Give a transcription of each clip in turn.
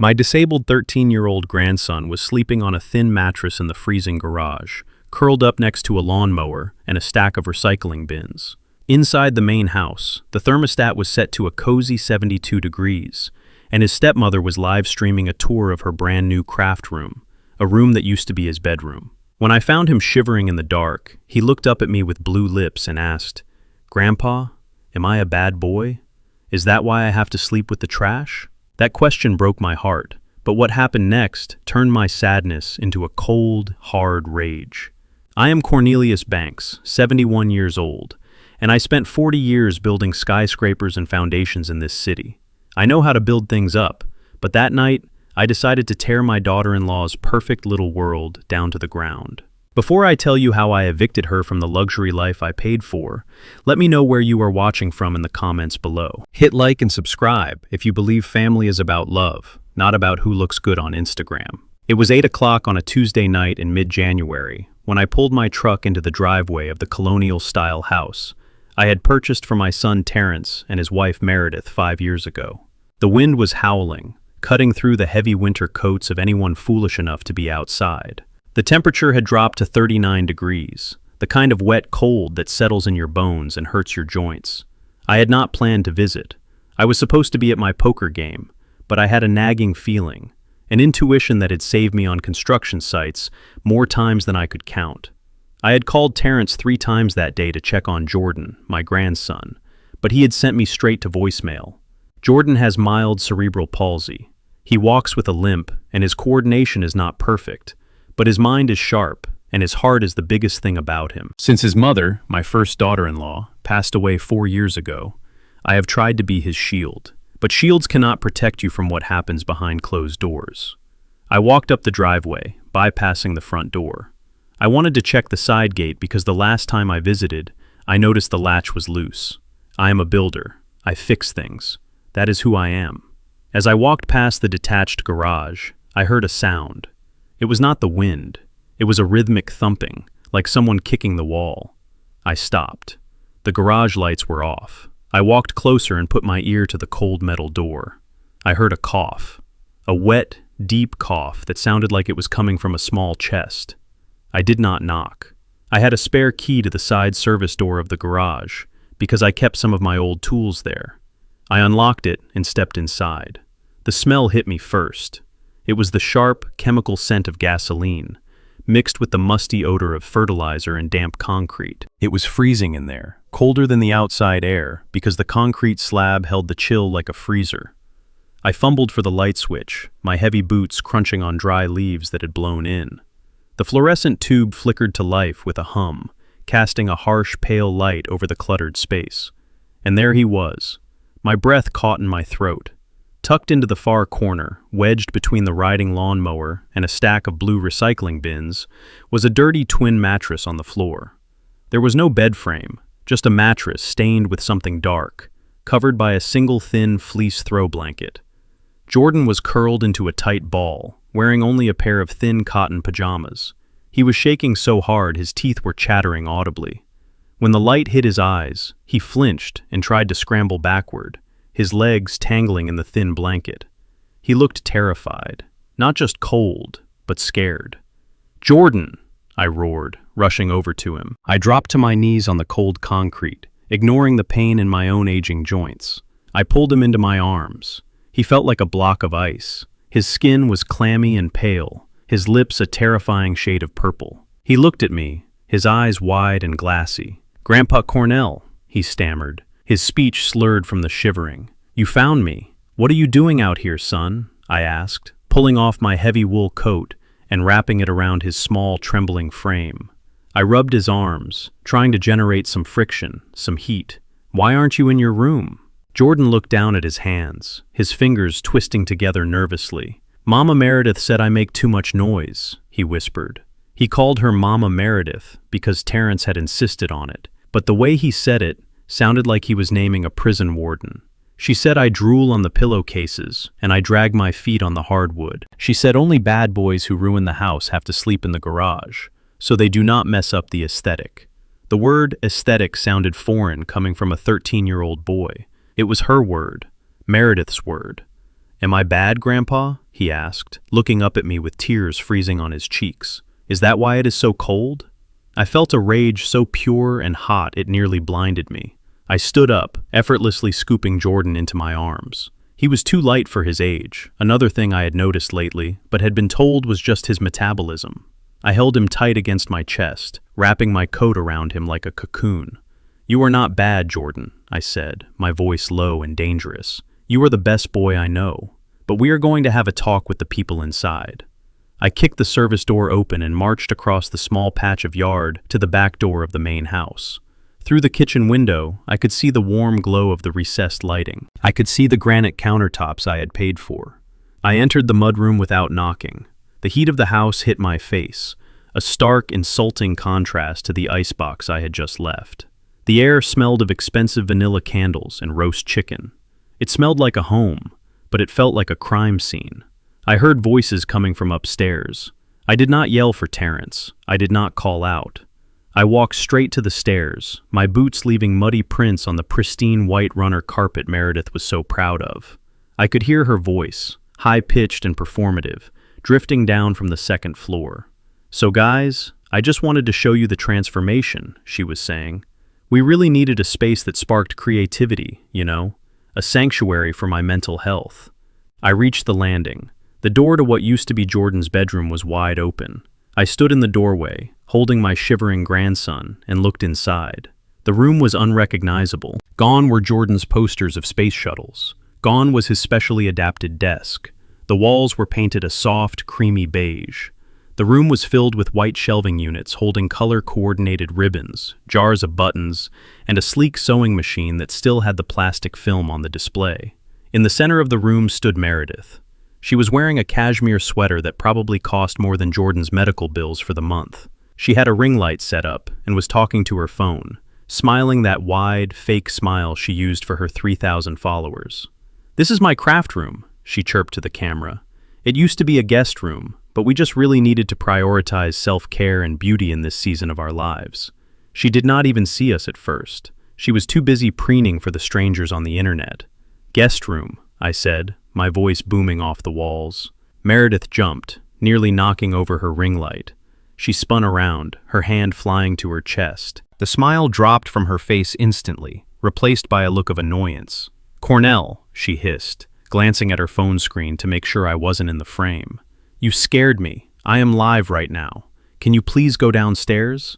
My disabled 13-year-old grandson was sleeping on a thin mattress in the freezing garage, curled up next to a lawnmower and a stack of recycling bins. Inside the main house, the thermostat was set to a cozy 72 degrees, and his stepmother was live streaming a tour of her brand new craft room, a room that used to be his bedroom. When I found him shivering in the dark, he looked up at me with blue lips and asked, "Grandpa, am I a bad boy? Is that why I have to sleep with the trash?" That question broke my heart, but what happened next turned my sadness into a cold, hard rage. I am Cornelius Banks, 71 years old, and I spent 40 years building skyscrapers and foundations in this city. I know how to build things up, but that night, I decided to tear my daughter-in-law's perfect little world down to the ground. Before I tell you how I evicted her from the luxury life I paid for, let me know where you are watching from in the comments below. Hit like and subscribe if you believe family is about love, not about who looks good on Instagram. It was 8 o'clock on a Tuesday night in mid-January when I pulled my truck into the driveway of the colonial-style house I had purchased for my son Terrence and his wife Meredith 5 years ago. The wind was howling, cutting through the heavy winter coats of anyone foolish enough to be outside. The temperature had dropped to 39 degrees, the kind of wet cold that settles in your bones and hurts your joints. I had not planned to visit. I was supposed to be at my poker game, but I had a nagging feeling, an intuition that had saved me on construction sites more times than I could count. I had called Terrence 3 times that day to check on Jordan, my grandson, but he had sent me straight to voicemail. Jordan has mild cerebral palsy. He walks with a limp, and his coordination is not perfect, but his mind is sharp, and his heart is the biggest thing about him. Since his mother, my first daughter-in-law, passed away 4 years ago, I have tried to be his shield. But shields cannot protect you from what happens behind closed doors. I walked up the driveway, bypassing the front door. I wanted to check the side gate because the last time I visited, I noticed the latch was loose. I am a builder. I fix things. That is who I am. As I walked past the detached garage, I heard a sound. It was not the wind. It was a rhythmic thumping, like someone kicking the wall. I stopped. The garage lights were off. I walked closer and put my ear to the cold metal door. I heard a cough. A wet, deep cough that sounded like it was coming from a small chest. I did not knock. I had a spare key to the side service door of the garage because I kept some of my old tools there. I unlocked it and stepped inside. The smell hit me first. It was the sharp, chemical scent of gasoline, mixed with the musty odor of fertilizer and damp concrete. It was freezing in there, colder than the outside air because the concrete slab held the chill like a freezer. I fumbled for the light switch, my heavy boots crunching on dry leaves that had blown in. The fluorescent tube flickered to life with a hum, casting a harsh, pale light over the cluttered space. And there he was, my breath caught in my throat. Tucked into the far corner, wedged between the riding lawnmower and a stack of blue recycling bins, was a dirty twin mattress on the floor. There was no bed frame, just a mattress stained with something dark, covered by a single thin fleece throw blanket. Jordan was curled into a tight ball, wearing only a pair of thin cotton pajamas. He was shaking so hard his teeth were chattering audibly. When the light hit his eyes, he flinched and tried to scramble backward, his legs tangling in the thin blanket. He looked terrified, not just cold, but scared. "Jordan!" I roared, rushing over to him. I dropped to my knees on the cold concrete, ignoring the pain in my own aging joints. I pulled him into my arms. He felt like a block of ice. His skin was clammy and pale, his lips a terrifying shade of purple. He looked at me, his eyes wide and glassy. "Grandpa Cornell," he stammered, his speech slurred from the shivering. "You found me. What are you doing out here, son?" I asked, pulling off my heavy wool coat and wrapping it around his small, trembling frame. I rubbed his arms, trying to generate some friction, some heat. "Why aren't you in your room?" Jordan looked down at his hands, his fingers twisting together nervously. "Mama Meredith said I make too much noise," he whispered. He called her Mama Meredith because Terrence had insisted on it, but the way he said it sounded like he was naming a prison warden. She said I drool on the pillowcases and I drag my feet on the hardwood. She said only bad boys who ruin the house have to sleep in the garage, so they do not mess up the aesthetic. The word aesthetic sounded foreign coming from a 13-year-old boy. It was her word, Meredith's word. "Am I bad, Grandpa?" he asked, looking up at me with tears freezing on his cheeks. "Is that why it is so cold?" I felt a rage so pure and hot it nearly blinded me. I stood up, effortlessly scooping Jordan into my arms. He was too light for his age, another thing I had noticed lately, but had been told was just his metabolism. I held him tight against my chest, wrapping my coat around him like a cocoon. "You are not bad, Jordan," I said, my voice low and dangerous. "You are the best boy I know. But we are going to have a talk with the people inside." I kicked the service door open and marched across the small patch of yard to the back door of the main house. Through the kitchen window, I could see the warm glow of the recessed lighting. I could see the granite countertops I had paid for. I entered the mudroom without knocking. The heat of the house hit my face, a stark, insulting contrast to the icebox I had just left. The air smelled of expensive vanilla candles and roast chicken. It smelled like a home, but it felt like a crime scene. I heard voices coming from upstairs. I did not yell for Terrence. I did not call out. I walked straight to the stairs, my boots leaving muddy prints on the pristine white runner carpet Meredith was so proud of. I could hear her voice, high-pitched and performative, drifting down from the second floor. "So guys, I just wanted to show you the transformation," she was saying. "We really needed a space that sparked creativity, you know, a sanctuary for my mental health." I reached the landing. The door to what used to be Jordan's bedroom was wide open. I stood in the doorway, holding my shivering grandson, and looked inside. The room was unrecognizable. Gone were Jordan's posters of space shuttles. Gone was his specially adapted desk. The walls were painted a soft, creamy beige. The room was filled with white shelving units holding color-coordinated ribbons, jars of buttons, and a sleek sewing machine that still had the plastic film on the display. In the center of the room stood Meredith. She was wearing a cashmere sweater that probably cost more than Jordan's medical bills for the month. She had a ring light set up and was talking to her phone, smiling that wide, fake smile she used for her 3,000 followers. "This is my craft room," she chirped to the camera. "It used to be a guest room, but we just really needed to prioritize self-care and beauty in this season of our lives." She did not even see us at first. She was too busy preening for the strangers on the internet. "Guest room," I said, my voice booming off the walls. Meredith jumped, nearly knocking over her ring light. She spun around, her hand flying to her chest. The smile dropped from her face instantly, replaced by a look of annoyance. "Cornell," she hissed, glancing at her phone screen to make sure I wasn't in the frame. "You scared me. I am live right now. Can you please go downstairs?"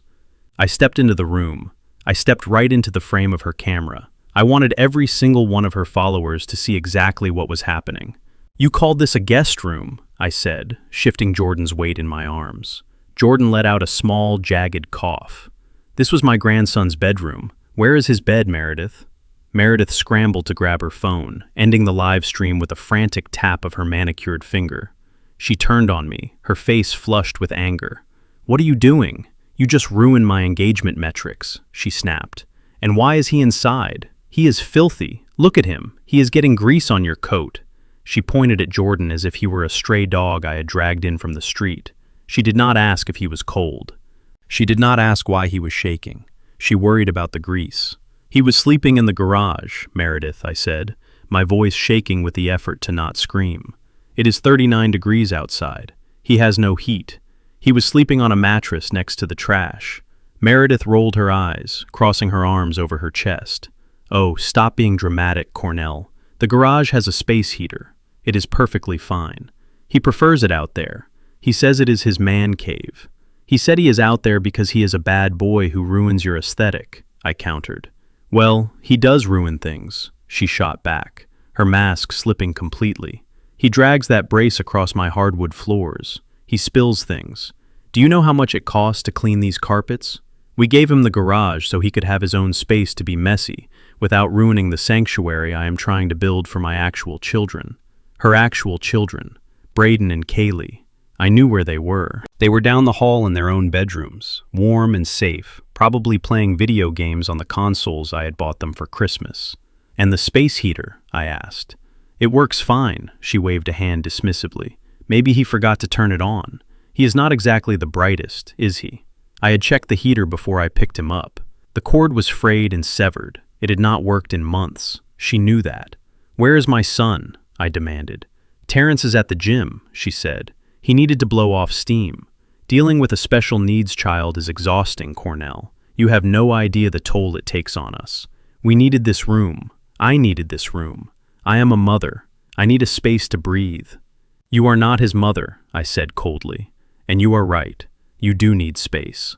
I stepped into the room. I stepped right into the frame of her camera. I wanted every single one of her followers to see exactly what was happening. "You called this a guest room," I said, shifting Jordan's weight in my arms. Jordan let out a small, jagged cough. "This was my grandson's bedroom. Where is his bed, Meredith?" Meredith scrambled to grab her phone, ending the live stream with a frantic tap of her manicured finger. She turned on me, her face flushed with anger. "What are you doing? You just ruined my engagement metrics," she snapped. "And why is he inside? He is filthy. Look at him. He is getting grease on your coat." She pointed at Jordan as if he were a stray dog I had dragged in from the street. She did not ask if he was cold. She did not ask why he was shaking. She worried about the grease. "He was sleeping in the garage, Meredith," I said, my voice shaking with the effort to not scream. "It is 39 degrees outside. He has no heat. He was sleeping on a mattress next to the trash." Meredith rolled her eyes, crossing her arms over her chest. "Oh, stop being dramatic, Cornell. The garage has a space heater. It is perfectly fine. He prefers it out there. He says it is his man cave. He said he is out there because he is a bad boy who ruins your aesthetic," I countered. "Well, he does ruin things," she shot back, her mask slipping completely. "He drags that brace across my hardwood floors. He spills things. Do you know how much it costs to clean these carpets? We gave him the garage so he could have his own space to be messy, without ruining the sanctuary I am trying to build for my actual children." Her actual children, Braden and Kaylee. I knew where they were. They were down the hall in their own bedrooms, warm and safe, probably playing video games on the consoles I had bought them for Christmas. "And the space heater?" I asked. "It works fine," she waved a hand dismissively. "Maybe he forgot to turn it on. He is not exactly the brightest, is he?" I had checked the heater before I picked him up. The cord was frayed and severed. It had not worked in months. She knew that. "Where is my son?" I demanded. Terrence is at the gym, she said. He needed to blow off steam. Dealing with a special needs child is exhausting, Cornell. You have no idea the toll it takes on us. We needed this room. I needed this room. I am a mother. I need a space to breathe. You are not his mother, I said coldly. And you are right. You do need space.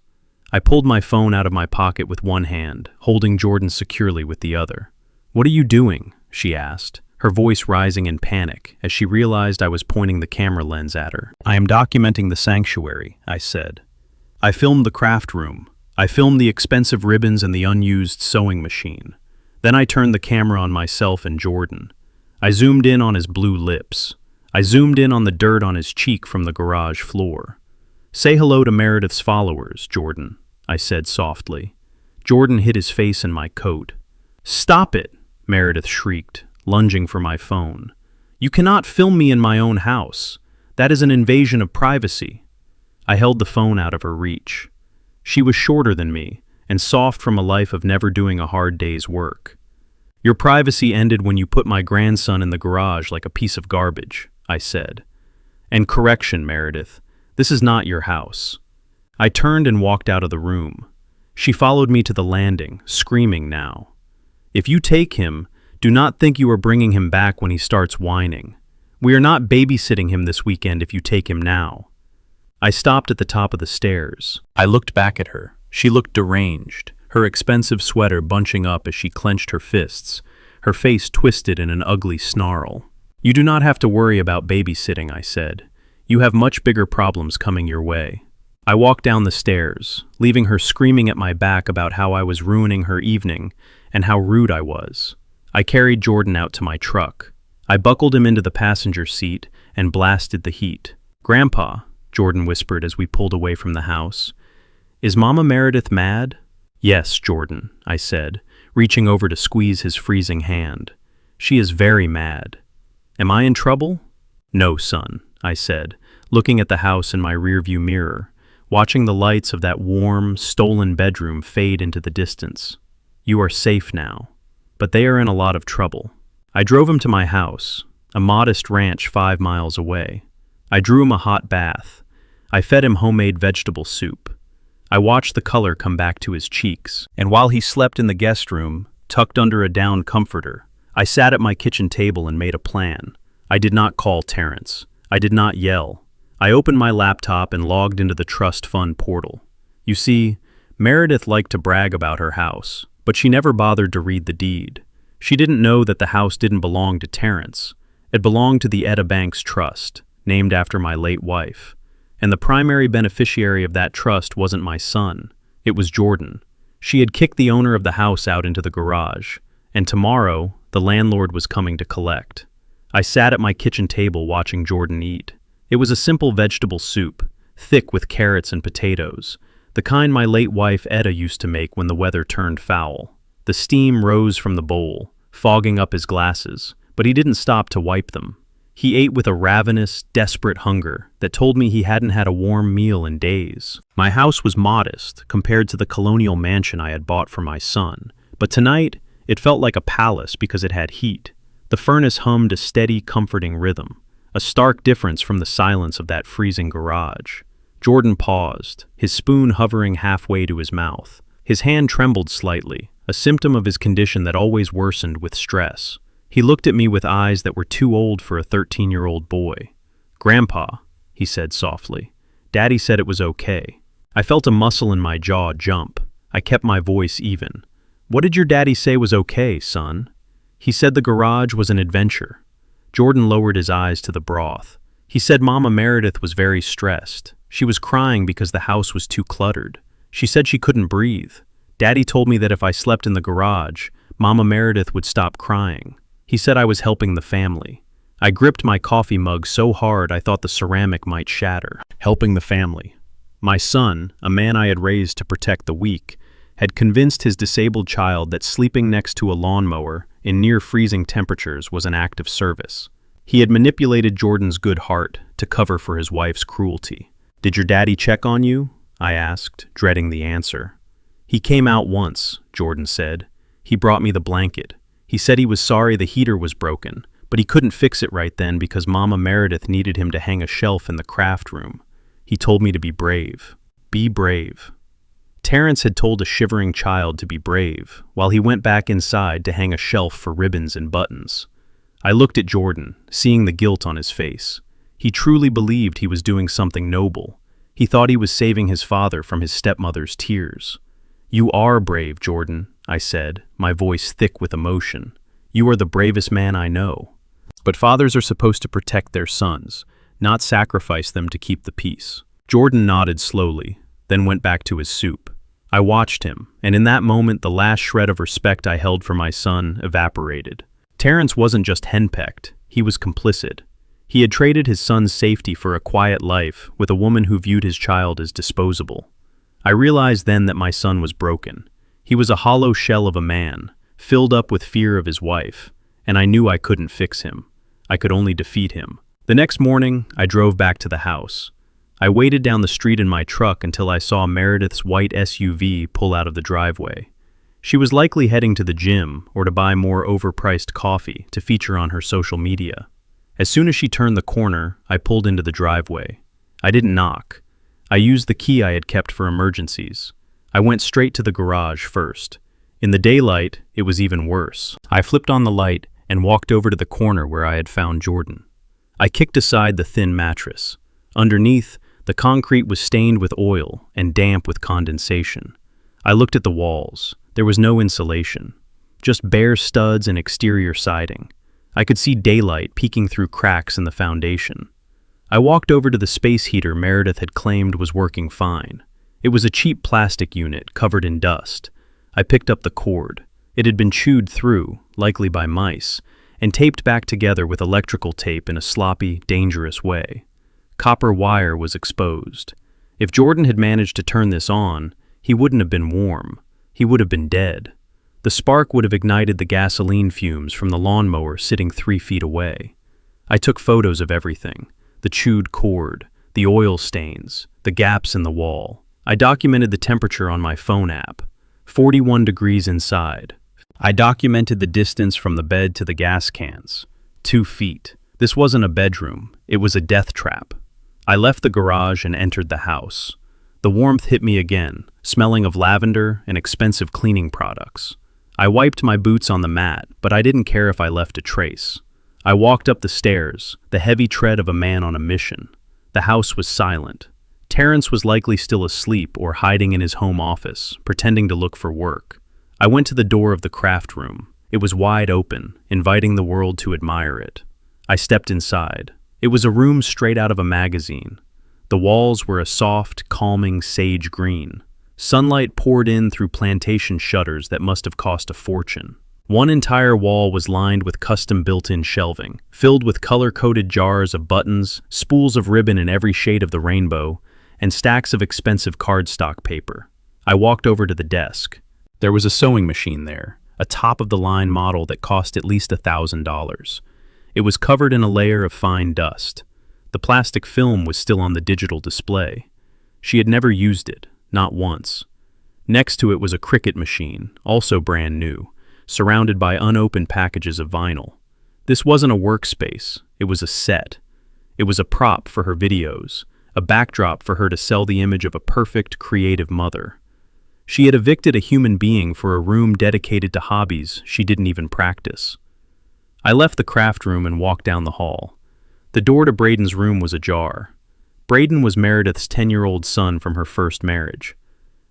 I pulled my phone out of my pocket with one hand, holding Jordan securely with the other. What are you doing? She asked, her voice rising in panic as she realized I was pointing the camera lens at her. I am documenting the sanctuary, I said. I filmed the craft room. I filmed the expensive ribbons and the unused sewing machine. Then I turned the camera on myself and Jordan. I zoomed in on his blue lips. I zoomed in on the dirt on his cheek from the garage floor. Say hello to Meredith's followers, Jordan, I said softly. Jordan hid his face in my coat. Stop it, Meredith shrieked, lunging for my phone. You cannot film me in my own house. That is an invasion of privacy. I held the phone out of her reach. She was shorter than me, and soft from a life of never doing a hard day's work. Your privacy ended when you put my grandson in the garage like a piece of garbage, I said. And correction, Meredith, this is not your house. I turned and walked out of the room. She followed me to the landing, screaming now. If you take him, do not think you are bringing him back when he starts whining. We are not babysitting him this weekend if you take him now. I stopped at the top of the stairs. I looked back at her. She looked deranged, her expensive sweater bunching up as she clenched her fists, her face twisted in an ugly snarl. You do not have to worry about babysitting, I said. You have much bigger problems coming your way. I walked down the stairs, leaving her screaming at my back about how I was ruining her evening and how rude I was. I carried Jordan out to my truck. I buckled him into the passenger seat and blasted the heat. Grandpa, Jordan whispered as we pulled away from the house. Is Mama Meredith mad? Yes, Jordan, I said, reaching over to squeeze his freezing hand. She is very mad. Am I in trouble? No, son, I said, looking at the house in my rearview mirror, watching the lights of that warm, stolen bedroom fade into the distance. You are safe now, but they are in a lot of trouble. I drove him to my house, a modest ranch 5 miles away. I drew him a hot bath. I fed him homemade vegetable soup. I watched the color come back to his cheeks, and while he slept in the guest room, tucked under a down comforter, I sat at my kitchen table and made a plan. I did not call Terrence. I did not yell. I opened my laptop and logged into the trust fund portal. You see, Meredith liked to brag about her house, but she never bothered to read the deed. She didn't know that the house didn't belong to Terrence. It belonged to the Banks Trust, named after my late wife. And the primary beneficiary of that trust wasn't my son. It was Jordan. She had kicked the owner of the house out into the garage, and tomorrow, the landlord was coming to collect. I sat at my kitchen table watching Jordan eat. It was a simple vegetable soup, thick with carrots and potatoes, the kind my late wife Etta used to make when the weather turned foul. The steam rose from the bowl, fogging up his glasses, but he didn't stop to wipe them. He ate with a ravenous, desperate hunger that told me he hadn't had a warm meal in days. My house was modest compared to the colonial mansion I had bought for my son, but tonight it felt like a palace because it had heat. The furnace hummed a steady, comforting rhythm, a stark difference from the silence of that freezing garage. Jordan paused, his spoon hovering halfway to his mouth. His hand trembled slightly, a symptom of his condition that always worsened with stress. He looked at me with eyes that were too old for a 13-year-old boy. Grandpa, he said softly, Daddy said it was okay. I felt a muscle in my jaw jump. I kept my voice even. What did your daddy say was okay, son? He said the garage was an adventure. Jordan lowered his eyes to the broth. He said Mama Meredith was very stressed. She was crying because the house was too cluttered. She said she couldn't breathe. Daddy told me that if I slept in the garage, Mama Meredith would stop crying. He said I was helping the family. I gripped my coffee mug so hard I thought the ceramic might shatter. Helping the family. My son, a man I had raised to protect the weak, had convinced his disabled child that sleeping next to a lawnmower in near-freezing temperatures was an act of service. He had manipulated Jordan's good heart to cover for his wife's cruelty. Did your daddy check on you? I asked, dreading the answer. He came out once, Jordan said. He brought me the blanket. He said he was sorry the heater was broken, but he couldn't fix it right then because Mama Meredith needed him to hang a shelf in the craft room. He told me to be brave. Be brave. Terrence had told a shivering child to be brave, while he went back inside to hang a shelf for ribbons and buttons. I looked at Jordan, seeing the guilt on his face. He truly believed he was doing something noble. He thought he was saving his father from his stepmother's tears. "You are brave, Jordan," I said, my voice thick with emotion. "You are the bravest man I know." But fathers are supposed to protect their sons, not sacrifice them to keep the peace. Jordan nodded slowly, then went back to his soup. I watched him, and in that moment the last shred of respect I held for my son evaporated. Terrence wasn't just henpecked, he was complicit. He had traded his son's safety for a quiet life with a woman who viewed his child as disposable. I realized then that my son was broken. He was a hollow shell of a man, filled up with fear of his wife, and I knew I couldn't fix him. I could only defeat him. The next morning, I drove back to the house. I waited down the street in my truck until I saw Meredith's white SUV pull out of the driveway. She was likely heading to the gym or to buy more overpriced coffee to feature on her social media. As soon as she turned the corner, I pulled into the driveway. I didn't knock. I used the key I had kept for emergencies. I went straight to the garage first. In the daylight, it was even worse. I flipped on the light and walked over to the corner where I had found Jordan. I kicked aside the thin mattress. Underneath, the concrete was stained with oil and damp with condensation. I looked at the walls. There was no insulation, just bare studs and exterior siding. I could see daylight peeking through cracks in the foundation. I walked over to the space heater Meredith had claimed was working fine. It was a cheap plastic unit covered in dust. I picked up the cord. It had been chewed through, likely by mice, and taped back together with electrical tape in a sloppy, dangerous way. Copper wire was exposed. If Jordan had managed to turn this on, he wouldn't have been warm. He would have been dead. The spark would have ignited the gasoline fumes from the lawnmower sitting 3 feet away. I took photos of everything: the chewed cord, the oil stains, the gaps in the wall. I documented the temperature on my phone app: 41 degrees inside. I documented the distance from the bed to the gas cans: 2 feet. This wasn't a bedroom, it was a death trap. I left the garage and entered the house. The warmth hit me again, smelling of lavender and expensive cleaning products. I wiped my boots on the mat, but I didn't care if I left a trace. I walked up the stairs, the heavy tread of a man on a mission. The house was silent. Terrence was likely still asleep or hiding in his home office, pretending to look for work. I went to the door of the craft room. It was wide open, inviting the world to admire it. I stepped inside. It was a room straight out of a magazine. The walls were a soft, calming sage green. Sunlight poured in through plantation shutters that must have cost a fortune. One entire wall was lined with custom built-in shelving, filled with color-coded jars of buttons, spools of ribbon in every shade of the rainbow, and stacks of expensive cardstock paper. I walked over to the desk. There was a sewing machine there, a top-of-the-line model that cost at least $1,000. It was covered in a layer of fine dust. The plastic film was still on the digital display. She had never used it, not once. Next to it was a Cricut machine, also brand new, surrounded by unopened packages of vinyl. This wasn't a workspace, it was a set. It was a prop for her videos, a backdrop for her to sell the image of a perfect, creative mother. She had evicted a human being for a room dedicated to hobbies she didn't even practice. I left the craft room and walked down the hall. The door to Braden's room was ajar. Braden was Meredith's 10-year-old son from her first marriage.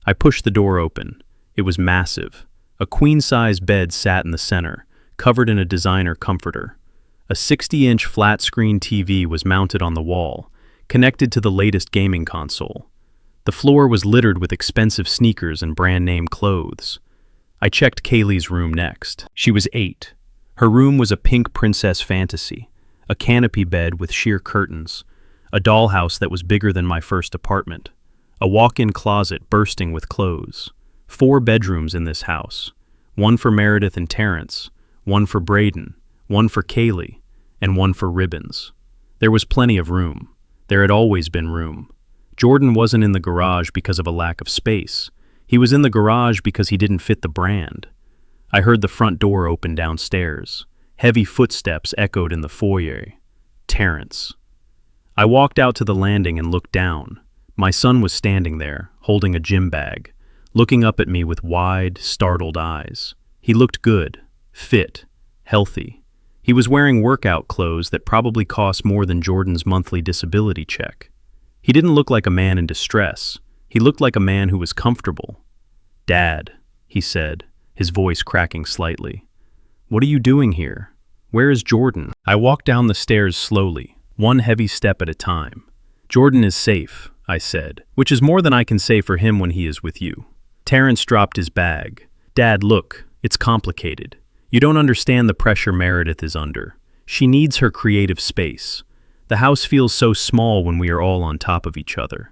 I pushed the door open. It was massive. A queen-size bed sat in the center, covered in a designer comforter. A 60-inch flat-screen TV was mounted on the wall, connected to the latest gaming console. The floor was littered with expensive sneakers and brand-name clothes. I checked Kaylee's room next. She was 8. Her room was a pink princess fantasy, a canopy bed with sheer curtains, a dollhouse that was bigger than my first apartment, a walk-in closet bursting with clothes. 4 bedrooms in this house, one for Meredith and Terrence, one for Braden, one for Kaylee, and one for ribbons. There was plenty of room. There had always been room. Jordan wasn't in the garage because of a lack of space. He was in the garage because he didn't fit the brand. I heard the front door open downstairs. Heavy footsteps echoed in the foyer. Terrence. I walked out to the landing and looked down. My son was standing there, holding a gym bag, looking up at me with wide, startled eyes. He looked good, fit, healthy. He was wearing workout clothes that probably cost more than Jordan's monthly disability check. He didn't look like a man in distress. He looked like a man who was comfortable. "Dad," he said, his voice cracking slightly. "What are you doing here? Where is Jordan?" I walked down the stairs slowly, one heavy step at a time. "Jordan is safe," I said, "which is more than I can say for him when he is with you." Terrence dropped his bag. "Dad, look, it's complicated. You don't understand the pressure Meredith is under. She needs her creative space. The house feels so small when we are all on top of each other."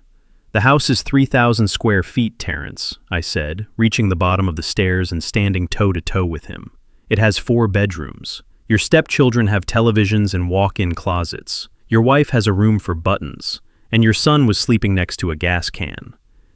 "The house is 3,000 square feet, Terrence," I said, reaching the bottom of the stairs and standing toe-to-toe with him. "It has 4 bedrooms. Your stepchildren have televisions and walk-in closets. Your wife has a room for buttons, and your son was sleeping next to a gas can."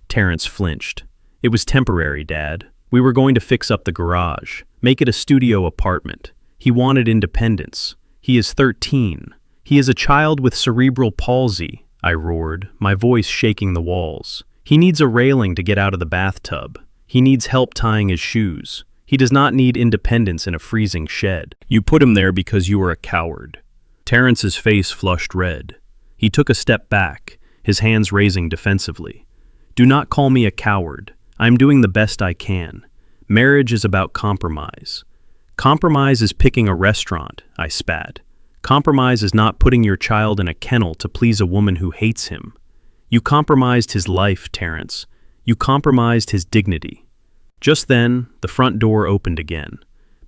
Terrence flinched. "It was temporary, Dad. We were going to fix up the garage, make it a studio apartment. He wanted independence. He is 13. He is a child with cerebral palsy," I roared, my voice shaking the walls. "He needs a railing to get out of the bathtub. He needs help tying his shoes. He does not need independence in a freezing shed. You put him there because you are a coward." Terrence's face flushed red. He took a step back, his hands raising defensively. "Do not call me a coward. I am doing the best I can. Marriage is about compromise. Compromise is picking a restaurant," I spat. "Compromise is not putting your child in a kennel to please a woman who hates him. You compromised his life, Terrence. You compromised his dignity." Just then, the front door opened again.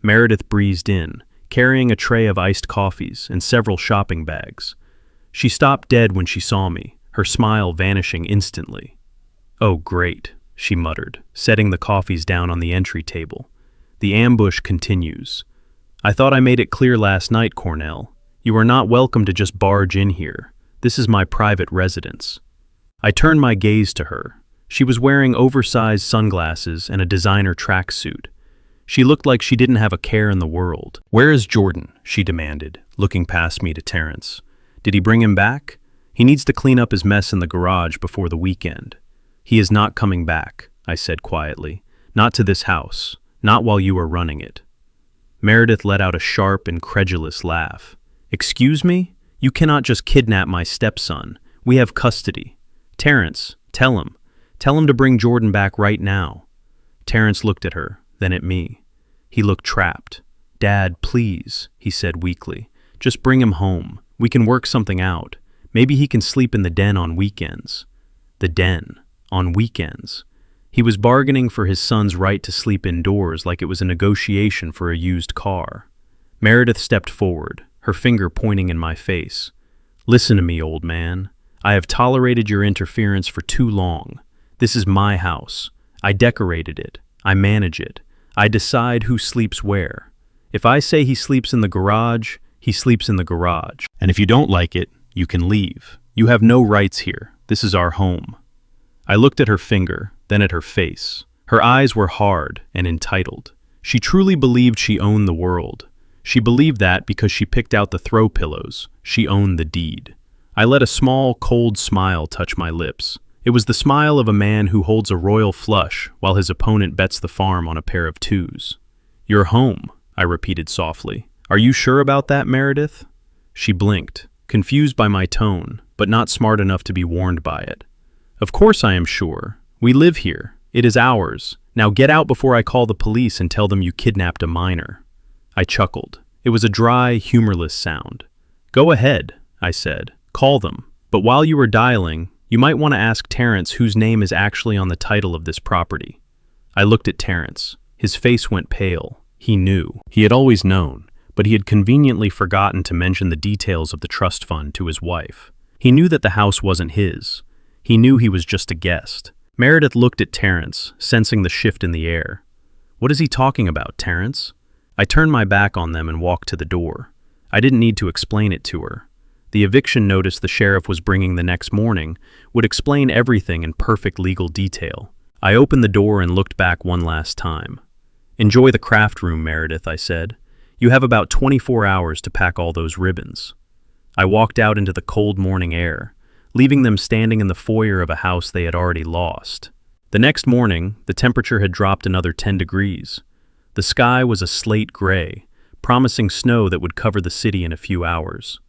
Meredith breezed in, carrying a tray of iced coffees and several shopping bags. She stopped dead when she saw me, her smile vanishing instantly. "Oh, great," she muttered, setting the coffees down on the entry table. "The ambush continues. I thought I made it clear last night, Cornell. You are not welcome to just barge in here. This is my private residence." I turned my gaze to her. She was wearing oversized sunglasses and a designer tracksuit. She looked like she didn't have a care in the world. "Where is Jordan?" she demanded, looking past me to Terrence. "Did he bring him back? He needs to clean up his mess in the garage before the weekend." "He is not coming back," I said quietly. "Not to this house. Not while you are running it." Meredith let out a sharp, incredulous laugh. "Excuse me? You cannot just kidnap my stepson. We have custody. Terrence, tell him. Tell him to bring Jordan back right now." Terrence looked at her, then at me. He looked trapped. "Dad, please," he said weakly. "Just bring him home. We can work something out. Maybe he can sleep in the den on weekends." The den. On weekends. He was bargaining for his son's right to sleep indoors like it was a negotiation for a used car. Meredith stepped forward, her finger pointing in my face. "Listen to me, old man. I have tolerated your interference for too long. This is my house. I decorated it. I manage it. I decide who sleeps where. If I say he sleeps in the garage, he sleeps in the garage. And if you don't like it, you can leave. You have no rights here. This is our home." I looked at her finger, then at her face. Her eyes were hard and entitled. She truly believed she owned the world. She believed that because she picked out the throw pillows, she owned the deed. I let a small, cold smile touch my lips. It was the smile of a man who holds a royal flush while his opponent bets the farm on a pair of twos. "Your home," I repeated softly. "Are you sure about that, Meredith?" She blinked, confused by my tone, but not smart enough to be warned by it. "Of course I am sure. We live here. It is ours. Now get out before I call the police and tell them you kidnapped a minor." I chuckled. It was a dry, humorless sound. "Go ahead," I said. "Call them. But while you are dialing, you might want to ask Terrence whose name is actually on the title of this property." I looked at Terrence. His face went pale. He knew. He had always known, but he had conveniently forgotten to mention the details of the trust fund to his wife. He knew that the house wasn't his. He knew he was just a guest. Meredith looked at Terrence, sensing the shift in the air. "What is he talking about, Terrence?" I turned my back on them and walked to the door. I didn't need to explain it to her. The eviction notice the sheriff was bringing the next morning would explain everything in perfect legal detail. I opened the door and looked back one last time. "Enjoy the craft room, Meredith," I said. You have about 24 hours to pack all those ribbons." I walked out into the cold morning air, leaving them standing in the foyer of a house they had already lost. The next morning, the temperature had dropped another 10 degrees. The sky was a slate gray, promising snow that would cover the city in a few hours.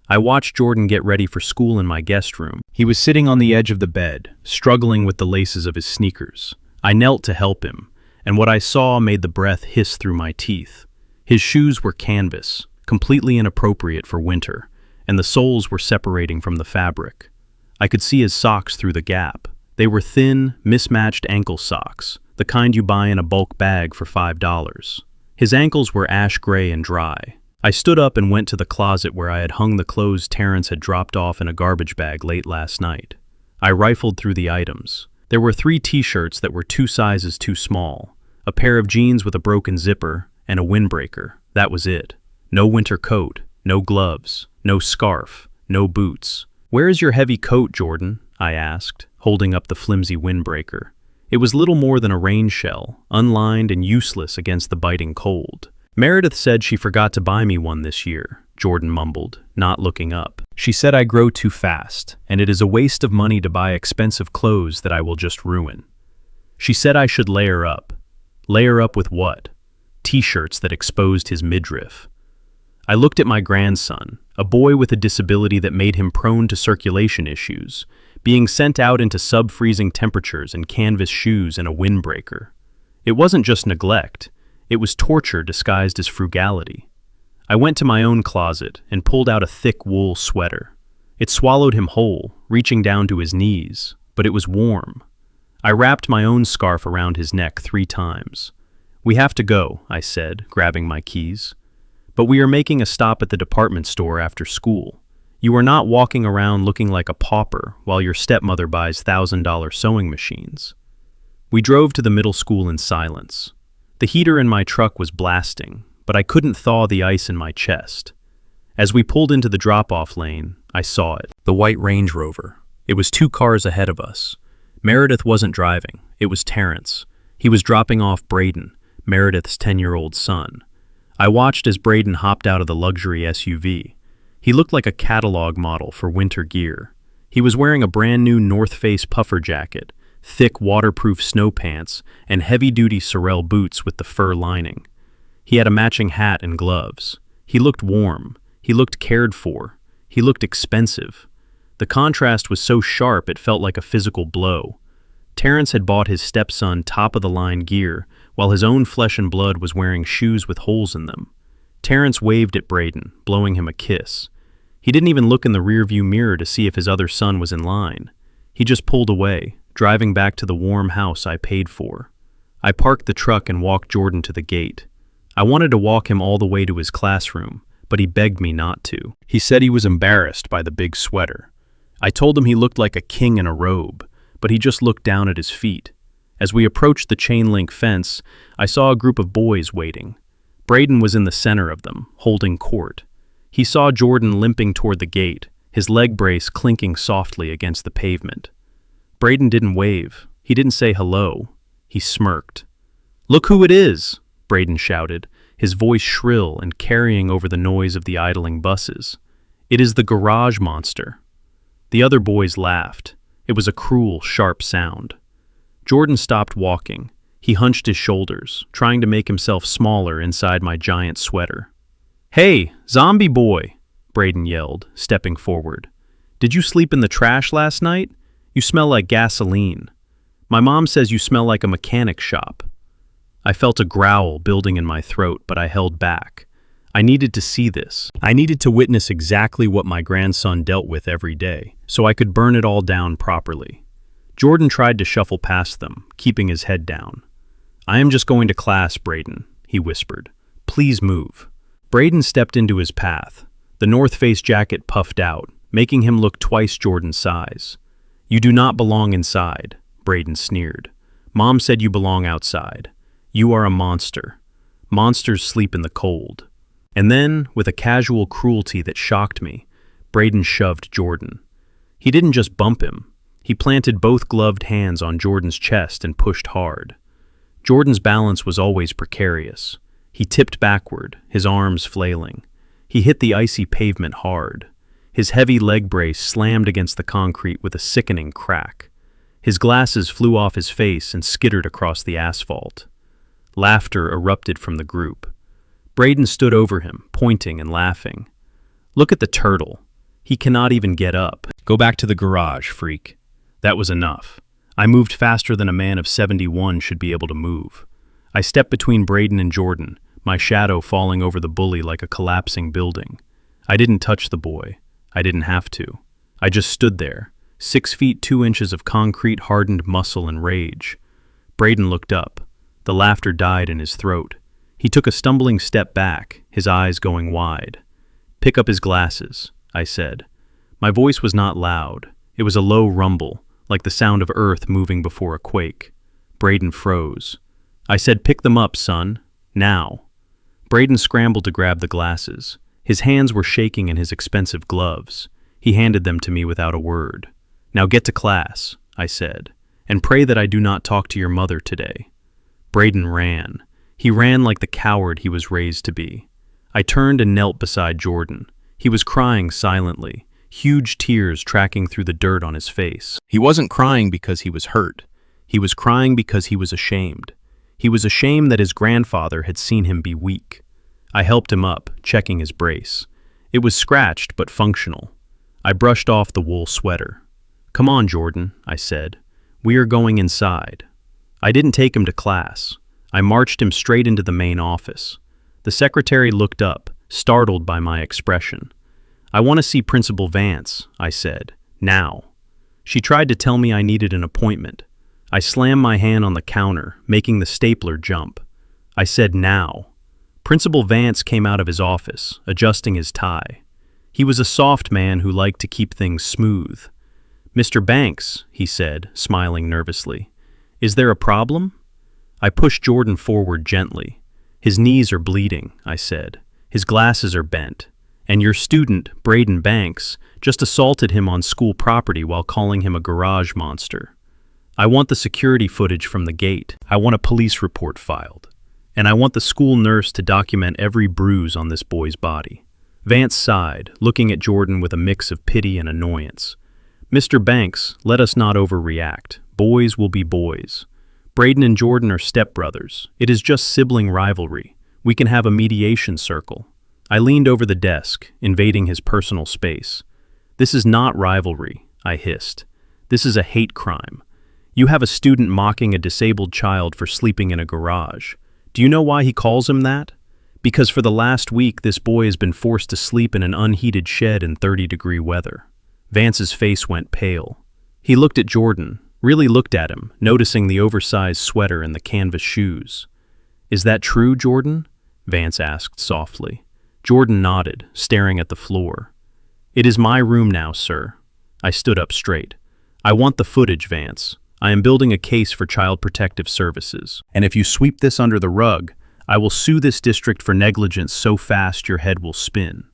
I watched Jordan get ready for school in my guest room. He was sitting on the edge of the bed, struggling with the laces of his sneakers. I knelt to help him, and what I saw made the breath hiss through my teeth. His shoes were canvas, completely inappropriate for winter, and the soles were separating from the fabric. I could see his socks through the gap. They were thin, mismatched ankle socks, the kind you buy in a bulk bag for $5. His ankles were ash gray and dry. I stood up and went to the closet where I had hung the clothes Terrence had dropped off in a garbage bag late last night. I rifled through the items. There were 3 t-shirts that were 2 sizes too small, a pair of jeans with a broken zipper, and a windbreaker. That was it. No winter coat, no gloves, no scarf, no boots. "Where is your heavy coat, Jordan?" I asked, holding up the flimsy windbreaker. It was little more than a rain shell, unlined and useless against the biting cold. "Meredith said she forgot to buy me one this year," Jordan mumbled, not looking up. "She said I grow too fast, and it is a waste of money to buy expensive clothes that I will just ruin. She said I should layer up. Layer up with what? T-shirts that exposed his midriff." I looked at my grandson, a boy with a disability that made him prone to circulation issues, being sent out into sub-freezing temperatures in canvas shoes and a windbreaker. It wasn't just neglect, it was torture disguised as frugality. I went to my own closet and pulled out a thick wool sweater. It swallowed him whole, reaching down to his knees, but it was warm. I wrapped my own scarf around his neck 3 times. "We have to go," I said, grabbing my keys. "But we are making a stop at the department store after school. You are not walking around looking like a pauper while your stepmother buys $1,000 sewing machines." We drove to the middle school in silence. The heater in my truck was blasting, but I couldn't thaw the ice in my chest. As we pulled into the drop-off lane, I saw it. The white Range Rover. It was 2 cars ahead of us. Meredith wasn't driving. It was Terrence. He was dropping off Braden, Meredith's 10-year-old son. I watched as Braden hopped out of the luxury SUV. He looked like a catalog model for winter gear. He was wearing a brand new North Face puffer jacket, thick waterproof snow pants, and heavy-duty Sorel boots with the fur lining. He had a matching hat and gloves. He looked warm. He looked cared for. He looked expensive. The contrast was so sharp it felt like a physical blow. Terrence had bought his stepson top-of-the-line gear, while his own flesh and blood was wearing shoes with holes in them. Terrence waved at Braden, blowing him a kiss. He didn't even look in the rearview mirror to see if his other son was in line. He just pulled away, driving back to the warm house I paid for. I parked the truck and walked Jordan to the gate. I wanted to walk him all the way to his classroom, but he begged me not to. He said he was embarrassed by the big sweater. I told him he looked like a king in a robe, but he just looked down at his feet. As we approached the chain-link fence, I saw a group of boys waiting. Braden was in the center of them, holding court. He saw Jordan limping toward the gate, his leg brace clinking softly against the pavement. Braden didn't wave. He didn't say hello. He smirked. "Look who it is!" Braden shouted, his voice shrill and carrying over the noise of the idling buses. "It is the garage monster." The other boys laughed. It was a cruel, sharp sound. Jordan stopped walking. He hunched his shoulders, trying to make himself smaller inside my giant sweater. "Hey, zombie boy!" Braden yelled, stepping forward. "Did you sleep in the trash last night? You smell like gasoline. My mom says you smell like a mechanic shop." I felt a growl building in my throat, but I held back. I needed to see this. I needed to witness exactly what my grandson dealt with every day, so I could burn it all down properly. Jordan tried to shuffle past them, keeping his head down. "I am just going to class, Braden," he whispered. "Please move." Braden stepped into his path. The North Face jacket puffed out, making him look twice Jordan's size. "You do not belong inside," Braden sneered. "Mom said you belong outside. You are a monster. Monsters sleep in the cold." And then, with a casual cruelty that shocked me, Braden shoved Jordan. He didn't just bump him. He planted both gloved hands on Jordan's chest and pushed hard. Jordan's balance was always precarious. He tipped backward, his arms flailing. He hit the icy pavement hard. His heavy leg brace slammed against the concrete with a sickening crack. His glasses flew off his face and skittered across the asphalt. Laughter erupted from the group. Braden stood over him, pointing and laughing. "Look at the turtle. He cannot even get up. Go back to the garage, freak." That was enough. I moved faster than a man of 71 should be able to move. I stepped between Braden and Jordan, my shadow falling over the bully like a collapsing building. I didn't touch the boy. I didn't have to. I just stood there, 6 feet 2 inches of concrete hardened muscle and rage. Braden looked up. The laughter died in his throat. He took a stumbling step back, his eyes going wide. "Pick up his glasses," I said. My voice was not loud. It was a low rumble, like the sound of earth moving before a quake. Braden froze. I said, "Pick them up, son. Now." Braden scrambled to grab the glasses. His hands were shaking in his expensive gloves. He handed them to me without a word. "Now get to class," I said, "and pray that I do not talk to your mother today." Braden ran. He ran like the coward he was raised to be. I turned and knelt beside Jordan. He was crying silently, huge tears tracking through the dirt on his face. He wasn't crying because he was hurt. He was crying because he was ashamed. He was ashamed that his grandfather had seen him be weak. I helped him up, checking his brace. It was scratched but functional. I brushed off the wool sweater. "Come on, Jordan," I said. "We are going inside." I didn't take him to class. I marched him straight into the main office. The secretary looked up, startled by my expression. "I want to see Principal Vance," I said. "Now." She tried to tell me I needed an appointment. I slammed my hand on the counter, making the stapler jump. I said, "Now." Principal Vance came out of his office, adjusting his tie. He was a soft man who liked to keep things smooth. "Mr. Banks," he said, smiling nervously. "Is there a problem?" I pushed Jordan forward gently. "His knees are bleeding," I said. "His glasses are bent. And your student, Braden Banks, just assaulted him on school property while calling him a garage monster. I want the security footage from the gate. I want a police report filed. And I want the school nurse to document every bruise on this boy's body." Vance sighed, looking at Jordan with a mix of pity and annoyance. "Mr. Banks, let us not overreact. Boys will be boys. Braden and Jordan are stepbrothers. It is just sibling rivalry. We can have a mediation circle." I leaned over the desk, invading his personal space. "This is not rivalry," I hissed. "This is a hate crime. You have a student mocking a disabled child for sleeping in a garage. Do you know why he calls him that? Because for the last week this boy has been forced to sleep in an unheated shed in 30-degree weather." Vance's face went pale. He looked at Jordan, really looked at him, noticing the oversized sweater and the canvas shoes. "Is that true, Jordan?" Vance asked softly. Jordan nodded, staring at the floor. "It is my room now, sir." I stood up straight. "I want the footage, Vance. I am building a case for Child Protective Services. And if you sweep this under the rug, I will sue this district for negligence so fast your head will spin.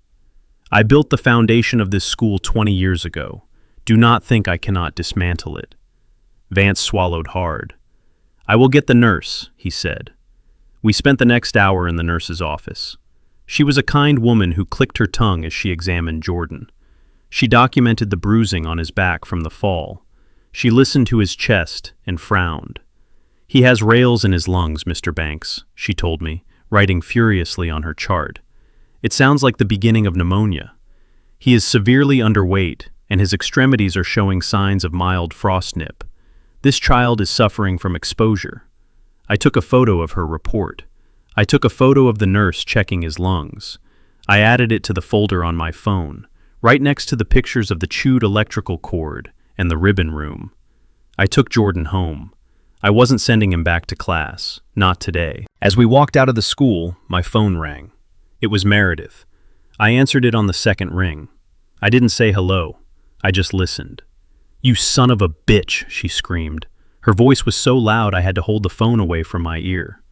I built the foundation of this school 20 years ago. Do not think I cannot dismantle it." Vance swallowed hard. "I will get the nurse," he said. We spent the next hour in the nurse's office. She was a kind woman who clicked her tongue as she examined Jordan. She documented the bruising on his back from the fall. She listened to his chest and frowned. "He has rails in his lungs, Mr. Banks," she told me, writing furiously on her chart. "It sounds like the beginning of pneumonia. He is severely underweight, and his extremities are showing signs of mild frostnip. This child is suffering from exposure." I took a photo of her report. I took a photo of the nurse checking his lungs. I added it to the folder on my phone, right next to the pictures of the chewed electrical cord and the ribbon room. I took Jordan home. I wasn't sending him back to class, not today. As we walked out of the school, my phone rang. It was Meredith. I answered it on the second ring. I didn't say hello. I just listened. "You son of a bitch," she screamed. Her voice was so loud I had to hold the phone away from my ear.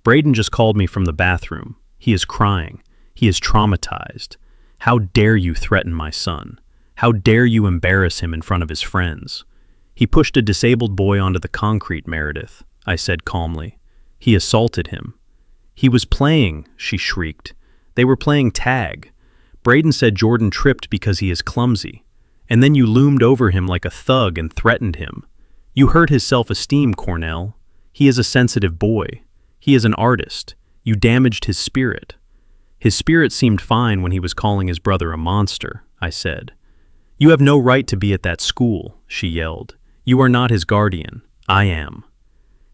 "Braden just called me from the bathroom. He is crying. He is traumatized. How dare you threaten my son? How dare you embarrass him in front of his friends?" "He pushed a disabled boy onto the concrete, Meredith," I said calmly. "He assaulted him." "He was playing," she shrieked. "They were playing tag. Braden said Jordan tripped because he is clumsy. And then you loomed over him like a thug and threatened him. You hurt his self-esteem, Cornell. He is a sensitive boy. He is an artist. You damaged his spirit." "His spirit seemed fine when he was calling his brother a monster," I said. "You have no right to be at that school," she yelled. "You are not his guardian. I am.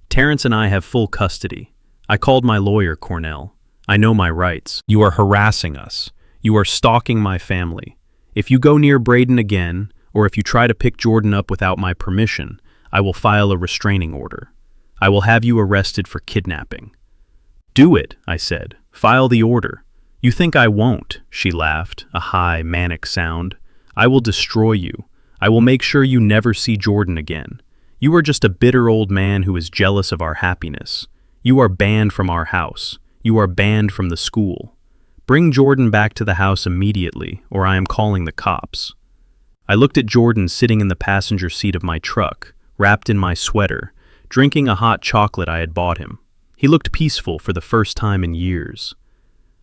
Terrence and I have full custody. I called my lawyer, Cornell. I know my rights. You are harassing us. You are stalking my family. If you go near Braden again, or if you try to pick Jordan up without my permission, I will file a restraining order. I will have you arrested for kidnapping." "Do it," I said. "File the order." "You think I won't," she laughed, a high, manic sound. "I will destroy you. I will make sure you never see Jordan again. You are just a bitter old man who is jealous of our happiness. You are banned from our house. You are banned from the school. Bring Jordan back to the house immediately, or I am calling the cops." I looked at Jordan sitting in the passenger seat of my truck, wrapped in my sweater, drinking a hot chocolate I had bought him. He looked peaceful for the first time in years.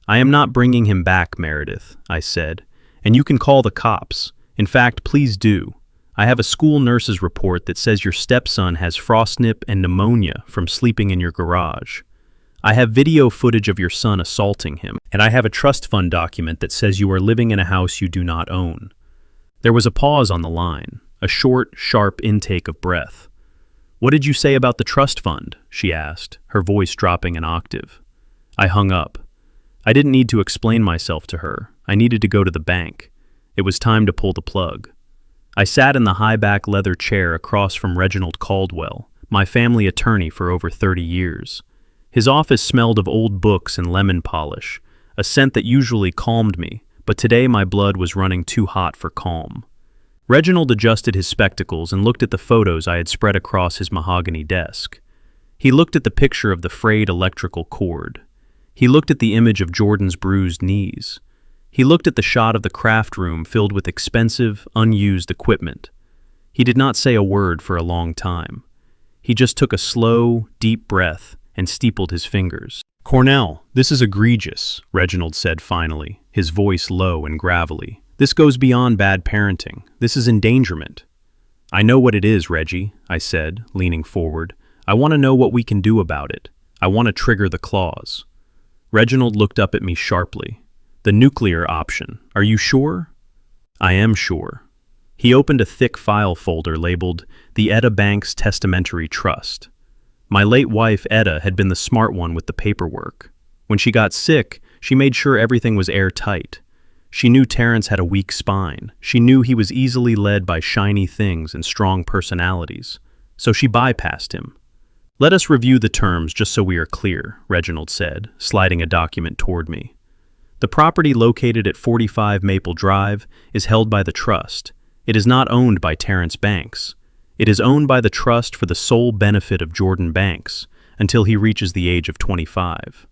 "I am not bringing him back, Meredith," I said, "and you can call the cops. In fact, please do. I have a school nurse's report that says your stepson has frostnip and pneumonia from sleeping in your garage. I have video footage of your son assaulting him, and I have a trust fund document that says you are living in a house you do not own." There was a pause on the line, a short, sharp intake of breath. "What did you say about the trust fund?" she asked, her voice dropping an octave. I hung up. I didn't need to explain myself to her. I needed to go to the bank. It was time to pull the plug. I sat in the high-back leather chair across from Reginald Caldwell, my family attorney for over 30 years. His office smelled of old books and lemon polish, a scent that usually calmed me, but today my blood was running too hot for calm. Reginald adjusted his spectacles and looked at the photos I had spread across his mahogany desk. He looked at the picture of the frayed electrical cord. He looked at the image of Jordan's bruised knees. He looked at the shot of the craft room filled with expensive, unused equipment. He did not say a word for a long time. He just took a slow, deep breath and steepled his fingers. "Cornell, this is egregious," Reginald said finally, his voice low and gravelly. "This goes beyond bad parenting. This is endangerment." "I know what it is, Reggie," I said, leaning forward. "I want to know what we can do about it. I want to trigger the clause." Reginald looked up at me sharply. "The nuclear option. Are you sure?" "I am sure." He opened a thick file folder labeled the Etta Banks Testamentary Trust. My late wife, Etta, had been the smart one with the paperwork. When she got sick, she made sure everything was airtight. She knew Terrence had a weak spine. She knew he was easily led by shiny things and strong personalities. So she bypassed him. "Let us review the terms just so we are clear," Reginald said, sliding a document toward me. "The property located at 45 Maple Drive is held by the trust. It is not owned by Terrence Banks. It is owned by the trust for the sole benefit of Jordan Banks until he reaches the age of 25.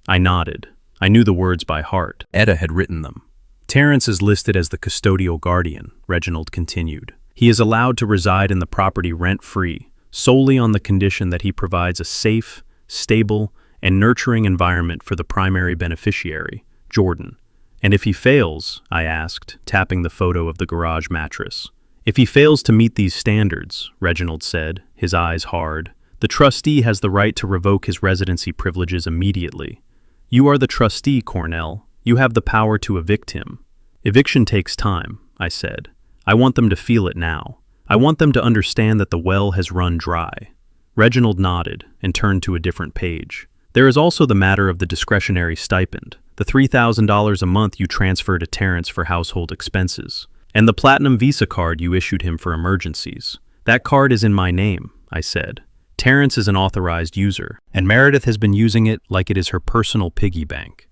I nodded. I knew the words by heart. Etta had written them. "Terrence is listed as the custodial guardian," Reginald continued. "He is allowed to reside in the property rent-free, solely on the condition that he provides a safe, stable, and nurturing environment for the primary beneficiary, Jordan. And if he fails," I asked, tapping the photo of the garage mattress. "If he fails to meet these standards," Reginald said, his eyes hard, "the trustee has the right to revoke his residency privileges immediately. You are the trustee, Cornell. You have the power to evict him." "Eviction takes time," I said. "I want them to feel it now. I want them to understand that the well has run dry." Reginald nodded and turned to a different page. "There is also the matter of the discretionary stipend, the $3,000 a month you transfer to Terrence for household expenses, and the Platinum Visa card you issued him for emergencies. That card is in my name," I said. "Terrence is an authorized user, and Meredith has been using it like it is her personal piggy bank."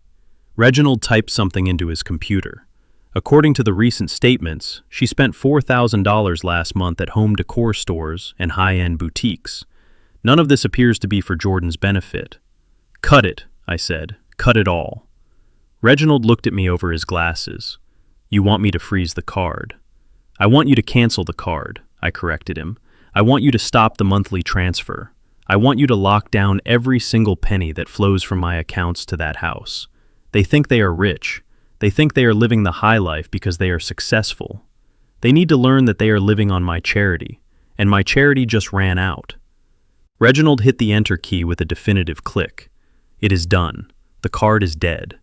Reginald typed something into his computer. According to the recent statements, she spent $4,000 last month at home decor stores and high-end boutiques. None of this appears to be for Jordan's benefit. "Cut it," I said. "Cut it all." Reginald looked at me over his glasses. "You want me to freeze the card." "I want you to cancel the card," I corrected him. "I want you to stop the monthly transfer. I want you to lock down every single penny that flows from my accounts to that house. They think they are rich. They think they are living the high life because they are successful. They need to learn that they are living on my charity, and my charity just ran out." Reginald hit the enter key with a definitive click. It is done. The card is dead.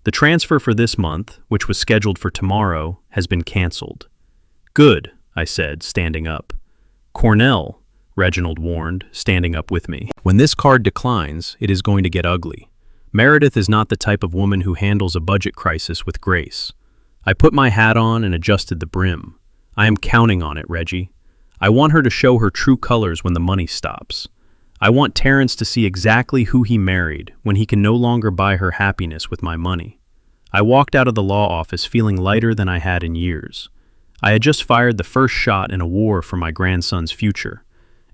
The transfer for this month, which was scheduled for tomorrow, has been canceled. "Good," I said, standing up. "Cornell," Reginald warned, standing up with me. "When this card declines, it is going to get ugly. Meredith is not the type of woman who handles a budget crisis with grace." I put my hat on and adjusted the brim. "I am counting on it, Reggie. I want her to show her true colors when the money stops. I want Terrence to see exactly who he married when he can no longer buy her happiness with my money." I walked out of the law office feeling lighter than I had in years. I had just fired the first shot in a war for my grandson's future.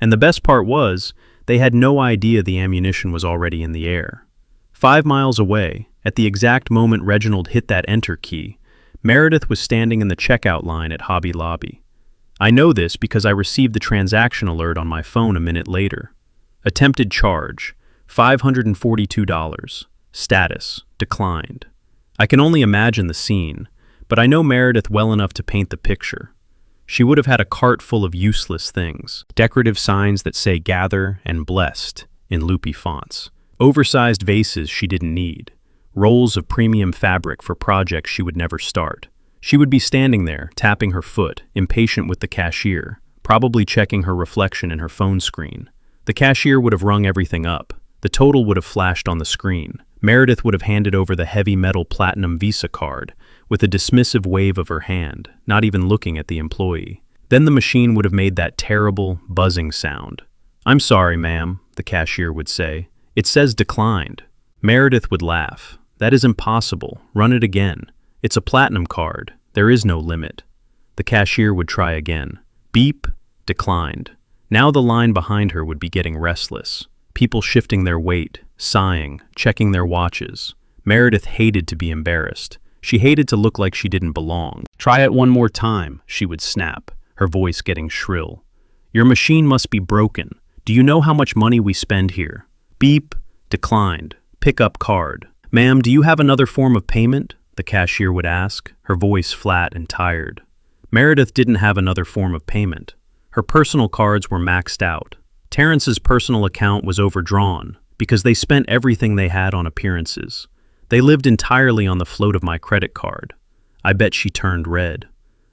And the best part was, they had no idea the ammunition was already in the air. 5 miles away, at the exact moment Reginald hit that enter key, Meredith was standing in the checkout line at Hobby Lobby. I know this because I received the transaction alert on my phone a minute later. Attempted charge, $542. Status, declined. I can only imagine the scene, but I know Meredith well enough to paint the picture. She would have had a cart full of useless things, decorative signs that say "Gather" and "Blessed" in loopy fonts, oversized vases she didn't need, rolls of premium fabric for projects she would never start. She would be standing there, tapping her foot, impatient with the cashier, probably checking her reflection in her phone screen. The cashier would have rung everything up. The total would have flashed on the screen. Meredith would have handed over the heavy metal platinum Visa card with a dismissive wave of her hand, not even looking at the employee. Then the machine would have made that terrible, buzzing sound. "I'm sorry, ma'am," the cashier would say. "It says declined." Meredith would laugh. "That is impossible. Run it again. It's a platinum card. There is no limit." The cashier would try again. Beep, declined. Now the line behind her would be getting restless. People shifting their weight, sighing, checking their watches. Meredith hated to be embarrassed. She hated to look like she didn't belong. "Try it one more time," she would snap, her voice getting shrill. "Your machine must be broken. Do you know how much money we spend here?" Beep, declined. Pick up card. "Ma'am, do you have another form of payment?" the cashier would ask, her voice flat and tired. Meredith didn't have another form of payment. Her personal cards were maxed out. Terrence's personal account was overdrawn because they spent everything they had on appearances. They lived entirely on the float of my credit card. I bet she turned red.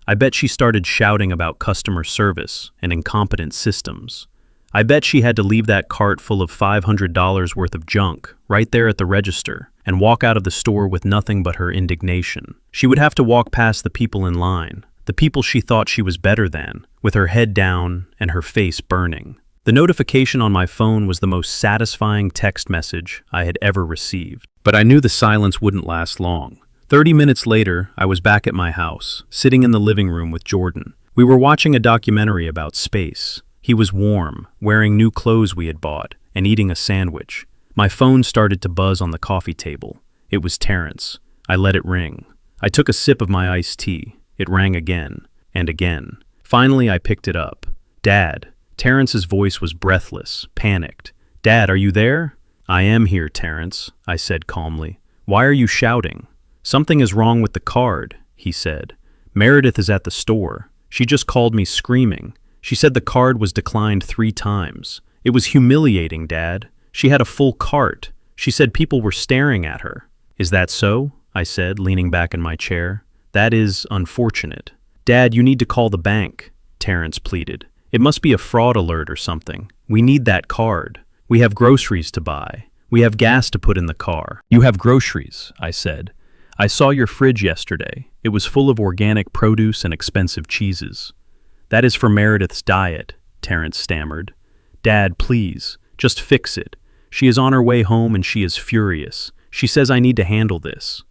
I bet she started shouting about customer service and incompetent systems. I bet she had to leave that cart full of $500 worth of junk right there at the register and walk out of the store with nothing but her indignation. She would have to walk past the people in line, the people she thought she was better than, with her head down and her face burning. The notification on my phone was the most satisfying text message I had ever received. But I knew the silence wouldn't last long. 30 minutes later, I was back at my house, sitting in the living room with Jordan. We were watching a documentary about space. He was warm, wearing new clothes we had bought, and eating a sandwich. My phone started to buzz on the coffee table. It was Terrence. I let it ring. I took a sip of my iced tea. It rang again, and again. Finally, I picked it up. "Dad." Terrence's voice was breathless, panicked. "Dad, are you there?" "I am here, Terrence," I said calmly. "Why are you shouting?" "Something is wrong with the card," he said. "Meredith is at the store. She just called me screaming. She said the card was declined 3 times. It was humiliating, Dad. She had a full cart. She said people were staring at her." "Is that so?" I said, leaning back in my chair. "That is unfortunate." "Dad, you need to call the bank," Terrence pleaded. "It must be a fraud alert or something. We need that card. We have groceries to buy. We have gas to put in the car." "You have groceries," I said. "I saw your fridge yesterday. It was full of organic produce and expensive cheeses." "That is for Meredith's diet," Terrence stammered. "Dad, please, just fix it. She is on her way home and she is furious. She says I need to handle this."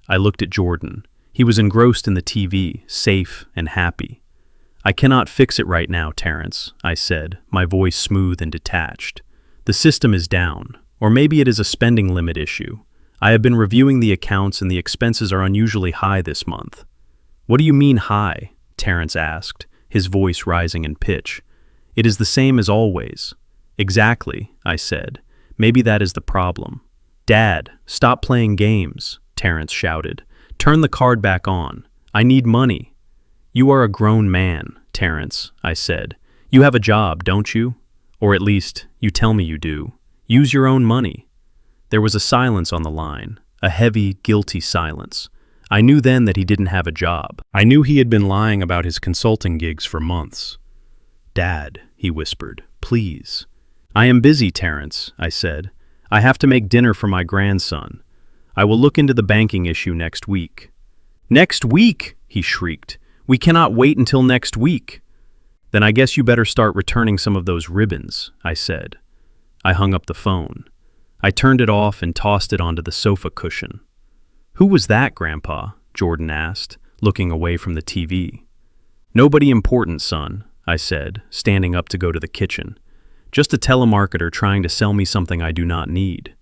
I looked at Jordan. He was engrossed in the TV, safe and happy. "I cannot fix it right now, Terrence," I said, my voice smooth and detached. "The system is down, or maybe it is a spending limit issue. I have been reviewing the accounts and the expenses are unusually high this month." "What do you mean high?" Terrence asked, his voice rising in pitch. "It is the same as always. Exactly, I said. Maybe that is the problem. Dad, stop playing games, Terrence shouted. Turn the card back on. I need money. You are a grown man, Terrence, I said. You have a job, don't you? Or at least, you tell me you do. Use your own money. There was a silence on the line, a heavy, guilty silence. I knew then that he didn't have a job. I knew he had been lying about his consulting gigs for months. Dad, he whispered, please. I am busy, Terrence, I said. I have to make dinner for my grandson. I will look into the banking issue next week. Next week, he shrieked. We cannot wait until next week. Then I guess you better start returning some of those ribbons, I said. I hung up the phone. I turned it off and tossed it onto the sofa cushion. Who was that, Grandpa? Jordan asked, looking away from the TV. Nobody important, son, I said, standing up to go to the kitchen. Just a telemarketer trying to sell me something I do not need.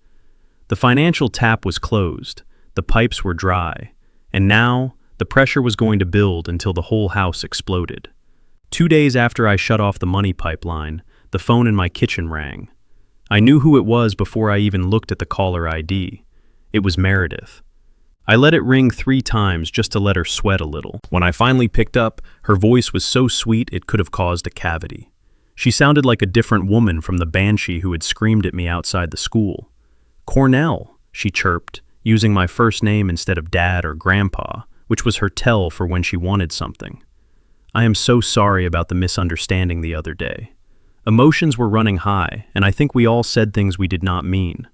The financial tap was closed, the pipes were dry, and now the pressure was going to build until the whole house exploded. 2 days after I shut off the money pipeline, the phone in my kitchen rang. I knew who it was before I even looked at the caller ID. It was Meredith. I let it ring 3 times just to let her sweat a little. When I finally picked up, her voice was so sweet it could have caused a cavity. She sounded like a different woman from the banshee who had screamed at me outside the school. Cornell, she chirped, using my first name instead of Dad or Grandpa, which was her tell for when she wanted something. I am so sorry about the misunderstanding the other day. Emotions were running high, and I think we all said things we did not mean.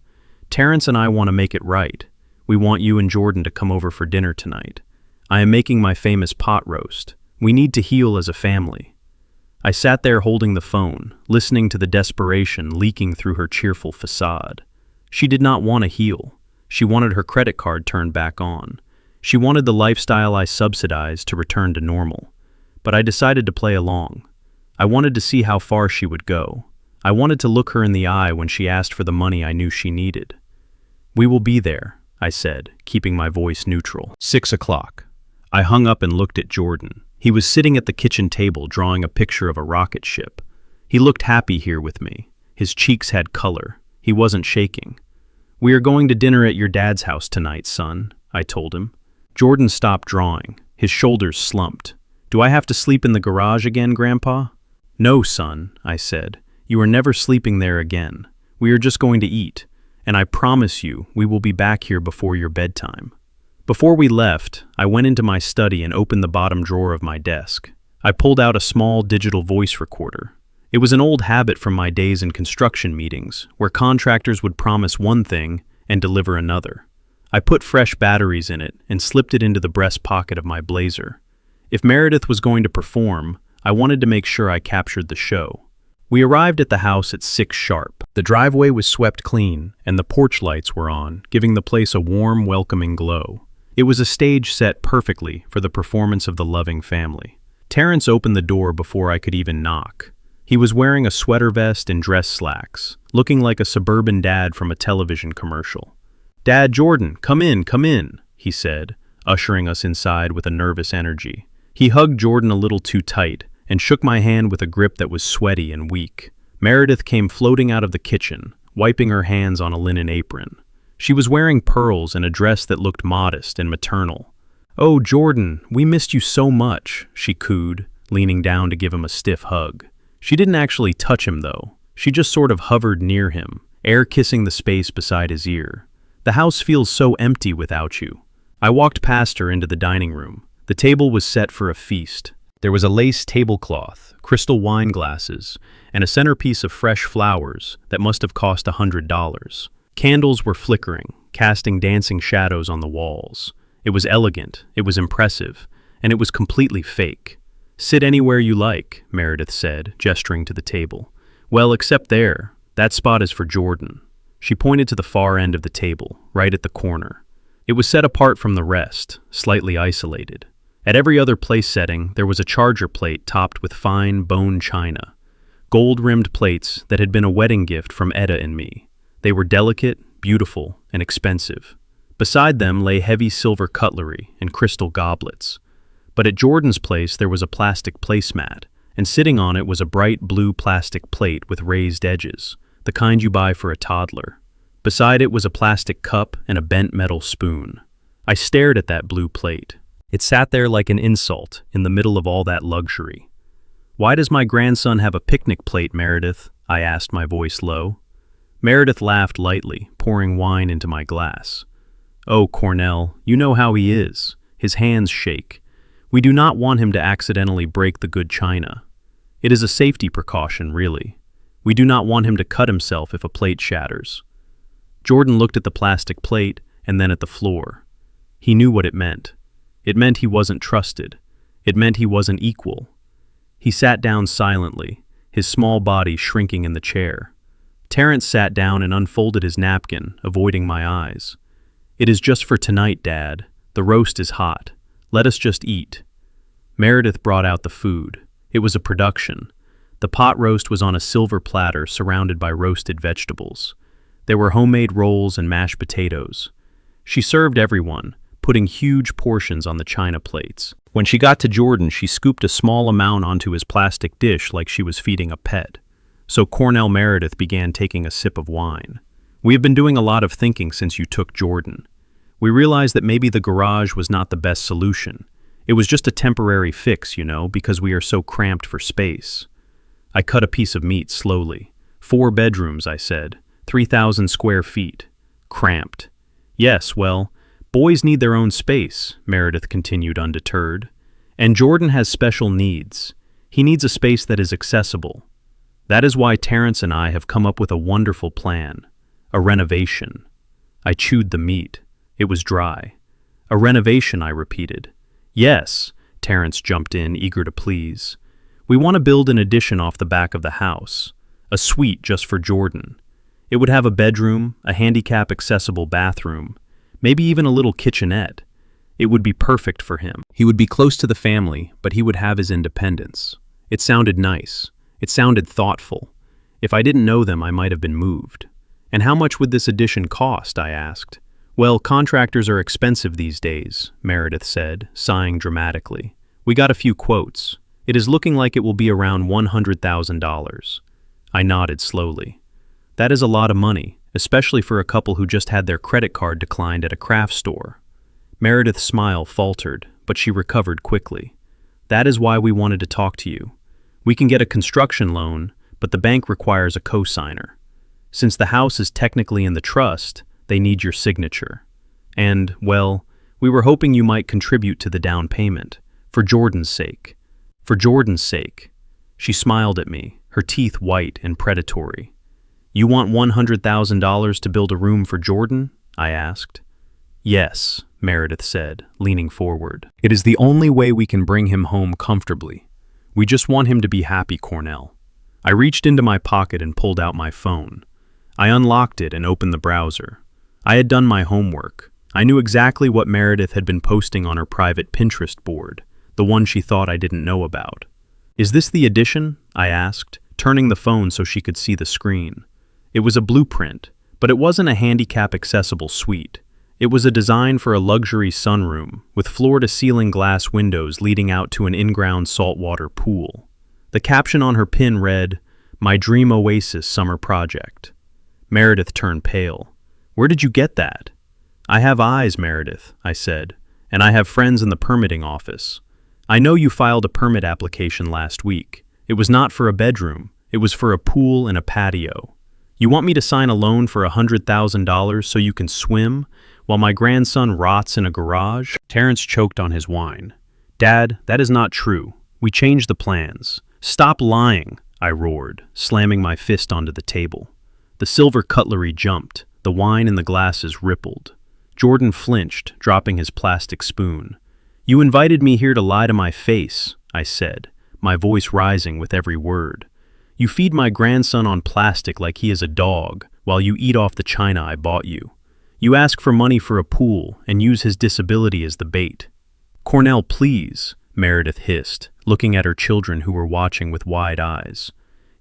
Terrence and I want to make it right. We want you and Jordan to come over for dinner tonight. I am making my famous pot roast. We need to heal as a family. I sat there holding the phone, listening to the desperation leaking through her cheerful facade. She did not want to heal. She wanted her credit card turned back on. She wanted the lifestyle I subsidized to return to normal. But I decided to play along. I wanted to see how far she would go. I wanted to look her in the eye when she asked for the money I knew she needed. We will be there, I said, keeping my voice neutral. 6 o'clock. I hung up and looked at Jordan. He was sitting at the kitchen table drawing a picture of a rocket ship. He looked happy here with me. His cheeks had color. He wasn't shaking. We are going to dinner at your dad's house tonight, son, I told him. Jordan stopped drawing. His shoulders slumped. Do I have to sleep in the garage again, Grandpa? No, son, I said. You are never sleeping there again. We are just going to eat, and I promise you we will be back here before your bedtime. Before we left, I went into my study and opened the bottom drawer of my desk. I pulled out a small digital voice recorder. It was an old habit from my days in construction meetings, where contractors would promise one thing and deliver another. I put fresh batteries in it and slipped it into the breast pocket of my blazer. If Meredith was going to perform, I wanted to make sure I captured the show. We arrived at the house at 6 sharp. The driveway was swept clean, and the porch lights were on, giving the place a warm, welcoming glow. It was a stage set perfectly for the performance of the loving family. Terrence opened the door before I could even knock. He was wearing a sweater vest and dress slacks, looking like a suburban dad from a television commercial. "Dad, Jordan, come in," he said, ushering us inside with a nervous energy. He hugged Jordan a little too tight and shook my hand with a grip that was sweaty and weak. Meredith came floating out of the kitchen, wiping her hands on a linen apron. She was wearing pearls and a dress that looked modest and maternal. "Oh, Jordan, we missed you so much," she cooed, leaning down to give him a stiff hug. She didn't actually touch him, though. She just sort of hovered near him, air kissing the space beside his ear. "The house feels so empty without you." I walked past her into the dining room. The table was set for a feast. There was a lace tablecloth, crystal wine glasses, and a centerpiece of fresh flowers that must have cost $100. Candles were flickering, casting dancing shadows on the walls. It was elegant, it was impressive, and it was completely fake. "Sit anywhere you like," Meredith said, gesturing to the table. "Well, except there. That spot is for Jordan." She pointed to the far end of the table, right at the corner. It was set apart from the rest, slightly isolated. At every other place setting, there was a charger plate topped with fine bone china. Gold-rimmed plates that had been a wedding gift from Etta and me. They were delicate, beautiful, and expensive. Beside them lay heavy silver cutlery and crystal goblets. But at Jordan's place there was a plastic placemat, and sitting on it was a bright blue plastic plate with raised edges, the kind you buy for a toddler. Beside it was a plastic cup and a bent metal spoon. I stared at that blue plate. It sat there like an insult in the middle of all that luxury. "Why does my grandson have a picnic plate, Meredith?" I asked, my voice low. Meredith laughed lightly, pouring wine into my glass. "Oh, Cornell, you know how he is. His hands shake. We do not want him to accidentally break the good china. It is a safety precaution, really. We do not want him to cut himself if a plate shatters." Jordan looked at the plastic plate and then at the floor. He knew what it meant. It meant he wasn't trusted. It meant he wasn't equal. He sat down silently, his small body shrinking in the chair. Terrence sat down and unfolded his napkin, avoiding my eyes. "It is just for tonight, Dad. The roast is hot. Let us just eat." Meredith brought out the food. It was a production. The pot roast was on a silver platter surrounded by roasted vegetables. There were homemade rolls and mashed potatoes. She served everyone, putting huge portions on the china plates. When she got to Jordan, she scooped a small amount onto his plastic dish like she was feeding a pet. So Cornell Meredith began taking a sip of wine. "We have been doing a lot of thinking since you took Jordan. We realized that maybe the garage was not the best solution. It was just a temporary fix, you know, because we are so cramped for space." I cut a piece of meat slowly. 4 bedrooms, I said. 3,000 square feet. Cramped. "Yes, well, boys need their own space," Meredith continued undeterred. "And Jordan has special needs. He needs a space that is accessible. That is why Terrence and I have come up with a wonderful plan. A renovation." I chewed the meat. It was dry. "A renovation," I repeated. "Yes," Terrence jumped in, eager to please. "We want to build an addition off the back of the house. A suite just for Jordan. It would have a bedroom, a handicap-accessible bathroom, maybe even a little kitchenette. It would be perfect for him. He would be close to the family, but he would have his independence." It sounded nice. It sounded thoughtful. If I didn't know them, I might have been moved. "And how much would this addition cost?" I asked. "Well, contractors are expensive these days," Meredith said, sighing dramatically. "We got a few quotes. It is looking like it will be around $100,000. I nodded slowly. "That is a lot of money, especially for a couple who just had their credit card declined at a craft store." Meredith's smile faltered, but she recovered quickly. "That is why we wanted to talk to you. We can get a construction loan, but the bank requires a co-signer. Since the house is technically in the trust, they need your signature. And, well, we were hoping you might contribute to the down payment, for Jordan's sake." "For Jordan's sake." She smiled at me, her teeth white and predatory. "You want $100,000 to build a room for Jordan?" I asked. "Yes," Meredith said, leaning forward. "It is the only way we can bring him home comfortably. We just want him to be happy, Cornell." I reached into my pocket and pulled out my phone. I unlocked it and opened the browser. I had done my homework. I knew exactly what Meredith had been posting on her private Pinterest board, the one she thought I didn't know about. "Is this the addition?" I asked, turning the phone so she could see the screen. It was a blueprint, but it wasn't a handicap-accessible suite. It was a design for a luxury sunroom, with floor-to-ceiling glass windows leading out to an in-ground saltwater pool. The caption on her pin read, "My Dream Oasis Summer Project." Meredith turned pale. "Where did you get that?" "I have eyes, Meredith," I said, "and I have friends in the permitting office. I know you filed a permit application last week. It was not for a bedroom. It was for a pool and a patio. You want me to sign a loan for $100,000 so you can swim while my grandson rots in a garage?" Terrence choked on his wine. "Dad, that is not true. We changed the plans." "Stop lying," I roared, slamming my fist onto the table. The silver cutlery jumped. The wine in the glasses rippled. Jordan flinched, dropping his plastic spoon. "You invited me here to lie to my face," I said, my voice rising with every word. "You feed my grandson on plastic like he is a dog, while you eat off the china I bought you. You ask for money for a pool and use his disability as the bait." "Cornell, please," Meredith hissed, looking at her children who were watching with wide eyes.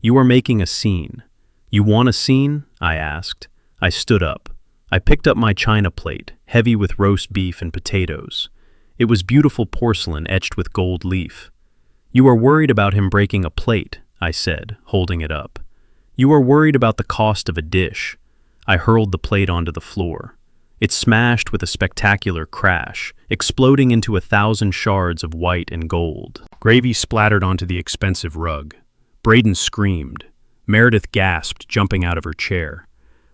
"You are making a scene." "You want a scene?" I asked. I stood up. I picked up my china plate, heavy with roast beef and potatoes. It was beautiful porcelain etched with gold leaf. You are worried about him breaking a plate, I said, holding it up. You are worried about the cost of a dish. I hurled the plate onto the floor. It smashed with a spectacular crash, exploding into 1,000 shards of white and gold. Gravy splattered onto the expensive rug. Braden screamed. Meredith gasped, jumping out of her chair.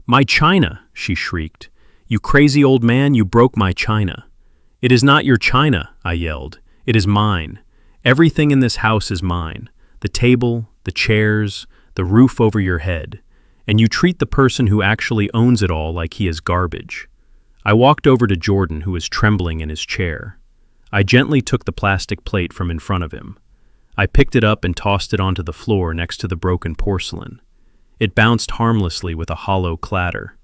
"My china!" she shrieked. "You crazy old man, you broke my china." "It is not your china," I yelled. "It is mine. Everything in this house is mine. The table, the chairs, the roof over your head. And you treat the person who actually owns it all like he is garbage." I walked over to Jordan, who was trembling in his chair. I gently took the plastic plate from in front of him. I picked it up and tossed it onto the floor next to the broken porcelain. It bounced harmlessly with a hollow clatter.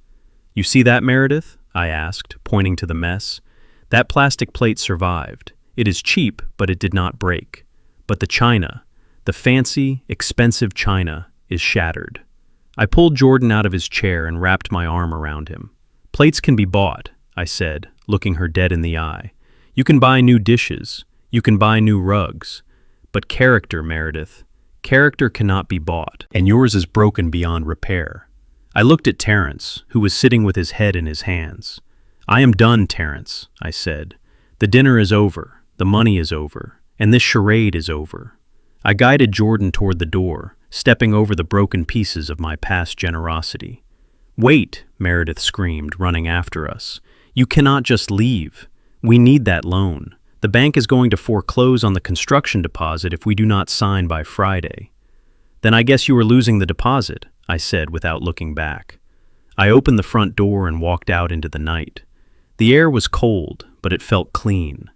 "You see that, Meredith?" I asked, pointing to the mess. "That plastic plate survived. It is cheap, but it did not break. But the china, the fancy, expensive china, is shattered." I pulled Jordan out of his chair and wrapped my arm around him. "Plates can be bought," I said, looking her dead in the eye. "You can buy new dishes. You can buy new rugs. But character, Meredith, character cannot be bought, and yours is broken beyond repair." I looked at Terence, who was sitting with his head in his hands. "I am done, Terence," I said. "The dinner is over, the money is over, and this charade is over." I guided Jordan toward the door, stepping over the broken pieces of my past generosity. "Wait," Meredith screamed, running after us. "You cannot just leave. We need that loan. The bank is going to foreclose on the construction deposit if we do not sign by Friday." "Then I guess you are losing the deposit," I said without looking back. I opened the front door and walked out into the night. The air was cold, but it felt clean.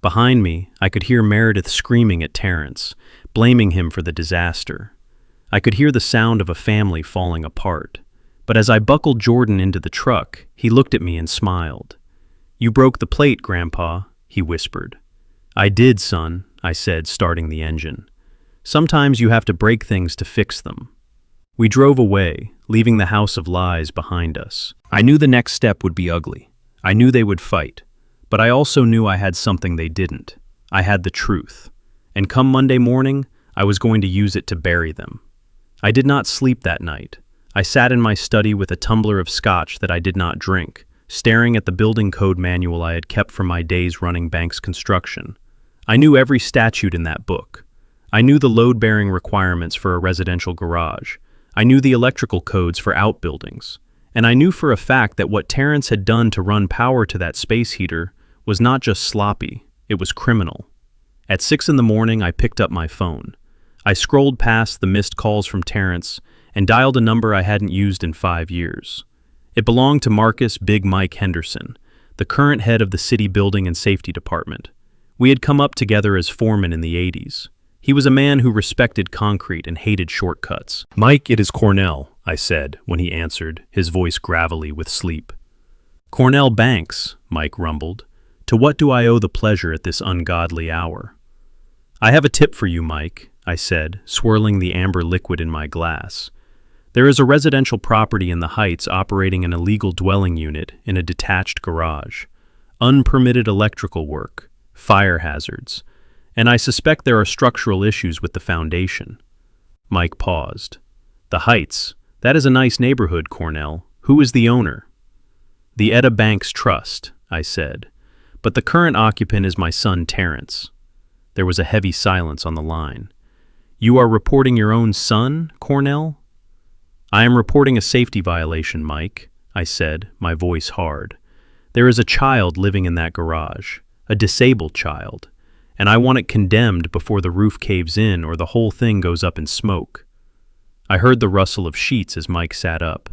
Behind me, I could hear Meredith screaming at Terence, blaming him for the disaster. I could hear the sound of a family falling apart. But as I buckled Jordan into the truck, he looked at me and smiled. "You broke the plate, Grandpa," he whispered. "I did, son," I said, starting the engine. "Sometimes you have to break things to fix them." We drove away, leaving the house of lies behind us. I knew the next step would be ugly. I knew they would fight. But I also knew I had something they didn't. I had the truth. And come Monday morning, I was going to use it to bury them. I did not sleep that night. I sat in my study with a tumbler of scotch that I did not drink, staring at the building code manual I had kept from my days running Banks construction. I knew every statute in that book. I knew the load-bearing requirements for a residential garage. I knew the electrical codes for outbuildings. And I knew for a fact that what Terence had done to run power to that space heater was not just sloppy, it was criminal. At 6 in the morning, I picked up my phone. I scrolled past the missed calls from Terence and dialed a number I hadn't used in 5 years. It belonged to Marcus Big Mike Henderson, the current head of the city building and safety department. We had come up together as foremen in the 80s. He was a man who respected concrete and hated shortcuts. "Mike, it is Cornell," I said when he answered, his voice gravelly with sleep. "Cornell Banks," Mike rumbled. "To what do I owe the pleasure at this ungodly hour?" "I have a tip for you, Mike," I said, swirling the amber liquid in my glass. "There is a residential property in the Heights operating an illegal dwelling unit in a detached garage. Unpermitted electrical work, fire hazards, and I suspect there are structural issues with the foundation." Mike paused. "The Heights? That is a nice neighborhood, Cornell. Who is the owner?" "The Etta Banks Trust," I said. "But the current occupant is my son Terence." There was a heavy silence on the line. "You are reporting your own son, Cornell?" "I am reporting a safety violation, Mike," I said, my voice hard. "There is a child living in that garage, a disabled child, and I want it condemned before the roof caves in or the whole thing goes up in smoke." I heard the rustle of sheets as Mike sat up.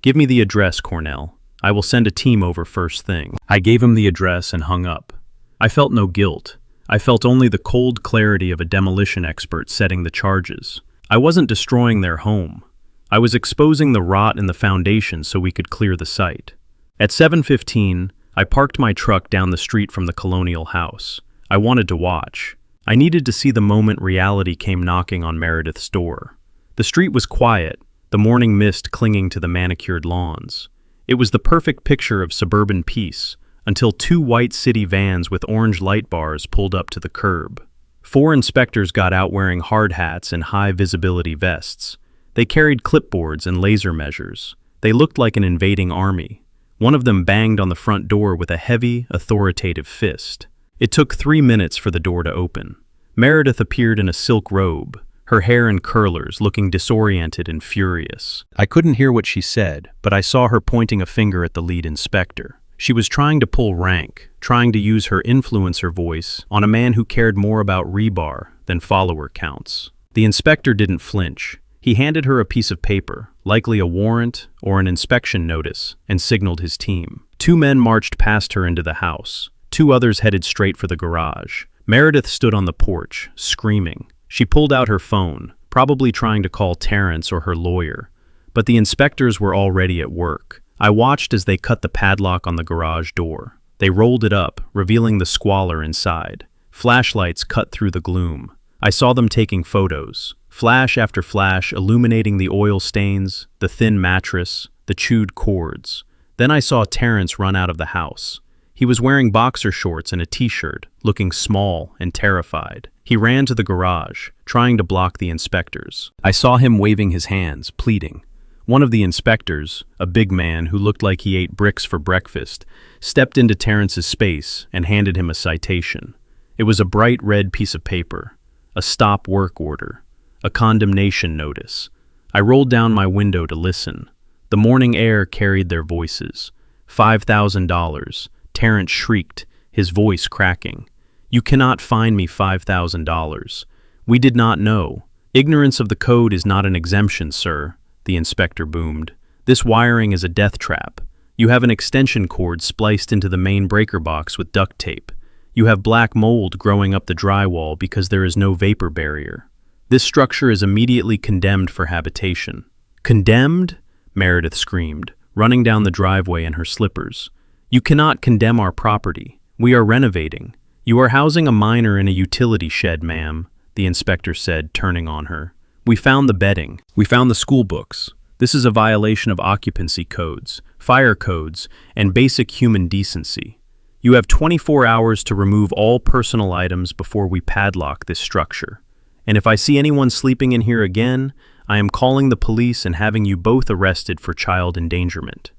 "Give me the address, Cornell. I will send a team over first thing." I gave him the address and hung up. I felt no guilt. I felt only the cold clarity of a demolition expert setting the charges. I wasn't destroying their home. I was exposing the rot in the foundation so we could clear the site. At 7:15, I parked my truck down the street from the colonial house. I wanted to watch. I needed to see the moment reality came knocking on Meredith's door. The street was quiet, the morning mist clinging to the manicured lawns. It was the perfect picture of suburban peace, until 2 white city vans with orange light bars pulled up to the curb. 4 inspectors got out wearing hard hats and high-visibility vests. They carried clipboards and laser measures. They looked like an invading army. One of them banged on the front door with a heavy, authoritative fist. It took 3 minutes for the door to open. Meredith appeared in a silk robe, her hair in curlers, looking disoriented and furious. I couldn't hear what she said, but I saw her pointing a finger at the lead inspector. She was trying to pull rank, trying to use her influencer voice on a man who cared more about rebar than follower counts. The inspector didn't flinch. He handed her a piece of paper, likely a warrant or an inspection notice, and signaled his team. 2 men marched past her into the house. 2 others headed straight for the garage. Meredith stood on the porch, screaming. She pulled out her phone, probably trying to call Terrence or her lawyer. But the inspectors were already at work. I watched as they cut the padlock on the garage door. They rolled it up, revealing the squalor inside. Flashlights cut through the gloom. I saw them taking photos, flash after flash illuminating the oil stains, the thin mattress, the chewed cords. Then I saw Terrence run out of the house. He was wearing boxer shorts and a t-shirt, looking small and terrified. He ran to the garage, trying to block the inspectors. I saw him waving his hands, pleading. One of the inspectors, a big man who looked like he ate bricks for breakfast, stepped into Terrence's space and handed him a citation. It was a bright red piece of paper, a stop work order, a condemnation notice. I rolled down my window to listen. The morning air carried their voices. $5,000. Terrence shrieked, his voice cracking. You cannot fine me $5,000. We did not know. Ignorance of the code is not an exemption, sir, the inspector boomed. This wiring is a death trap. You have an extension cord spliced into the main breaker box with duct tape. You have black mold growing up the drywall because there is no vapor barrier. This structure is immediately condemned for habitation. Condemned? Meredith screamed, running down the driveway in her slippers. You cannot condemn our property. We are renovating. You are housing a minor in a utility shed, ma'am, the inspector said, turning on her. We found the bedding. We found the school books. This is a violation of occupancy codes, fire codes, and basic human decency. You have 24 hours to remove all personal items before we padlock this structure. And if I see anyone sleeping in here again, I am calling the police and having you both arrested for child endangerment.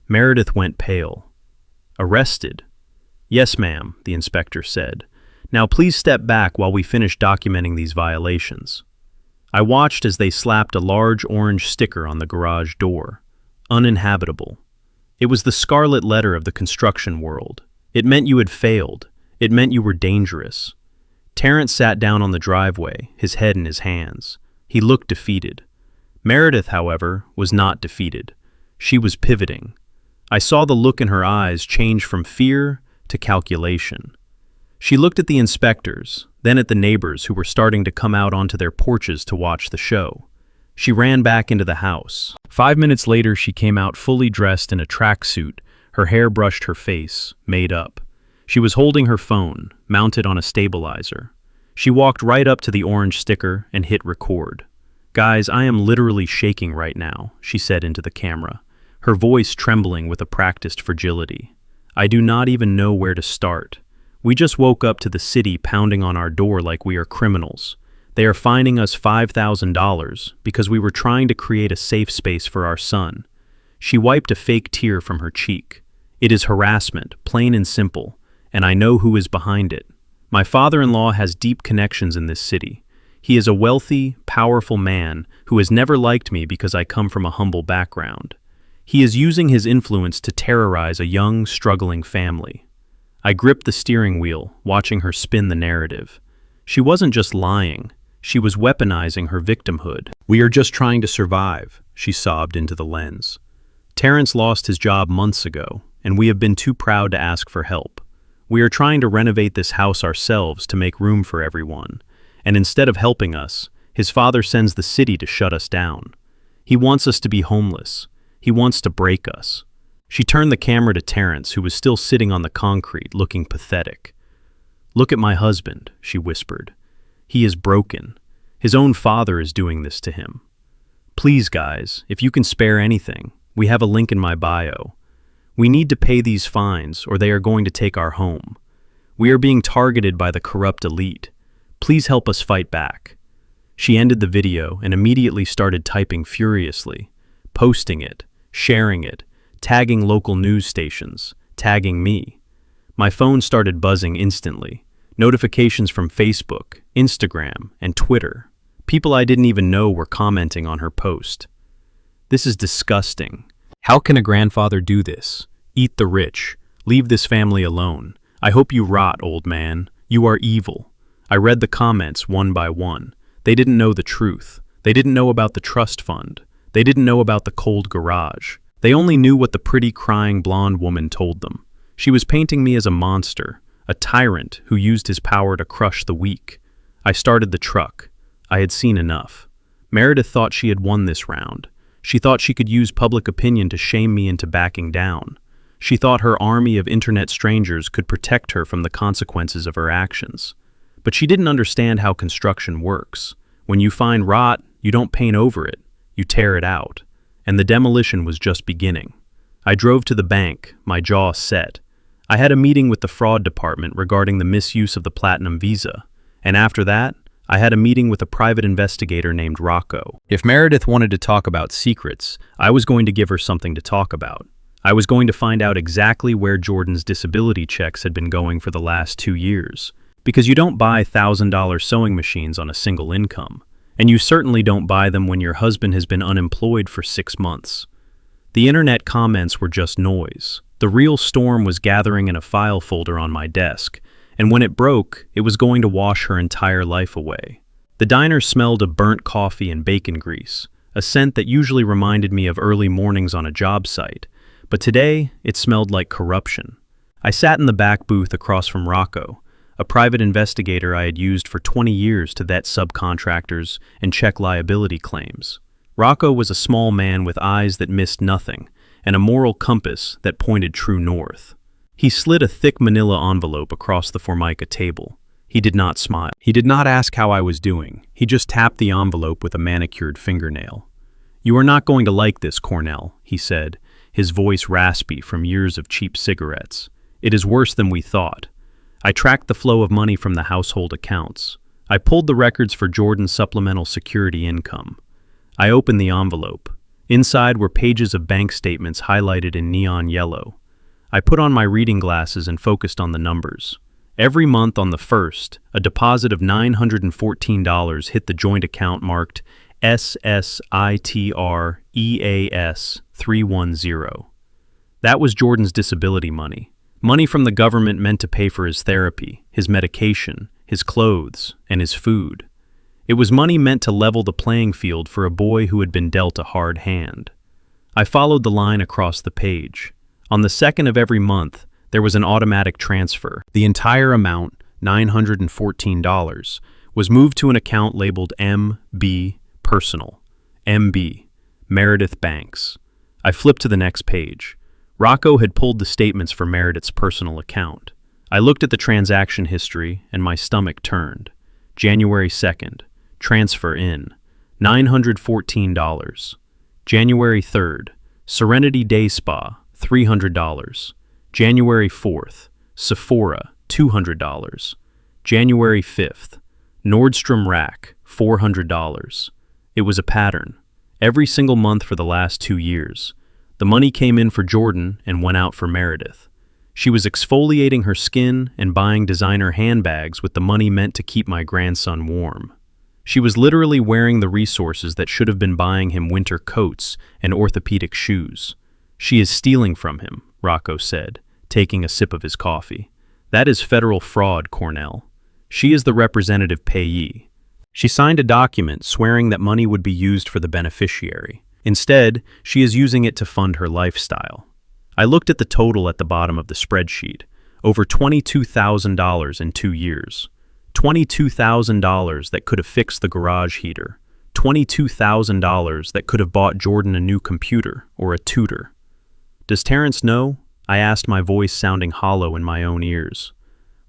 Meredith went pale. Arrested? Yes, ma'am, the inspector said. Now please step back while we finish documenting these violations. I watched as they slapped a large orange sticker on the garage door. Uninhabitable. It was the scarlet letter of the construction world. It meant you had failed. It meant you were dangerous. Terrence sat down on the driveway, his head in his hands. He looked defeated. Meredith, however, was not defeated. She was pivoting. I saw the look in her eyes change from fear to calculation. She looked at the inspectors, then at the neighbors who were starting to come out onto their porches to watch the show. She ran back into the house. 5 minutes later, she came out fully dressed in a tracksuit, her hair brushed her face, made up. She was holding her phone, mounted on a stabilizer. She walked right up to the orange sticker and hit record. Guys, I am literally shaking right now, she said into the camera, her voice trembling with a practiced fragility. I do not even know where to start. We just woke up to the city pounding on our door like we are criminals. They are fining us $5,000 because we were trying to create a safe space for our son. She wiped a fake tear from her cheek. It is harassment, plain and simple, and I know who is behind it. My father-in-law has deep connections in this city. He is a wealthy, powerful man who has never liked me because I come from a humble background. He is using his influence to terrorize a young, struggling family. I gripped the steering wheel, watching her spin the narrative. She wasn't just lying. She was weaponizing her victimhood. We are just trying to survive, she sobbed into the lens. Terrence lost his job months ago, and we have been too proud to ask for help. We are trying to renovate this house ourselves to make room for everyone, and instead of helping us, his father sends the city to shut us down. He wants us to be homeless. He wants to break us. She turned the camera to Terrence, who was still sitting on the concrete, looking pathetic. Look at my husband, she whispered. He is broken. His own father is doing this to him. Please, guys, if you can spare anything, we have a link in my bio. We need to pay these fines or they are going to take our home. We are being targeted by the corrupt elite. Please help us fight back." She ended the video and immediately started typing furiously, posting it, sharing it, tagging local news stations, tagging me. My phone started buzzing instantly. Notifications from Facebook, Instagram, and Twitter. People I didn't even know were commenting on her post. "This is disgusting. How can a grandfather do this? Eat the rich. Leave this family alone. I hope you rot, old man. You are evil." I read the comments one by one. They didn't know the truth. They didn't know about the trust fund. They didn't know about the cold garage. They only knew what the pretty crying blonde woman told them. She was painting me as a monster, a tyrant who used his power to crush the weak. I started the truck. I had seen enough. Meredith thought she had won this round. She thought she could use public opinion to shame me into backing down. She thought her army of internet strangers could protect her from the consequences of her actions. But she didn't understand how construction works. When you find rot, you don't paint over it, you tear it out. And the demolition was just beginning. I drove to the bank, my jaw set. I had a meeting with the fraud department regarding the misuse of the Platinum Visa. And after that, I had a meeting with a private investigator named Rocco. If Meredith wanted to talk about secrets, I was going to give her something to talk about. I was going to find out exactly where Jordan's disability checks had been going for the last 2 years. Because you don't buy $1,000 sewing machines on a single income. And you certainly don't buy them when your husband has been unemployed for 6 months. The internet comments were just noise. The real storm was gathering in a file folder on my desk, and when it broke, it was going to wash her entire life away. The diner smelled of burnt coffee and bacon grease, a scent that usually reminded me of early mornings on a job site, but today it smelled like corruption. I sat in the back booth across from Rocco, a private investigator I had used for 20 years to vet subcontractors and check liability claims. Rocco was a small man with eyes that missed nothing and a moral compass that pointed true north. He slid a thick manila envelope across the Formica table. He did not smile. He did not ask how I was doing. He just tapped the envelope with a manicured fingernail. "You are not going to like this, Cornell," he said, his voice raspy from years of cheap cigarettes. "It is worse than we thought." I tracked the flow of money from the household accounts. I pulled the records for Jordan's supplemental security income. I opened the envelope. Inside were pages of bank statements highlighted in neon yellow. I put on my reading glasses and focused on the numbers. Every month on the 1st, a deposit of $914 hit the joint account marked SSITREAS 310. That was Jordan's disability money. Money from the government meant to pay for his therapy, his medication, his clothes, and his food. It was money meant to level the playing field for a boy who had been dealt a hard hand. I followed the line across the page. On the 2nd of every month, there was an automatic transfer. The entire amount, $914, was moved to an account labeled MB Personal. MB, Meredith Banks. I flipped to the next page. Rocco had pulled the statements for Meredith's personal account. I looked at the transaction history and my stomach turned. January 2nd, transfer in, $914. January 3rd, Serenity Day Spa, $300. January 4th, Sephora, $200. January 5th, Nordstrom Rack, $400. It was a pattern. Every single month for the last 2 years. The money came in for Jordan and went out for Meredith. She was exfoliating her skin and buying designer handbags with the money meant to keep my grandson warm. She was literally wearing the resources that should have been buying him winter coats and orthopedic shoes. "She is stealing from him," Rocco said, taking a sip of his coffee. "That is federal fraud, Cornell. She is the representative payee." She signed a document swearing that money would be used for the beneficiary. Instead, she is using it to fund her lifestyle. I looked at the total at the bottom of the spreadsheet. Over $22,000 in 2 years. $22,000 that could have fixed the garage heater. $22,000 that could have bought Jordan a new computer or a tutor. "Does Terrence know?" I asked, my voice sounding hollow in my own ears.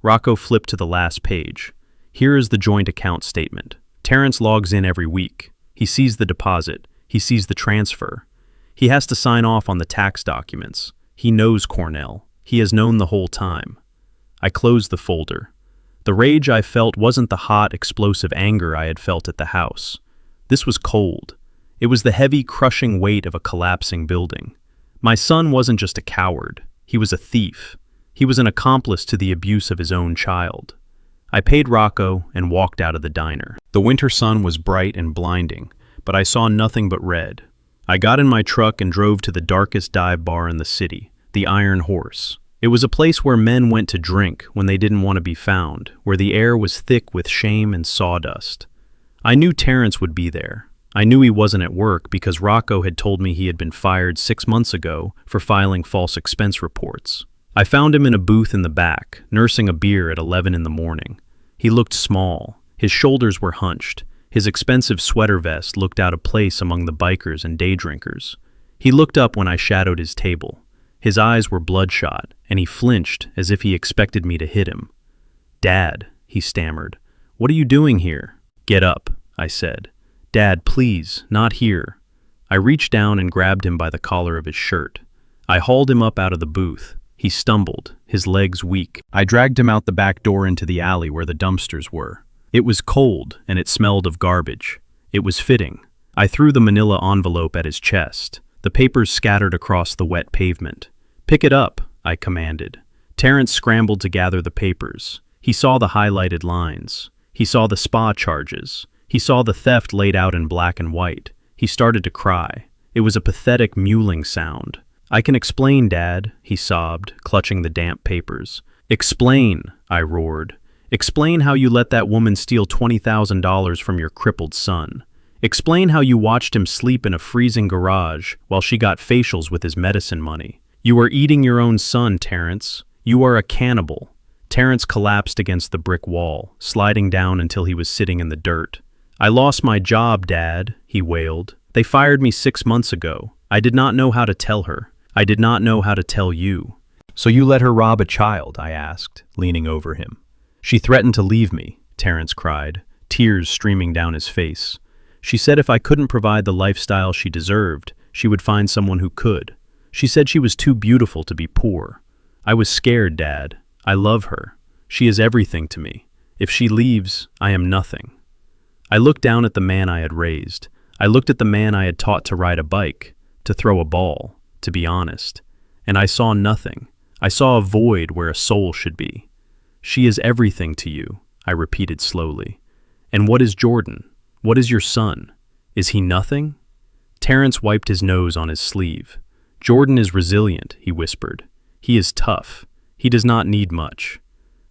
Rocco flipped to the last page. Here is the joint account statement. Terrence logs in every week. He sees the deposit. He sees the transfer. He has to sign off on the tax documents. He knows Cornell. He has known the whole time. I closed the folder. The rage I felt wasn't the hot, explosive anger I had felt at the house. This was cold. It was the heavy, crushing weight of a collapsing building. My son wasn't just a coward. He was a thief. He was an accomplice to the abuse of his own child. I paid Rocco and walked out of the diner. The winter sun was bright and blinding, but I saw nothing but red. I got in my truck and drove to the darkest dive bar in the city, the Iron Horse. It was a place where men went to drink when they didn't want to be found, where the air was thick with shame and sawdust. I knew Terrence would be there. I knew he wasn't at work because Rocco had told me he had been fired 6 months ago for filing false expense reports. I found him in a booth in the back, nursing a beer at 11 in the morning. He looked small. His shoulders were hunched. His expensive sweater vest looked out of place among the bikers and day drinkers. He looked up when I shadowed his table. His eyes were bloodshot, and he flinched as if he expected me to hit him. "Dad," he stammered, "what are you doing here?" "Get up," I said. "Dad, please, not here." I reached down and grabbed him by the collar of his shirt. I hauled him up out of the booth. He stumbled, his legs weak. I dragged him out the back door into the alley where the dumpsters were. It was cold, and it smelled of garbage. It was fitting. I threw the manila envelope at his chest. The papers scattered across the wet pavement. "Pick it up," I commanded. Terrence scrambled to gather the papers. He saw the highlighted lines. He saw the spa charges. He saw the theft laid out in black and white. He started to cry. It was a pathetic mewling sound. "I can explain, Dad," he sobbed, clutching the damp papers. "Explain," I roared. "Explain how you let that woman steal $20,000 from your crippled son. Explain how you watched him sleep in a freezing garage while she got facials with his medicine money. You are eating your own son, Terrence. You are a cannibal." Terrence collapsed against the brick wall, sliding down until he was sitting in the dirt. "I lost my job, Dad," he wailed. "They fired me 6 months ago. I did not know how to tell her. I did not know how to tell you." "So you let her rob a child?" I asked, leaning over him. "She threatened to leave me," Terrence cried, tears streaming down his face. "She said if I couldn't provide the lifestyle she deserved, she would find someone who could. She said she was too beautiful to be poor. I was scared, Dad. I love her. She is everything to me. If she leaves, I am nothing." I looked down at the man I had raised. I looked at the man I had taught to ride a bike, to throw a ball, to be honest. And I saw nothing. I saw a void where a soul should be. "She is everything to you," I repeated slowly. "And what is Jordan? What is your son? Is he nothing?" Terrence wiped his nose on his sleeve. "Jordan is resilient," he whispered. "He is tough. He does not need much.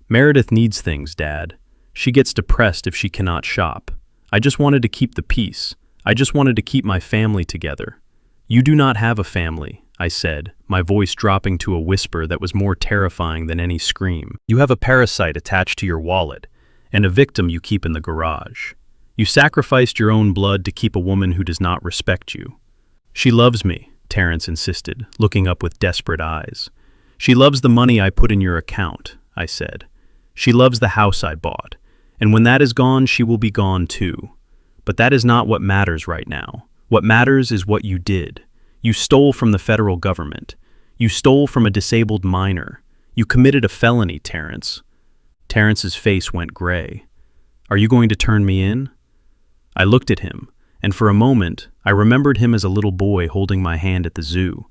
Meredith needs things, Dad. She gets depressed if she cannot shop. I just wanted to keep the peace. I just wanted to keep my family together." "You do not have a family," I said, my voice dropping to a whisper that was more terrifying than any scream. "You have a parasite attached to your wallet, and a victim you keep in the garage. You sacrificed your own blood to keep a woman who does not respect you." "She loves me," Terrence insisted, looking up with desperate eyes. "She loves the money I put in your account," I said. "She loves the house I bought, and when that is gone, she will be gone too. But that is not what matters right now. What matters is what you did. You stole from the federal government. You stole from a disabled minor. You committed a felony, Terrence." Terrence's face went gray. "Are you going to turn me in?" I looked at him, and for a moment, I remembered him as a little boy holding my hand at the zoo.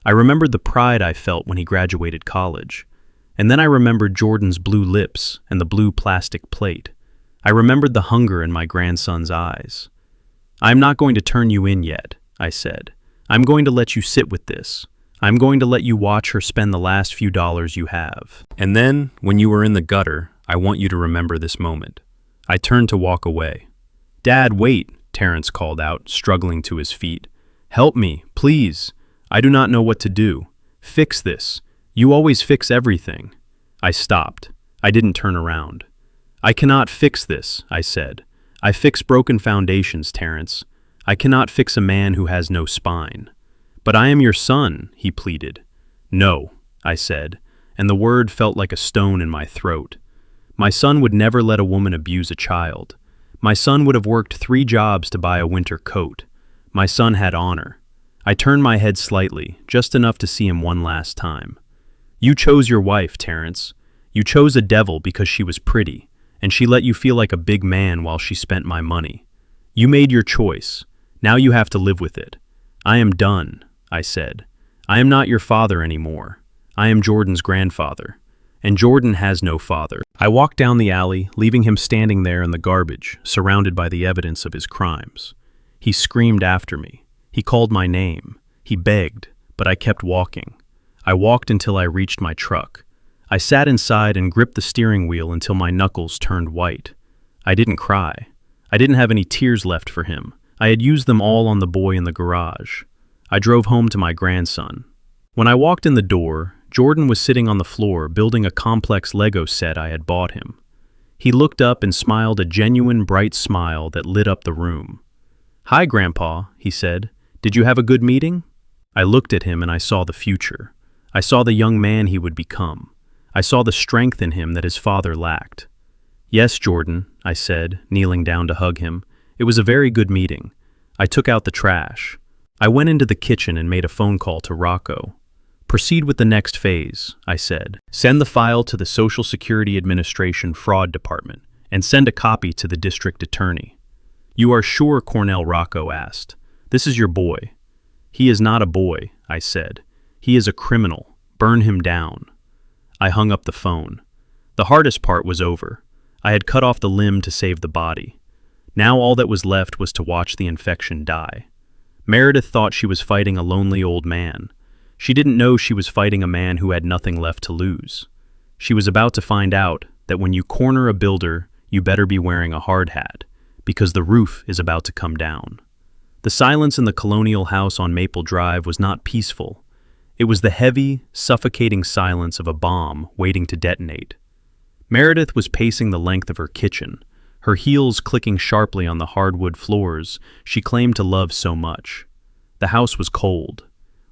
I remembered the pride I felt when he graduated college. And then I remembered Jordan's blue lips and the blue plastic plate. I remembered the hunger in my grandson's eyes. "I'm not going to turn you in yet," I said. "I'm going to let you sit with this. I'm going to let you watch her spend the last few dollars you have. And then, when you are in the gutter, I want you to remember this moment." I turned to walk away. "Dad, wait," Terrence called out, struggling to his feet. "Help me, please. I do not know what to do. Fix this. You always fix everything." I stopped. I didn't turn around. "I cannot fix this," I said. "I fix broken foundations, Terrence. I cannot fix a man who has no spine." "But I am your son," he pleaded. "No," I said, and the word felt like a stone in my throat. My son would never let a woman abuse a child. My son would have worked 3 jobs to buy a winter coat. My son had honor. I turned my head slightly, just enough to see him one last time. "You chose your wife, Terrence. You chose a devil because she was pretty, and she let you feel like a big man while she spent my money. You made your choice. Now you have to live with it. I am done, I said. I am not your father anymore. I am Jordan's grandfather. And Jordan has no father. I walked down the alley, leaving him standing there in the garbage, surrounded by the evidence of his crimes. He screamed after me. He called my name. He begged, but I kept walking. I walked until I reached my truck. I sat inside and gripped the steering wheel until my knuckles turned white. I didn't cry. I didn't have any tears left for him. I had used them all on the boy in the garage. I drove home to my grandson. When I walked in the door, Jordan was sitting on the floor building a complex Lego set I had bought him. He looked up and smiled a genuine bright smile that lit up the room. "Hi, Grandpa," he said. "Did you have a good meeting?" I looked at him and I saw the future. I saw the young man he would become. I saw the strength in him that his father lacked. "Yes, Jordan," I said, kneeling down to hug him. "It was a very good meeting. I took out the trash. I went into the kitchen and made a phone call to Rocco. Proceed with the next phase," I said. "Send the file to the Social Security Administration Fraud Department and send a copy to the district attorney." "You are sure?" Cornell Rocco asked. "This is your boy." "He is not a boy," I said. "He is a criminal. Burn him down." I hung up the phone. The hardest part was over. I had cut off the limb to save the body. Now all that was left was to watch the infection die. Meredith thought she was fighting a lonely old man. She didn't know she was fighting a man who had nothing left to lose. She was about to find out that when you corner a builder, you better be wearing a hard hat, because the roof is about to come down. The silence in the colonial house on Maple Drive was not peaceful. It was the heavy, suffocating silence of a bomb waiting to detonate. Meredith was pacing the length of her kitchen, her heels clicking sharply on the hardwood floors she claimed to love so much. The house was cold.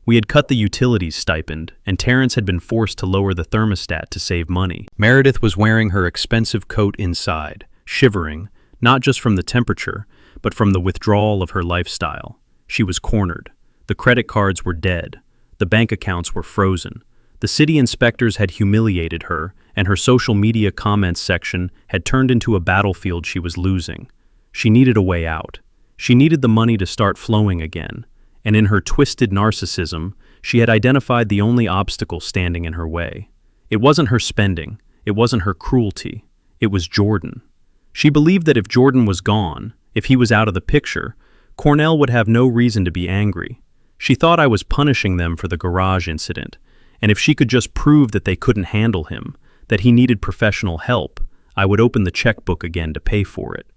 We had cut the utilities stipend, and Terrence had been forced to lower the thermostat to save money. Meredith was wearing her expensive coat inside, shivering, not just from the temperature, but from the withdrawal of her lifestyle. She was cornered. The credit cards were dead. The bank accounts were frozen. The city inspectors had humiliated her, and her social media comments section had turned into a battlefield she was losing. She needed a way out. She needed the money to start flowing again. And in her twisted narcissism, she had identified the only obstacle standing in her way. It wasn't her spending, it wasn't her cruelty, it was Jordan. She believed that if Jordan was gone, if he was out of the picture, Cornell would have no reason to be angry. She thought I was punishing them for the garage incident, and if she could just prove that they couldn't handle him, that he needed professional help, I would open the checkbook again to pay for it.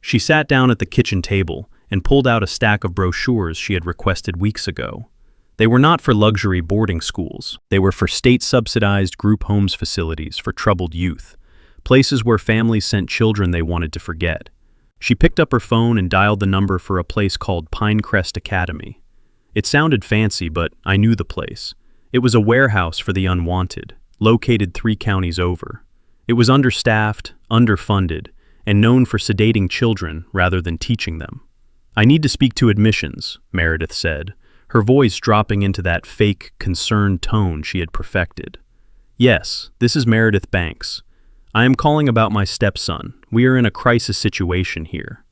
She sat down at the kitchen table and pulled out a stack of brochures she had requested weeks ago. They were not for luxury boarding schools. They were for state-subsidized group homes facilities for troubled youth, places where families sent children they wanted to forget. She picked up her phone and dialed the number for a place called Pinecrest Academy. It sounded fancy, but I knew the place. It was a warehouse for the unwanted, located 3 counties over. It was understaffed, underfunded, and known for sedating children rather than teaching them. "I need to speak to admissions," Meredith said, her voice dropping into that fake, concerned tone she had perfected. "Yes, this is Meredith Banks. I am calling about my stepson. We are in a crisis situation here."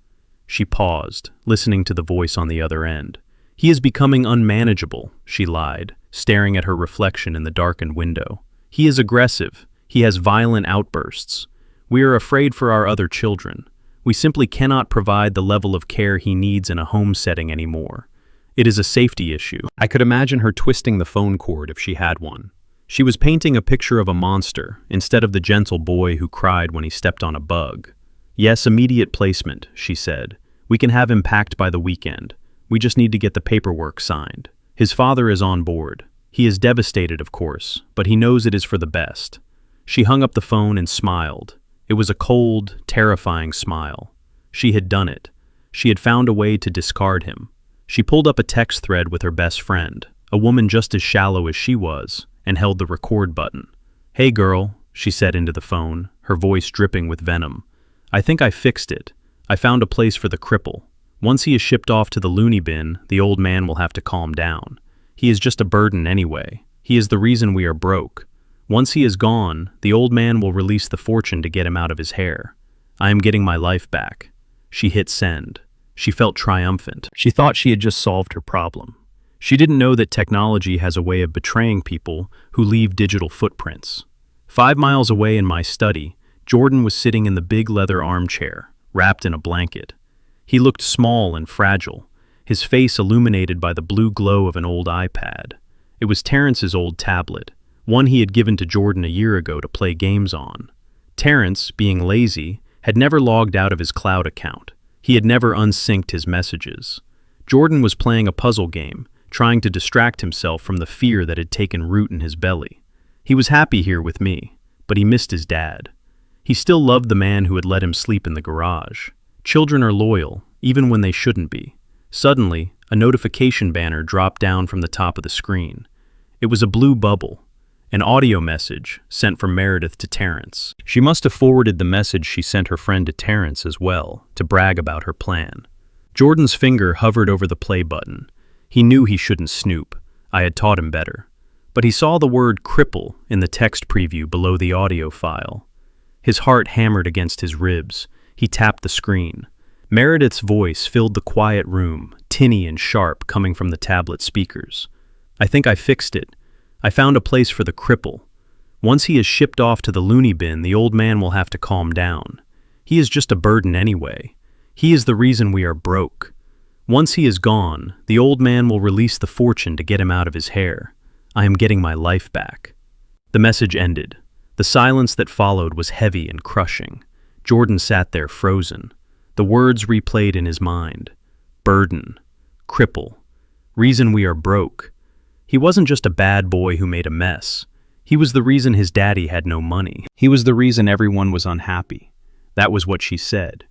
She paused, listening to the voice on the other end. "He is becoming unmanageable," she lied, staring at her reflection in the darkened window. "He is aggressive. He has violent outbursts. We are afraid for our other children. We simply cannot provide the level of care he needs in a home setting anymore. It is a safety issue." I could imagine her twisting the phone cord if she had one. She was painting a picture of a monster instead of the gentle boy who cried when he stepped on a bug. "Yes, immediate placement," she said. "We can have him packed by the weekend. We just need to get the paperwork signed. His father is on board. He is devastated, of course, but he knows it is for the best." She hung up the phone and smiled. It was a cold, terrifying smile. She had done it. She had found a way to discard him. She pulled up a text thread with her best friend, a woman just as shallow as she was, and held the record button. "Hey girl," she said into the phone, her voice dripping with venom. "I think I fixed it. I found a place for the cripple. Once he is shipped off to the loony bin, the old man will have to calm down. He is just a burden anyway. He is the reason we are broke. Once he is gone, the old man will release the fortune to get him out of his hair. I am getting my life back." She hit send. She felt triumphant. She thought she had just solved her problem. She didn't know that technology has a way of betraying people who leave digital footprints. 5 miles away in my study, Jordan was sitting in the big leather armchair, wrapped in a blanket. He looked small and fragile, his face illuminated by the blue glow of an old iPad. It was Terrence's old tablet, one he had given to Jordan a year ago to play games on. Terrence, being lazy, had never logged out of his cloud account. He had never unsynced his messages. Jordan was playing a puzzle game, trying to distract himself from the fear that had taken root in his belly. He was happy here with me, but he missed his dad. He still loved the man who had let him sleep in the garage. Children are loyal, even when they shouldn't be. Suddenly, a notification banner dropped down from the top of the screen. It was a blue bubble, an audio message sent from Meredith to Terrence. She must have forwarded the message she sent her friend to Terrence as well, to brag about her plan. Jordan's finger hovered over the play button. He knew he shouldn't snoop. I had taught him better. But he saw the word cripple in the text preview below the audio file. His heart hammered against his ribs. He tapped the screen. Meredith's voice filled the quiet room, tinny and sharp, coming from the tablet speakers. "I think I fixed it. I found a place for the cripple. Once he is shipped off to the loony bin, the old man will have to calm down. He is just a burden anyway. He is the reason we are broke. Once he is gone, the old man will release the fortune to get him out of his hair. I am getting my life back." The message ended. The silence that followed was heavy and crushing. Jordan sat there frozen. The words replayed in his mind. Burden. Cripple. Reason we are broke. He wasn't just a bad boy who made a mess. He was the reason his daddy had no money. He was the reason everyone was unhappy. That was what she said.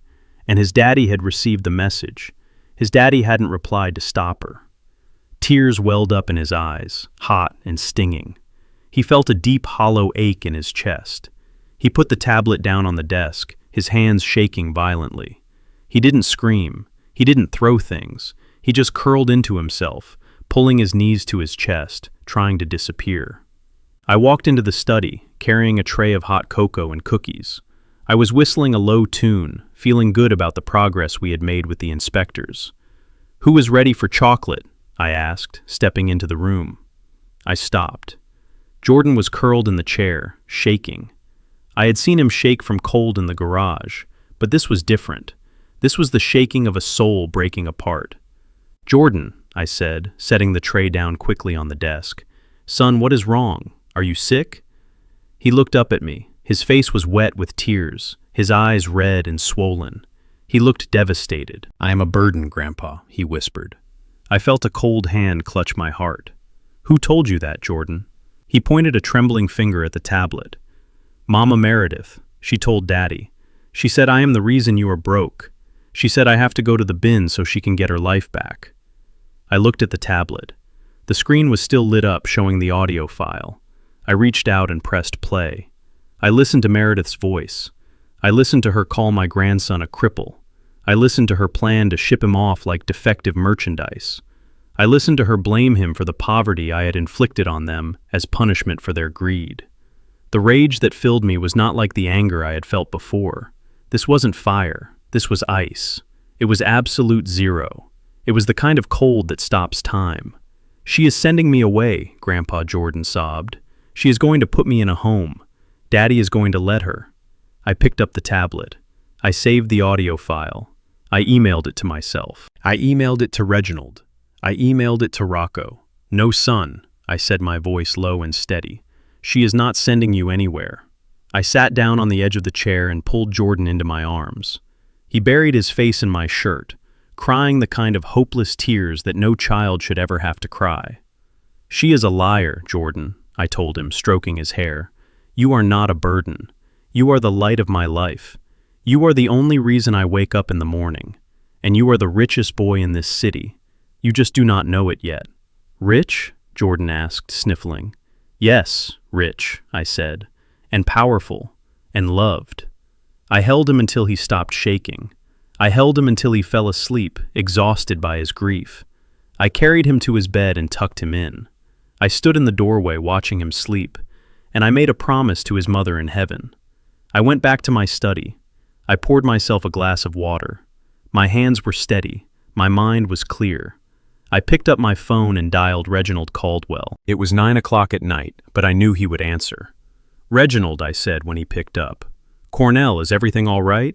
And his daddy had received the message. His daddy hadn't replied to stop her. Tears welled up in his eyes, hot and stinging. He felt a deep, hollow ache in his chest. He put the tablet down on the desk, his hands shaking violently. He didn't scream. He didn't throw things. He just curled into himself, pulling his knees to his chest, trying to disappear. I walked into the study, carrying a tray of hot cocoa and cookies. I was whistling a low tune, feeling good about the progress we had made with the inspectors. "Who is ready for chocolate?" I asked, stepping into the room. I stopped. Jordan was curled in the chair, shaking. I had seen him shake from cold in the garage, but this was different. This was the shaking of a soul breaking apart. "Jordan," I said, setting the tray down quickly on the desk. "Son, what is wrong? Are you sick?" He looked up at me. His face was wet with tears, his eyes red and swollen. He looked devastated. "I am a burden, Grandpa," he whispered. I felt a cold hand clutch my heart. "Who told you that, Jordan?" He pointed a trembling finger at the tablet. "Mama Meredith. She told Daddy. She said I am the reason you are broke. She said I have to go to the bin so she can get her life back." I looked at the tablet. The screen was still lit up, showing the audio file. I reached out and pressed play. I listened to Meredith's voice. I listened to her call my grandson a cripple. I listened to her plan to ship him off like defective merchandise. I listened to her blame him for the poverty I had inflicted on them as punishment for their greed. The rage that filled me was not like the anger I had felt before. This wasn't fire. This was ice. It was absolute zero. It was the kind of cold that stops time. "She is sending me away," Grandpa Jordan sobbed. "She is going to put me in a home. Daddy is going to let her." I picked up the tablet. I saved the audio file. I emailed it to myself. I emailed it to Reginald. I emailed it to Rocco. "No, son," I said, my voice low and steady. "She is not sending you anywhere." I sat down on the edge of the chair and pulled Jordan into my arms. He buried his face in my shirt, crying the kind of hopeless tears that no child should ever have to cry. "She is a liar, Jordan," I told him, stroking his hair. "You are not a burden. You are the light of my life. You are the only reason I wake up in the morning. And you are the richest boy in this city. You just do not know it yet." "Rich?" Jordan asked, sniffling. "Yes, rich," I said, "and powerful, and loved." I held him until he stopped shaking. I held him until he fell asleep, exhausted by his grief. I carried him to his bed and tucked him in. I stood in the doorway watching him sleep, and I made a promise to his mother in heaven. I went back to my study. I poured myself a glass of water. My hands were steady. My mind was clear. I picked up my phone and dialed Reginald Caldwell. It was 9 o'clock at night, but I knew he would answer. "Reginald," I said when he picked up. "Cornell, is everything all right?"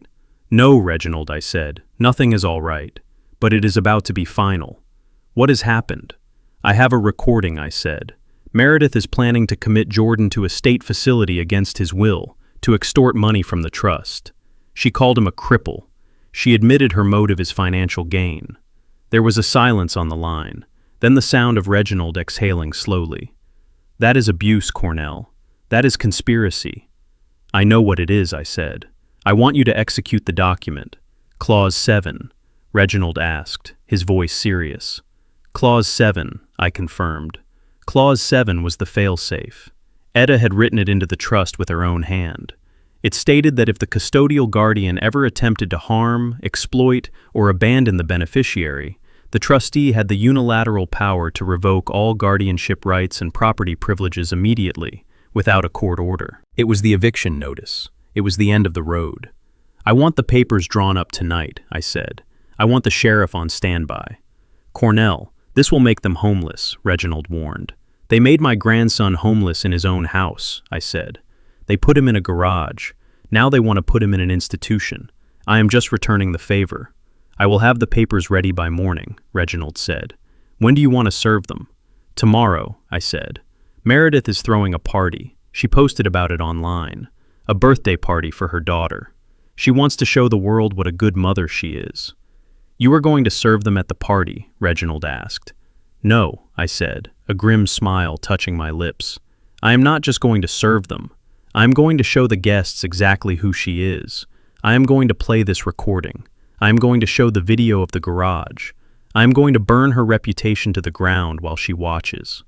"No, Reginald," I said. "Nothing is all right. But it is about to be final." "What has happened?" "I have a recording," I said. "Meredith is planning to commit Jordan to a state facility against his will, to extort money from the trust. She called him a cripple. She admitted her motive is financial gain." There was a silence on the line, then the sound of Reginald exhaling slowly. "That is abuse, Cornell. That is conspiracy." "I know what it is," I said. "I want you to execute the document." "Clause 7, Reginald asked, his voice serious. "Clause 7, I confirmed. Clause 7 was the fail-safe. Etta had written it into the trust with her own hand. It stated that if the custodial guardian ever attempted to harm, exploit, or abandon the beneficiary, the trustee had the unilateral power to revoke all guardianship rights and property privileges immediately, without a court order. It was the eviction notice. It was the end of the road. "I want the papers drawn up tonight," I said. "I want the sheriff on standby." "Cornell, this will make them homeless," Reginald warned. "They made my grandson homeless in his own house," I said. "They put him in a garage. Now they want to put him in an institution. I am just returning the favor." "I will have the papers ready by morning," Reginald said. "When do you want to serve them?" "Tomorrow," I said. "Meredith is throwing a party. She posted about it online. A birthday party for her daughter. She wants to show the world what a good mother she is." "You are going to serve them at the party?" Reginald asked. "No," I said, a grim smile touching my lips. "I am not just going to serve them. I am going to show the guests exactly who she is. I am going to play this recording. I am going to show the video of the garage. I am going to burn her reputation to the ground while she watches."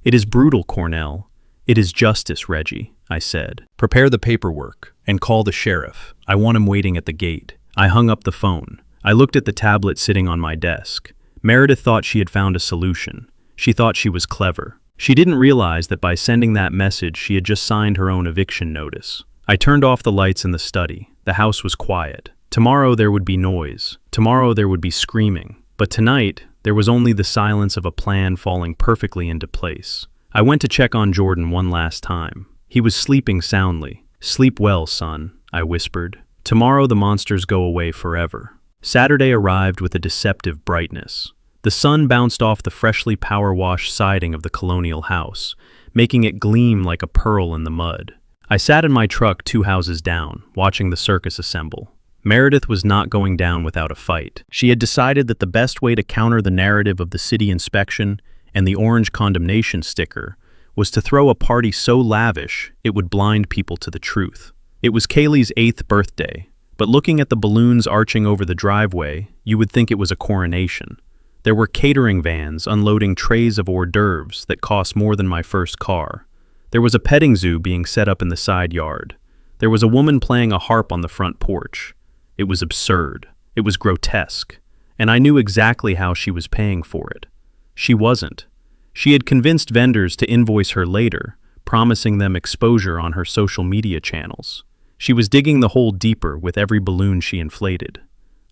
"It is brutal, Cornell. It is justice, Reggie," I said. "Prepare the paperwork and call the sheriff. I want him waiting at the gate." I hung up the phone. I looked at the tablet sitting on my desk. Meredith thought she had found a solution. She thought she was clever. She didn't realize that by sending that message she had just signed her own eviction notice. I turned off the lights in the study. The house was quiet. Tomorrow there would be noise. Tomorrow there would be screaming. But tonight, there was only the silence of a plan falling perfectly into place. I went to check on Jordan one last time. He was sleeping soundly. "Sleep well, son," I whispered. "Tomorrow the monsters go away forever." Saturday arrived with a deceptive brightness. The sun bounced off the freshly power-washed siding of the colonial house, making it gleam like a pearl in the mud. I sat in my truck 2 houses down, watching the circus assemble. Meredith was not going down without a fight. She had decided that the best way to counter the narrative of the city inspection and the orange condemnation sticker was to throw a party so lavish it would blind people to the truth. It was Kaylee's 8th birthday, but looking at the balloons arching over the driveway, you would think it was a coronation. There were catering vans unloading trays of hors d'oeuvres that cost more than my first car. There was a petting zoo being set up in the side yard. There was a woman playing a harp on the front porch. It was absurd. It was grotesque. And I knew exactly how she was paying for it. She wasn't. She had convinced vendors to invoice her later, promising them exposure on her social media channels. She was digging the hole deeper with every balloon she inflated.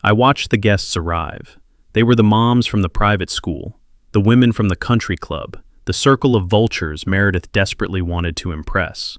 I watched the guests arrive. They were the moms from the private school, the women from the country club, the circle of vultures Meredith desperately wanted to impress.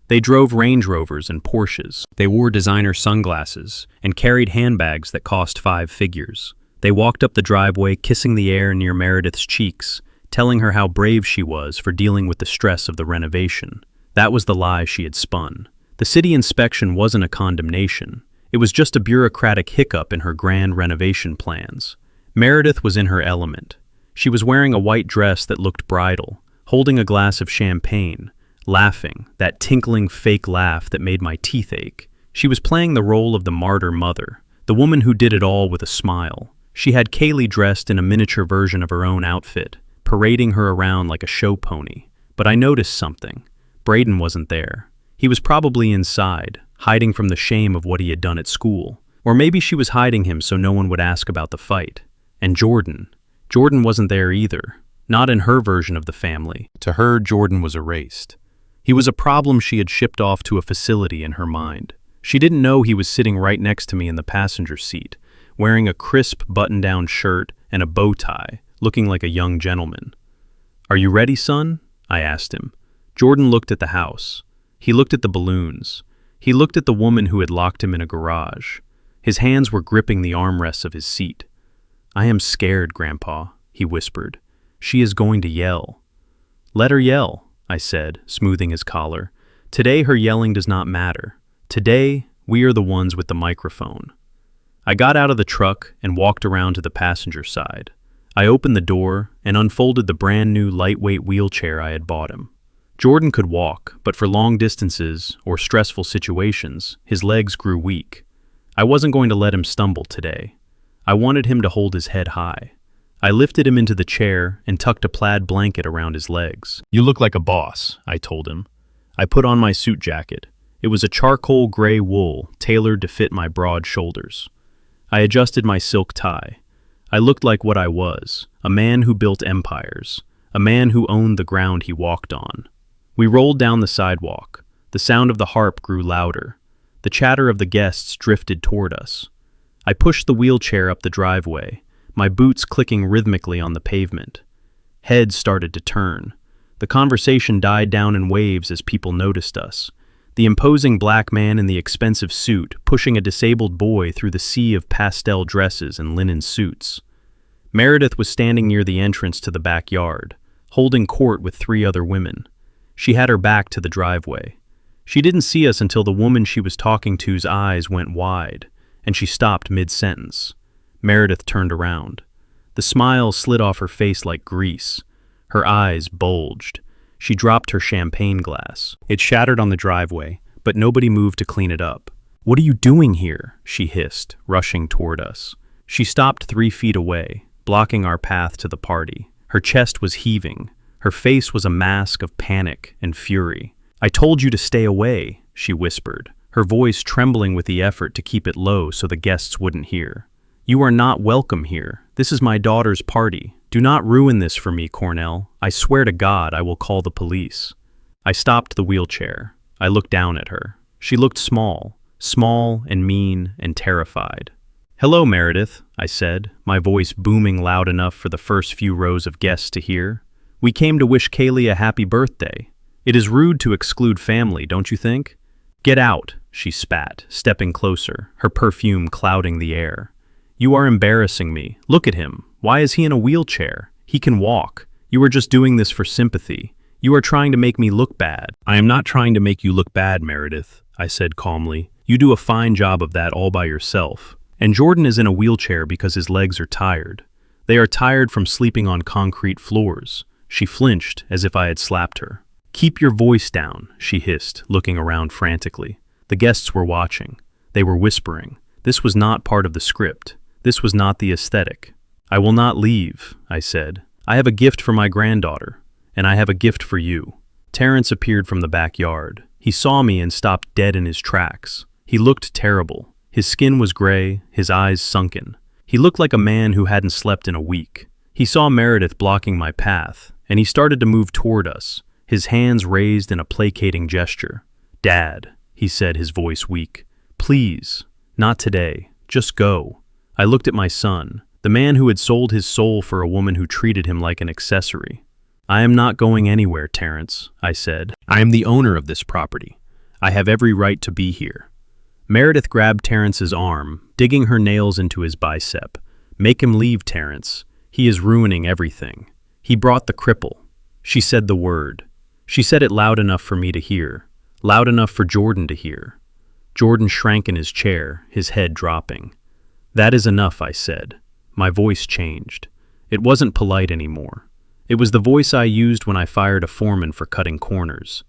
They drove Range Rovers and Porsches. They wore designer sunglasses and carried handbags that cost 5 figures. They walked up the driveway kissing the air near Meredith's cheeks, telling her how brave she was for dealing with the stress of the renovation. That was the lie she had spun. The city inspection wasn't a condemnation. It was just a bureaucratic hiccup in her grand renovation plans. Meredith was in her element. She was wearing a white dress that looked bridal, holding a glass of champagne, laughing, that tinkling fake laugh that made my teeth ache. She was playing the role of the martyr mother, the woman who did it all with a smile. She had Kaylee dressed in a miniature version of her own outfit, parading her around like a show pony. But I noticed something. Braden wasn't there. He was probably inside, hiding from the shame of what he had done at school. Or maybe she was hiding him so no one would ask about the fight. And Jordan wasn't there either. Not in her version of the family. To her, Jordan was erased. He was a problem she had shipped off to a facility in her mind. She didn't know he was sitting right next to me in the passenger seat, wearing a crisp button-down shirt and a bow tie, looking like a young gentleman. "Are you ready, son?" I asked him. Jordan looked at the house. He looked at the balloons. He looked at the woman who had locked him in a garage. His hands were gripping the armrests of his seat. "I am scared, Grandpa," he whispered. "She is going to yell." "Let her yell," I said, smoothing his collar. "Today her yelling does not matter. Today, we are the ones with the microphone." I got out of the truck and walked around to the passenger side. I opened the door and unfolded the brand new lightweight wheelchair I had bought him. Jordan could walk, but for long distances or stressful situations, his legs grew weak. I wasn't going to let him stumble today. I wanted him to hold his head high. I lifted him into the chair and tucked a plaid blanket around his legs. "You look like a boss," I told him. I put on my suit jacket. It was a charcoal gray wool, tailored to fit my broad shoulders. I adjusted my silk tie. I looked like what I was, a man who built empires, a man who owned the ground he walked on. We rolled down the sidewalk. The sound of the harp grew louder. The chatter of the guests drifted toward us. I pushed the wheelchair up the driveway, my boots clicking rhythmically on the pavement. Heads started to turn. The conversation died down in waves as people noticed us. The imposing black man in the expensive suit pushing a disabled boy through the sea of pastel dresses and linen suits. Meredith was standing near the entrance to the backyard, holding court with 3 other women. She had her back to the driveway. She didn't see us until the woman she was talking to's eyes went wide, and she stopped mid-sentence. Meredith turned around. The smile slid off her face like grease. Her eyes bulged. She dropped her champagne glass. It shattered on the driveway, but nobody moved to clean it up. "What are you doing here?" she hissed, rushing toward us. She stopped 3 feet away, blocking our path to the party. Her chest was heaving. Her face was a mask of panic and fury. "I told you to stay away," she whispered, her voice trembling with the effort to keep it low so the guests wouldn't hear. "You are not welcome here. This is my daughter's party. Do not ruin this for me, Cornell. I swear to God I will call the police." I stopped the wheelchair. I looked down at her. She looked small and mean and terrified. "Hello, Meredith," I said, my voice booming loud enough for the first few rows of guests to hear. "We came to wish Kaylee a happy birthday. It is rude to exclude family, don't you think?" "Get out," she spat, stepping closer, her perfume clouding the air. "You are embarrassing me. Look at him. Why is he in a wheelchair? He can walk. You are just doing this for sympathy. You are trying to make me look bad." "I am not trying to make you look bad, Meredith," I said calmly. "You do a fine job of that all by yourself. And Jordan is in a wheelchair because his legs are tired. They are tired from sleeping on concrete floors." She flinched as if I had slapped her. "Keep your voice down," she hissed, looking around frantically. The guests were watching. They were whispering. This was not part of the script. This was not the aesthetic. "I will not leave," I said. "I have a gift for my granddaughter, and I have a gift for you." Terrence appeared from the backyard. He saw me and stopped dead in his tracks. He looked terrible. His skin was gray, his eyes sunken. He looked like a man who hadn't slept in a week. He saw Meredith blocking my path, and he started to move toward us, his hands raised in a placating gesture. "Dad," he said, his voice weak. "Please, not today. Just go." I looked at my son, the man who had sold his soul for a woman who treated him like an accessory. "I am not going anywhere, Terrence," I said. "I am the owner of this property. I have every right to be here." Meredith grabbed Terrence's arm, digging her nails into his bicep. "Make him leave, Terrence. He is ruining everything." He brought the cripple. She said the word. She said it loud enough for me to hear, loud enough for Jordan to hear. Jordan shrank in his chair, his head dropping. "That is enough," I said. My voice changed. It wasn't polite anymore. It was the voice I used when I fired a foreman for cutting corners.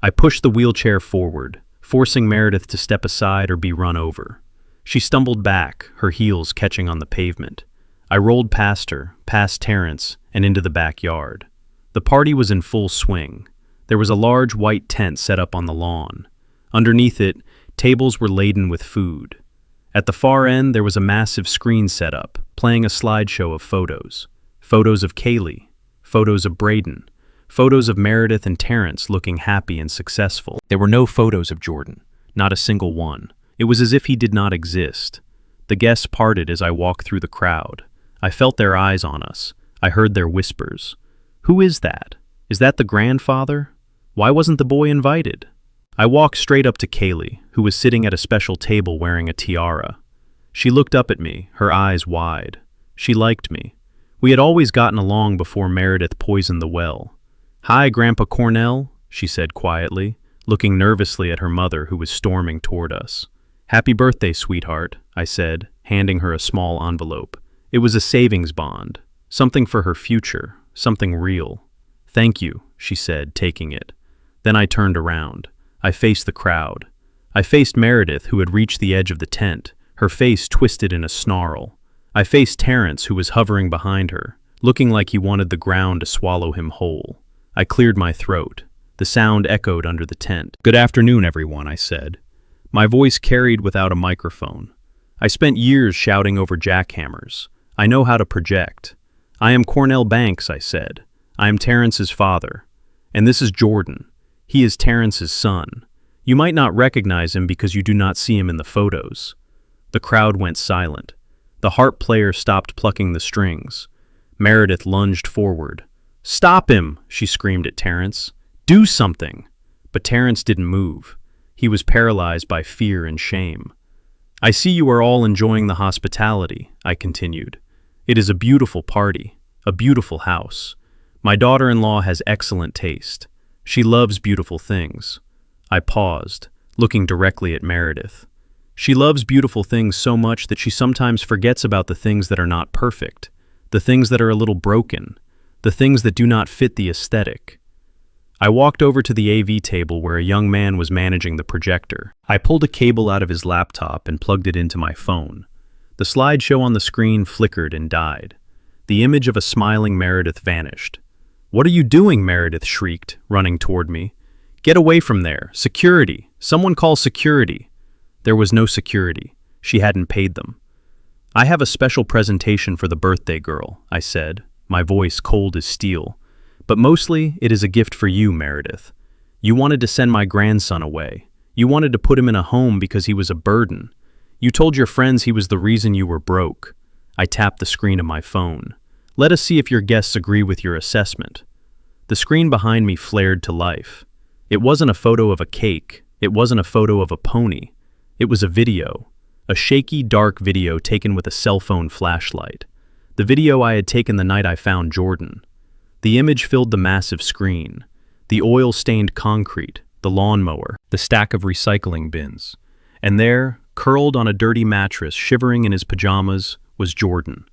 I pushed the wheelchair forward, forcing Meredith to step aside or be run over. She stumbled back, her heels catching on the pavement. I rolled past her, past Terrence, and into the backyard. The party was in full swing. There was a large white tent set up on the lawn. Underneath it, tables were laden with food. At the far end, there was a massive screen set up, playing a slideshow of photos. Photos of Kaylee, photos of Braden, Photos of Meredith and Terrence looking happy and successful. There were no photos of Jordan, not a single one. It was as if he did not exist. The guests parted as I walked through the crowd. I felt their eyes on us. I heard their whispers. Who is that? Is that the grandfather? Why wasn't the boy invited? I walked straight up to Kaylee, who was sitting at a special table wearing a tiara. She looked up at me, her eyes wide. She liked me. We had always gotten along before Meredith poisoned the well. "Hi, Grandpa Cornell," she said quietly, looking nervously at her mother who was storming toward us. "Happy birthday, sweetheart," I said, handing her a small envelope. It was a savings bond, something for her future, something real. "Thank you," she said, taking it. Then I turned around. I faced the crowd. I faced Meredith, who had reached the edge of the tent, her face twisted in a snarl. I faced Terrence, who was hovering behind her, looking like he wanted the ground to swallow him whole. I cleared my throat. The sound echoed under the tent. "Good afternoon, everyone," I said. My voice carried without a microphone. I spent years shouting over jackhammers. I know how to project. "I am Cornelius Banks," I said. "I am Terrence's father. And this is Jordan. He is Terrence's son. You might not recognize him because you do not see him in the photos." The crowd went silent. The harp player stopped plucking the strings. Meredith lunged forward. "Stop him!" she screamed at Terrence. "Do something!" But Terrence didn't move. He was paralyzed by fear and shame. "I see you are all enjoying the hospitality," I continued. "It is a beautiful party, a beautiful house. My daughter-in-law has excellent taste. She loves beautiful things." I paused, looking directly at Meredith. "She loves beautiful things so much that she sometimes forgets about the things that are not perfect, the things that are a little broken, the things that do not fit the aesthetic." I walked over to the AV table where a young man was managing the projector. I pulled a cable out of his laptop and plugged it into my phone. The slideshow on the screen flickered and died. The image of a smiling Meredith vanished. "What are you doing?" Meredith shrieked, running toward me. "Get away from there! Security! Someone call security!" There was no security. She hadn't paid them. "I have a special presentation for the birthday girl," I said, my voice cold as steel. "But mostly, it is a gift for you, Meredith. You wanted to send my grandson away. You wanted to put him in a home because he was a burden. You told your friends he was the reason you were broke." I tapped the screen of my phone. "Let us see if your guests agree with your assessment." The screen behind me flared to life. It wasn't a photo of a cake. It wasn't a photo of a pony. It was a video. A shaky, dark video taken with a cell phone flashlight. The video I had taken the night I found Jordan. The image filled the massive screen. The oil-stained concrete, the lawnmower, the stack of recycling bins. And there, curled on a dirty mattress, shivering in his pajamas, was Jordan.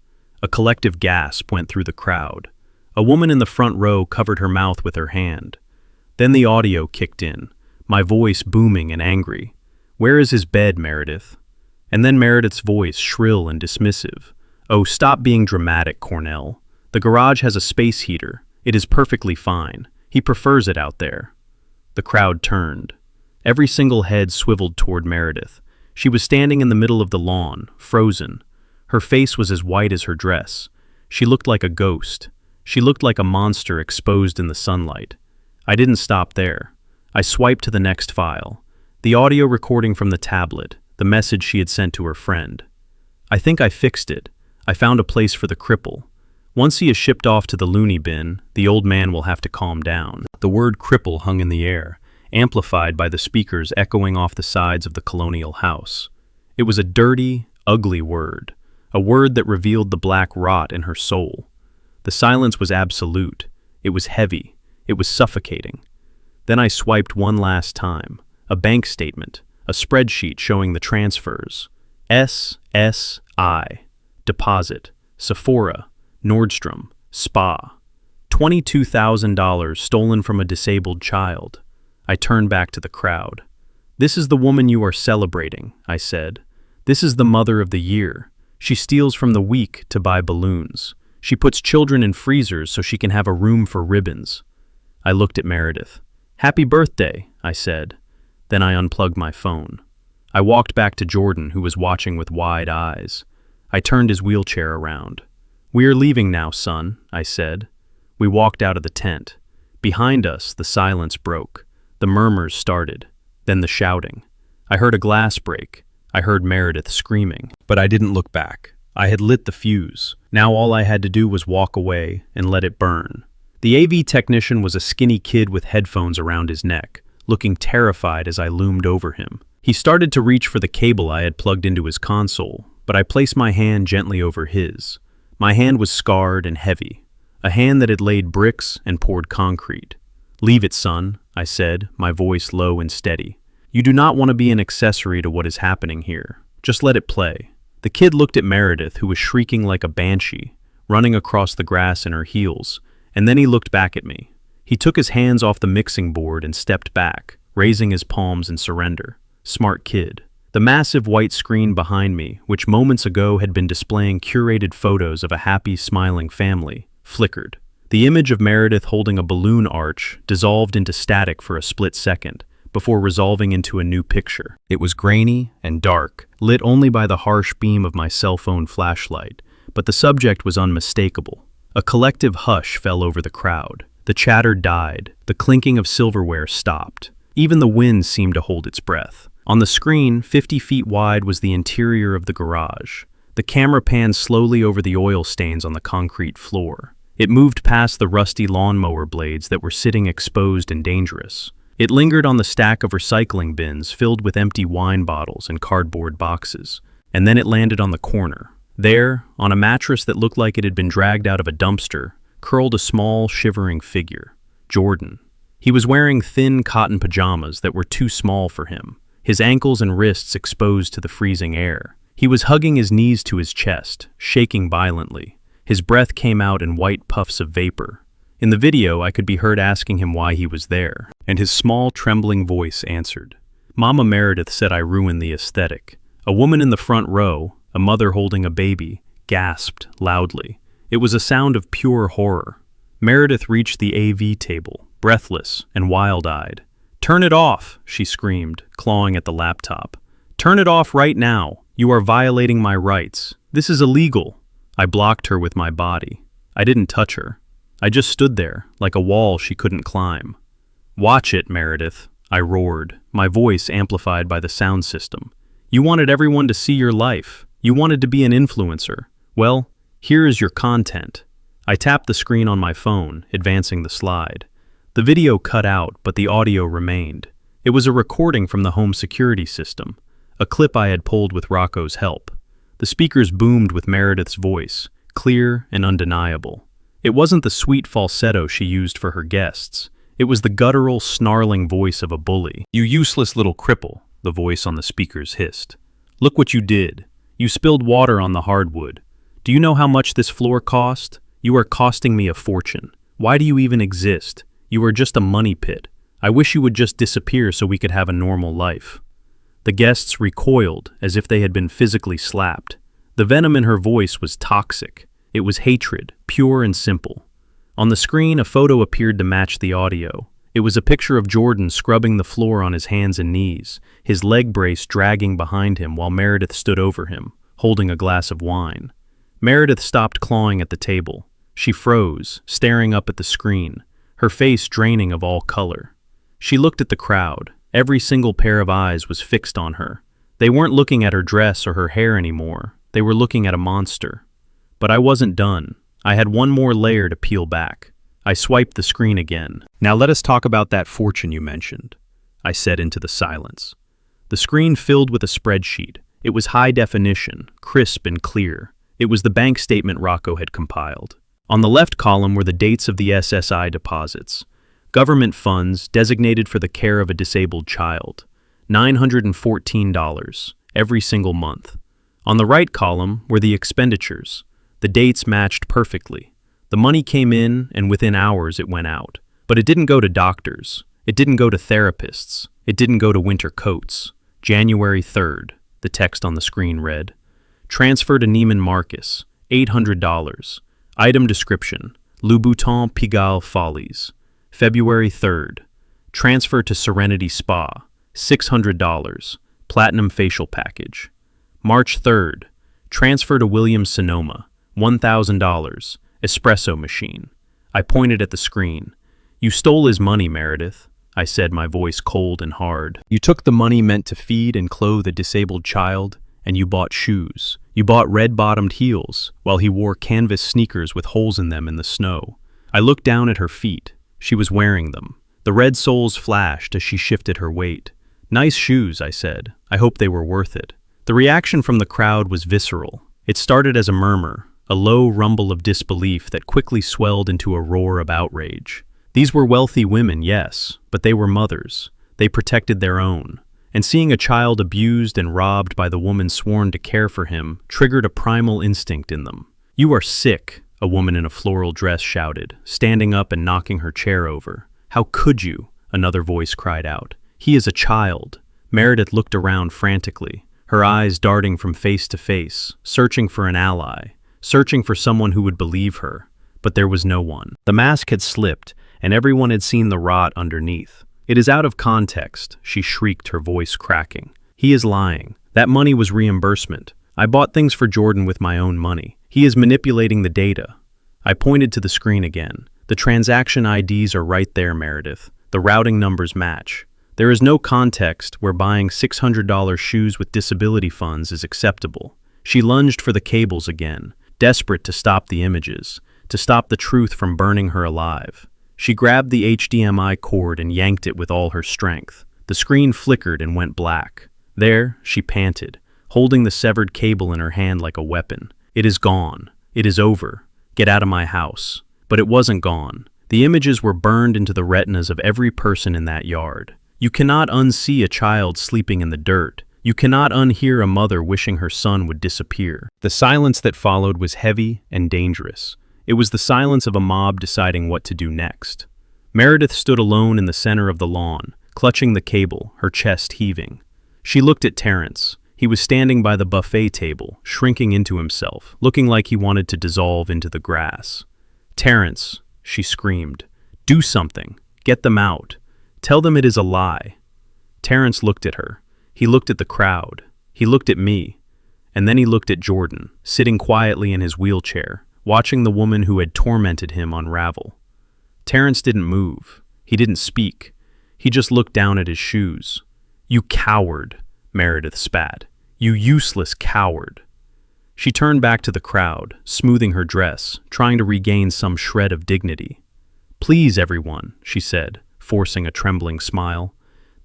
A collective gasp went through the crowd. A woman in the front row covered her mouth with her hand. Then the audio kicked in, my voice booming and angry. "Where is his bed, Meredith?" And then Meredith's voice, shrill and dismissive. "Oh, stop being dramatic, Cornell. The garage has a space heater. It is perfectly fine. He prefers it out there." The crowd turned. Every single head swiveled toward Meredith. She was standing in the middle of the lawn, frozen. Her face was as white as her dress. She looked like a ghost. She looked like a monster exposed in the sunlight. I didn't stop there. I swiped to the next file. The audio recording from the tablet, the message she had sent to her friend. "I think I fixed it. I found a place for the cripple. Once he is shipped off to the loony bin, the old man will have to calm down." The word cripple hung in the air, amplified by the speakers echoing off the sides of the colonial house. It was a dirty, ugly word, a word that revealed the black rot in her soul. The silence was absolute. It was heavy. It was suffocating. Then I swiped one last time. A bank statement, a spreadsheet showing the transfers. SSI, deposit, Sephora, Nordstrom, spa. $22,000 stolen from a disabled child. I turned back to the crowd. "This is the woman you are celebrating," I said. "This is the mother of the year. She steals from the weak to buy balloons. She puts children in freezers so she can have a room for ribbons." I looked at Meredith. "Happy birthday," I said. Then I unplugged my phone. I walked back to Jordan, who was watching with wide eyes. I turned his wheelchair around. "We are leaving now, son," I said. We walked out of the tent. Behind us, the silence broke. The murmurs started. Then the shouting. I heard a glass break. I heard Meredith screaming. But I didn't look back. I had lit the fuse. Now all I had to do was walk away and let it burn. The AV technician was a skinny kid with headphones around his neck, looking terrified as I loomed over him. He started to reach for the cable I had plugged into his console, but I placed my hand gently over his. My hand was scarred and heavy, a hand that had laid bricks and poured concrete. "Leave it, son," I said, my voice low and steady. "You do not want to be an accessory to what is happening here. Just let it play." The kid looked at Meredith, who was shrieking like a banshee, running across the grass in her heels, and then he looked back at me. He took his hands off the mixing board and stepped back, raising his palms in surrender. Smart kid. The massive white screen behind me, which moments ago had been displaying curated photos of a happy, smiling family, flickered. The image of Meredith holding a balloon arch dissolved into static for a split second, before resolving into a new picture. It was grainy and dark, lit only by the harsh beam of my cell phone flashlight, but the subject was unmistakable. A collective hush fell over the crowd. The chatter died. The clinking of silverware stopped. Even the wind seemed to hold its breath. On the screen, 50 feet wide, was the interior of the garage. The camera panned slowly over the oil stains on the concrete floor. It moved past the rusty lawnmower blades that were sitting exposed and dangerous. It lingered on the stack of recycling bins filled with empty wine bottles and cardboard boxes. And then it landed on the corner. There, on a mattress that looked like it had been dragged out of a dumpster, curled a small, shivering figure. Jordan. He was wearing thin cotton pajamas that were too small for him, his ankles and wrists exposed to the freezing air. He was hugging his knees to his chest, shaking violently. His breath came out in white puffs of vapor. In the video, I could be heard asking him why he was there, and his small, trembling voice answered. Mama Meredith said I ruined the aesthetic. A woman in the front row, a mother holding a baby, gasped loudly. It was a sound of pure horror. Meredith reached the AV table, breathless and wild-eyed. "Turn it off," she screamed, clawing at the laptop. "Turn it off right now. You are violating my rights. This is illegal." I blocked her with my body. I didn't touch her. I just stood there, like a wall she couldn't climb. "Watch it, Meredith," I roared, my voice amplified by the sound system. "You wanted everyone to see your life. You wanted to be an influencer. Well, here is your content." I tapped the screen on my phone, advancing the slide. The video cut out, but the audio remained. It was a recording from the home security system, a clip I had pulled with Rocco's help. The speakers boomed with Meredith's voice, clear and undeniable. It wasn't the sweet falsetto she used for her guests. It was the guttural, snarling voice of a bully. "You useless little cripple," the voice on the speakers hissed. "Look what you did. You spilled water on the hardwood. Do you know how much this floor cost? You are costing me a fortune. Why do you even exist? You are just a money pit. I wish you would just disappear so we could have a normal life." The guests recoiled as if they had been physically slapped. The venom in her voice was toxic. It was hatred, pure and simple. On the screen, a photo appeared to match the audio. It was a picture of Jordan scrubbing the floor on his hands and knees, his leg brace dragging behind him while Meredith stood over him, holding a glass of wine. Meredith stopped clawing at the table. She froze, staring up at the screen, her face draining of all color. She looked at the crowd. Every single pair of eyes was fixed on her. They weren't looking at her dress or her hair anymore. They were looking at a monster. But I wasn't done. I had one more layer to peel back. I swiped the screen again. "Now let us talk about that fortune you mentioned," I said into the silence. The screen filled with a spreadsheet. It was high definition, crisp and clear. It was the bank statement Rocco had compiled. On the left column were the dates of the SSI deposits. Government funds designated for the care of a disabled child. $914 every single month. On the right column were the expenditures. The dates matched perfectly. The money came in, and within hours it went out. But it didn't go to doctors. It didn't go to therapists. It didn't go to winter coats. January 3rd, the text on the screen read. Transfer to Neiman Marcus, $800. Item description, Louboutin Pigalle Follies. February 3rd, transfer to Serenity Spa, $600. Platinum facial package. March 3rd, transfer to Williams Sonoma, $1,000. Espresso machine. I pointed at the screen. "You stole his money, Meredith," I said, my voice cold and hard. "You took the money meant to feed and clothe a disabled child, and you bought shoes. You bought red-bottomed heels, while he wore canvas sneakers with holes in them in the snow." I looked down at her feet. She was wearing them. The red soles flashed as she shifted her weight. "Nice shoes," I said. "I hope they were worth it." The reaction from the crowd was visceral. It started as a murmur, a low rumble of disbelief that quickly swelled into a roar of outrage. These were wealthy women, yes, but they were mothers. They protected their own. And seeing a child abused and robbed by the woman sworn to care for him triggered a primal instinct in them. "You are sick," a woman in a floral dress shouted, standing up and knocking her chair over. "How could you?" another voice cried out. "He is a child." Meredith looked around frantically, her eyes darting from face to face, searching for an ally, searching for someone who would believe her. But there was no one. The mask had slipped, and everyone had seen the rot underneath. "It is out of context," she shrieked, her voice cracking. "He is lying. That money was reimbursement. I bought things for Jordan with my own money. He is manipulating the data." I pointed to the screen again. "The transaction IDs are right there, Meredith. The routing numbers match. There is no context where buying $600 shoes with disability funds is acceptable." She lunged for the cables again, desperate to stop the images, to stop the truth from burning her alive. She grabbed the HDMI cord and yanked it with all her strength. The screen flickered and went black. "There," she panted, holding the severed cable in her hand like a weapon. "It is gone. It is over. Get out of my house." But it wasn't gone. The images were burned into the retinas of every person in that yard. You cannot unsee a child sleeping in the dirt. You cannot unhear a mother wishing her son would disappear. The silence that followed was heavy and dangerous. It was the silence of a mob deciding what to do next. Meredith stood alone in the center of the lawn, clutching the cable, her chest heaving. She looked at Terrence. He was standing by the buffet table, shrinking into himself, looking like he wanted to dissolve into the grass. "Terrence," she screamed, "do something. Get them out. Tell them it is a lie." Terrence looked at her. He looked at the crowd. He looked at me. And then he looked at Jordan, sitting quietly in his wheelchair, watching the woman who had tormented him unravel. Terrence didn't move. He didn't speak. He just looked down at his shoes. "You coward," Meredith spat. "You useless coward." She turned back to the crowd, smoothing her dress, trying to regain some shred of dignity. "Please, everyone," she said, forcing a trembling smile.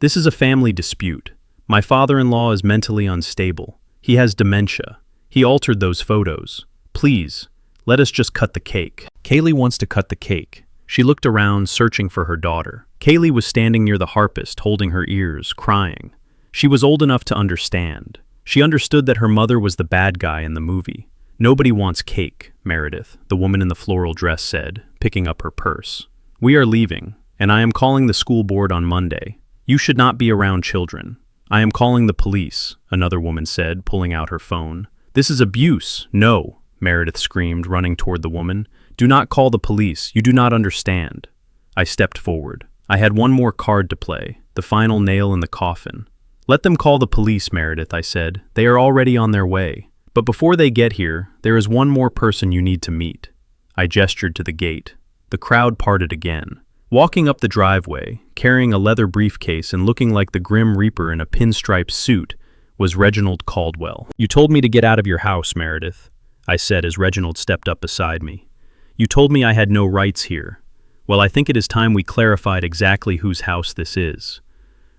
"This is a family dispute. My father-in-law is mentally unstable. He has dementia. He altered those photos. Please, let us just cut the cake." "Kaylee wants to cut the cake." She looked around, searching for her daughter. Kaylee was standing near the harpist, holding her ears, crying. She was old enough to understand. She understood that her mother was the bad guy in the movie. "Nobody wants cake, Meredith," the woman in the floral dress said, picking up her purse. "We are leaving, and I am calling the school board on Monday. You should not be around children." "I am calling the police," another woman said, pulling out her phone. "This is abuse." "No," Meredith screamed, running toward the woman. "Do not call the police. You do not understand." I stepped forward. I had one more card to play, the final nail in the coffin. "Let them call the police, Meredith," I said. "They are already on their way. But before they get here, there is one more person you need to meet." I gestured to the gate. The crowd parted again. Walking up the driveway, carrying a leather briefcase and looking like the Grim Reaper in a pinstripe suit, was Reginald Caldwell. "You told me to get out of your house, Meredith," I said as Reginald stepped up beside me. "You told me I had no rights here. Well, I think it is time we clarified exactly whose house this is."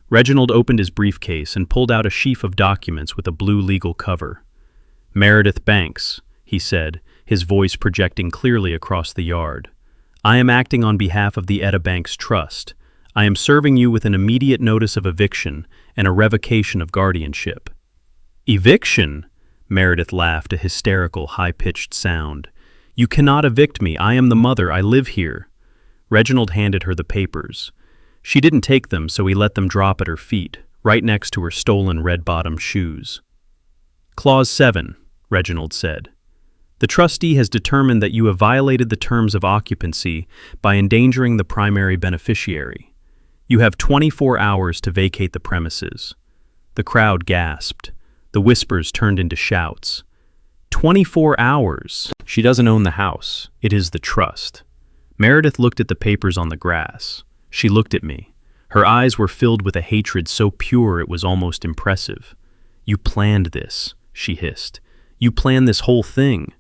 Reginald opened his briefcase and pulled out a sheaf of documents with a blue legal cover. "Meredith Banks," he said, his voice projecting clearly across the yard. "I am acting on behalf of the Etta Banks Trust. I am serving you with an immediate notice of eviction and a revocation of guardianship." "Eviction?" Meredith laughed, a hysterical, high-pitched sound. "You cannot evict me. I am the mother. I live here." Reginald handed her the papers. She didn't take them, so he let them drop at her feet, right next to her stolen red-bottomed shoes. "Clause 7, Reginald said. "The trustee has determined that you have violated the terms of occupancy by endangering the primary beneficiary. You have 24 hours to vacate the premises." The crowd gasped. The whispers turned into shouts. 24 hours! She doesn't own the house. It is the trust. Meredith looked at the papers on the grass. She looked at me. Her eyes were filled with a hatred so pure it was almost impressive. "You planned this," she hissed. "You planned this whole thing."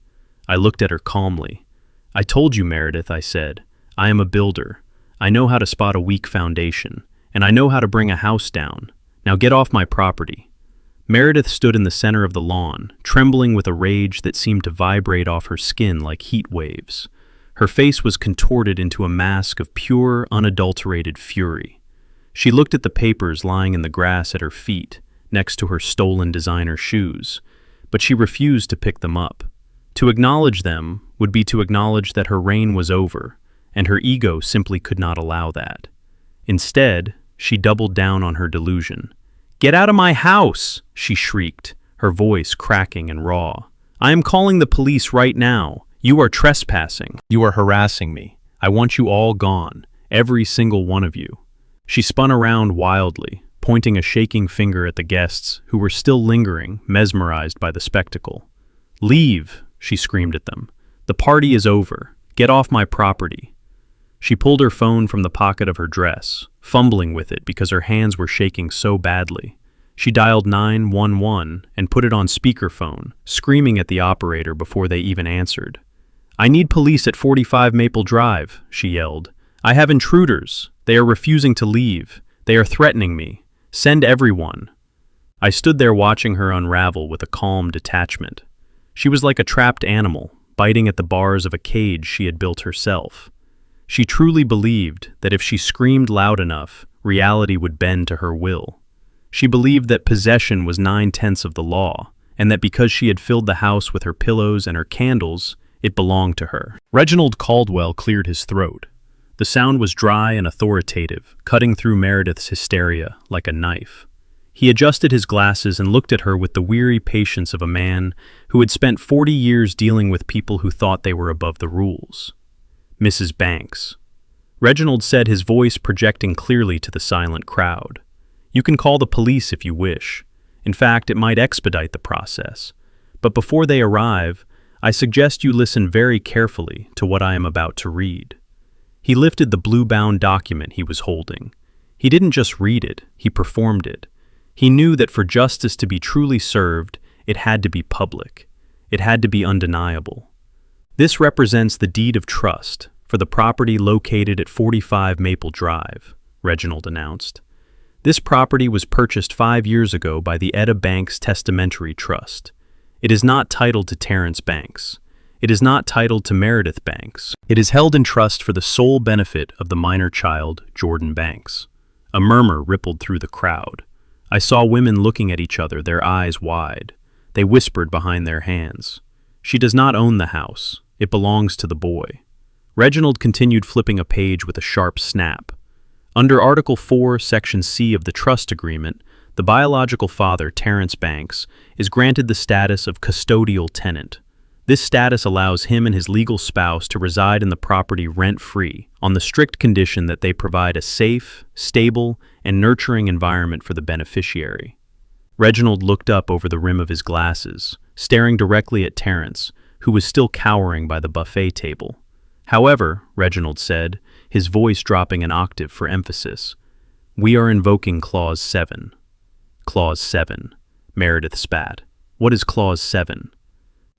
I looked at her calmly. "I told you, Meredith," I said. "I am a builder. I know how to spot a weak foundation, and I know how to bring a house down. Now get off my property." Meredith stood in the center of the lawn, trembling with a rage that seemed to vibrate off her skin like heat waves. Her face was contorted into a mask of pure, unadulterated fury. She looked at the papers lying in the grass at her feet, next to her stolen designer shoes, but she refused to pick them up. To acknowledge them would be to acknowledge that her reign was over, and her ego simply could not allow that. Instead, she doubled down on her delusion. "Get out of my house!" she shrieked, her voice cracking and raw. "I am calling the police right now. You are trespassing. You are harassing me. I want you all gone, every single one of you." She spun around wildly, pointing a shaking finger at the guests who were still lingering, mesmerized by the spectacle. "Leave!" she screamed at them. "The party is over. Get off my property." She pulled her phone from the pocket of her dress, fumbling with it because her hands were shaking so badly. She dialed 911 and put it on speakerphone, screaming at the operator before they even answered. "I need police at 45 Maple Drive," she yelled. "I have intruders. They are refusing to leave. They are threatening me. Send everyone." I stood there watching her unravel with a calm detachment. She was like a trapped animal, biting at the bars of a cage she had built herself. She truly believed that if she screamed loud enough, reality would bend to her will. She believed that possession was 9/10 of the law, and that because she had filled the house with her pillows and her candles, it belonged to her. Reginald Caldwell cleared his throat. The sound was dry and authoritative, cutting through Meredith's hysteria like a knife. He adjusted his glasses and looked at her with the weary patience of a man who had spent 40 years dealing with people who thought they were above the rules. "Mrs. Banks." Reginald said, his voice projecting clearly to the silent crowd. "You can call the police if you wish. In fact, it might expedite the process. But before they arrive, I suggest you listen very carefully to what I am about to read." He lifted the blue-bound document he was holding. He didn't just read it, he performed it. He knew that for justice to be truly served, it had to be public. It had to be undeniable. "This represents the deed of trust for the property located at 45 Maple Drive," Reginald announced. "This property was purchased 5 years ago by the Etta Banks Testamentary Trust. It is not titled to Terrence Banks. It is not titled to Meredith Banks. It is held in trust for the sole benefit of the minor child, Jordan Banks." A murmur rippled through the crowd. I saw women looking at each other, their eyes wide. They whispered behind their hands. "She does not own the house. It belongs to the boy." Reginald continued flipping a page with a sharp snap. Under Article 4, Section C of the Trust Agreement, the biological father, Terrence Banks, is granted the status of custodial tenant. This status allows him and his legal spouse to reside in the property rent-free, on the strict condition that they provide a safe, stable, and nurturing environment for the beneficiary. Reginald looked up over the rim of his glasses, staring directly at Terrence, who was still cowering by the buffet table. "However," Reginald said, his voice dropping an octave for emphasis, "we are invoking Clause 7. "Clause 7. Meredith spat. "What is Clause 7?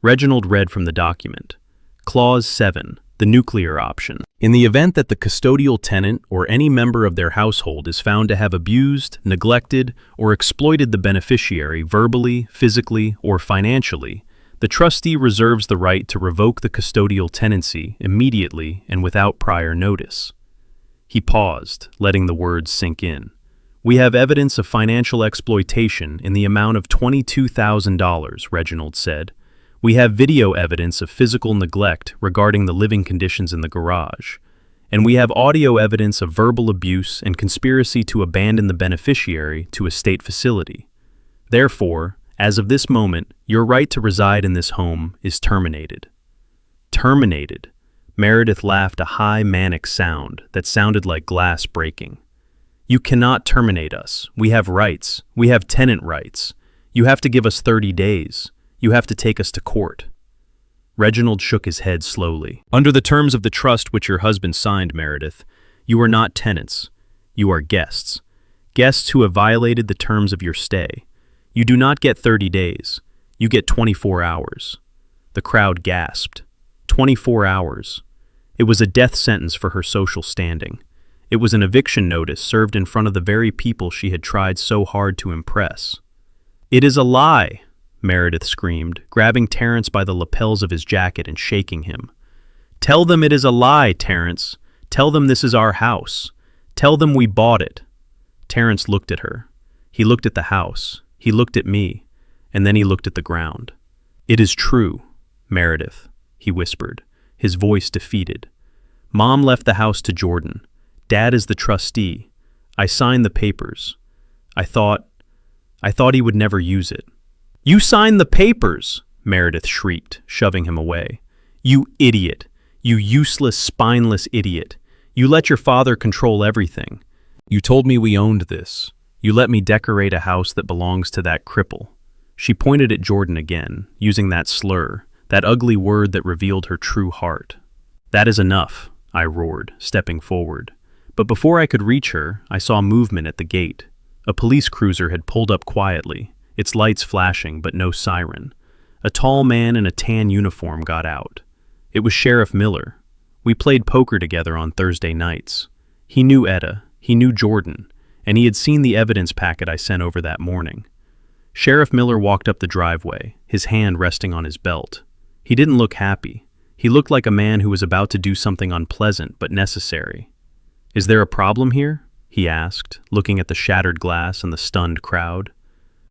Reginald read from the document. Clause 7, the nuclear option. "In the event that the custodial tenant or any member of their household is found to have abused, neglected, or exploited the beneficiary verbally, physically, or financially, the trustee reserves the right to revoke the custodial tenancy immediately and without prior notice." He paused, letting the words sink in. "We have evidence of financial exploitation in the amount of $22,000, Reginald said. "We have video evidence of physical neglect regarding the living conditions in the garage. And we have audio evidence of verbal abuse and conspiracy to abandon the beneficiary to a state facility. Therefore, as of this moment, your right to reside in this home is terminated." Terminated. Meredith laughed a high, manic sound that sounded like glass breaking. "You cannot terminate us. We have rights. We have tenant rights. You have to give us 30 days. You have to take us to court." Reginald shook his head slowly. Under the terms of the trust which your husband signed, Meredith, you are not tenants. You are guests. Guests who have violated the terms of your stay. You do not get 30 days. You get 24 hours. The crowd gasped. 24 hours. It was a death sentence for her social standing. It was an eviction notice served in front of the very people she had tried so hard to impress. "It is a lie," Meredith screamed, grabbing Terence by the lapels of his jacket and shaking him. "Tell them it is a lie, Terence. Tell them this is our house. Tell them we bought it." Terence looked at her. He looked at the house. He looked at me. And then he looked at the ground. "It is true, Meredith," he whispered, his voice defeated. "Mom left the house to Jordan. Dad is the trustee. I signed the papers. I thought he would never use it." "You signed the papers!" Meredith shrieked, shoving him away. "You idiot! You useless, spineless idiot! You let your father control everything. You told me we owned this. You let me decorate a house that belongs to that cripple." She pointed at Jordan again, using that slur, that ugly word that revealed her true heart. "That is enough," I roared, stepping forward. But before I could reach her, I saw movement at the gate. A police cruiser had pulled up quietly, its lights flashing but no siren. A tall man in a tan uniform got out. It was Sheriff Miller. We played poker together on Thursday nights. He knew Etta, he knew Jordan, and he had seen the evidence packet I sent over that morning. Sheriff Miller walked up the driveway, his hand resting on his belt. He didn't look happy. He looked like a man who was about to do something unpleasant but necessary. "Is there a problem here?" he asked, looking at the shattered glass and the stunned crowd.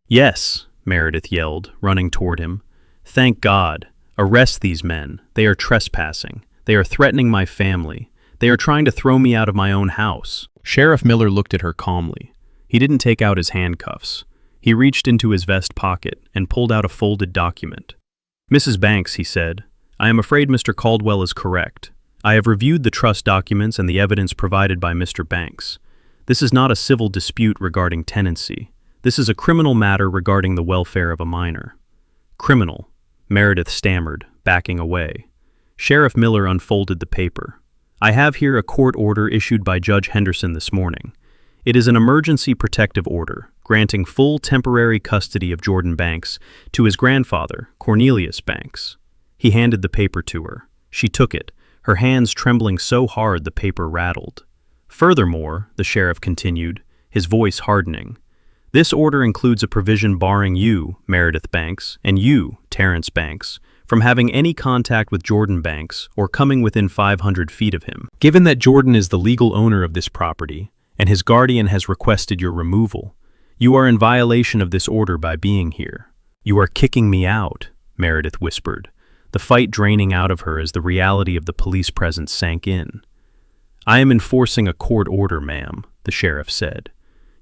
"Yes," Meredith yelled, running toward him. "Thank God. Arrest these men. They are trespassing. They are threatening my family. They are trying to throw me out of my own house." Sheriff Miller looked at her calmly. He didn't take out his handcuffs. He reached into his vest pocket and pulled out a folded document. "Mrs. Banks," he said, "I am afraid Mr. Caldwell is correct. I have reviewed the trust documents and the evidence provided by Mr. Banks. This is not a civil dispute regarding tenancy. This is a criminal matter regarding the welfare of a minor." "Criminal," Meredith stammered, backing away. Sheriff Miller unfolded the paper. "I have here a court order issued by Judge Henderson this morning. It is an emergency protective order, granting full temporary custody of Jordan Banks to his grandfather, Cornelius Banks." He handed the paper to her. She took it, her hands trembling so hard the paper rattled. "Furthermore," the sheriff continued, his voice hardening, "this order includes a provision barring you, Meredith Banks, and you, Terence Banks, from having any contact with Jordan Banks or coming within 500 feet of him. Given that Jordan is the legal owner of this property, and his guardian has requested your removal, you are in violation of this order by being here." "You are kicking me out," Meredith whispered, the fight draining out of her as the reality of the police presence sank in. "I am enforcing a court order, ma'am," the sheriff said.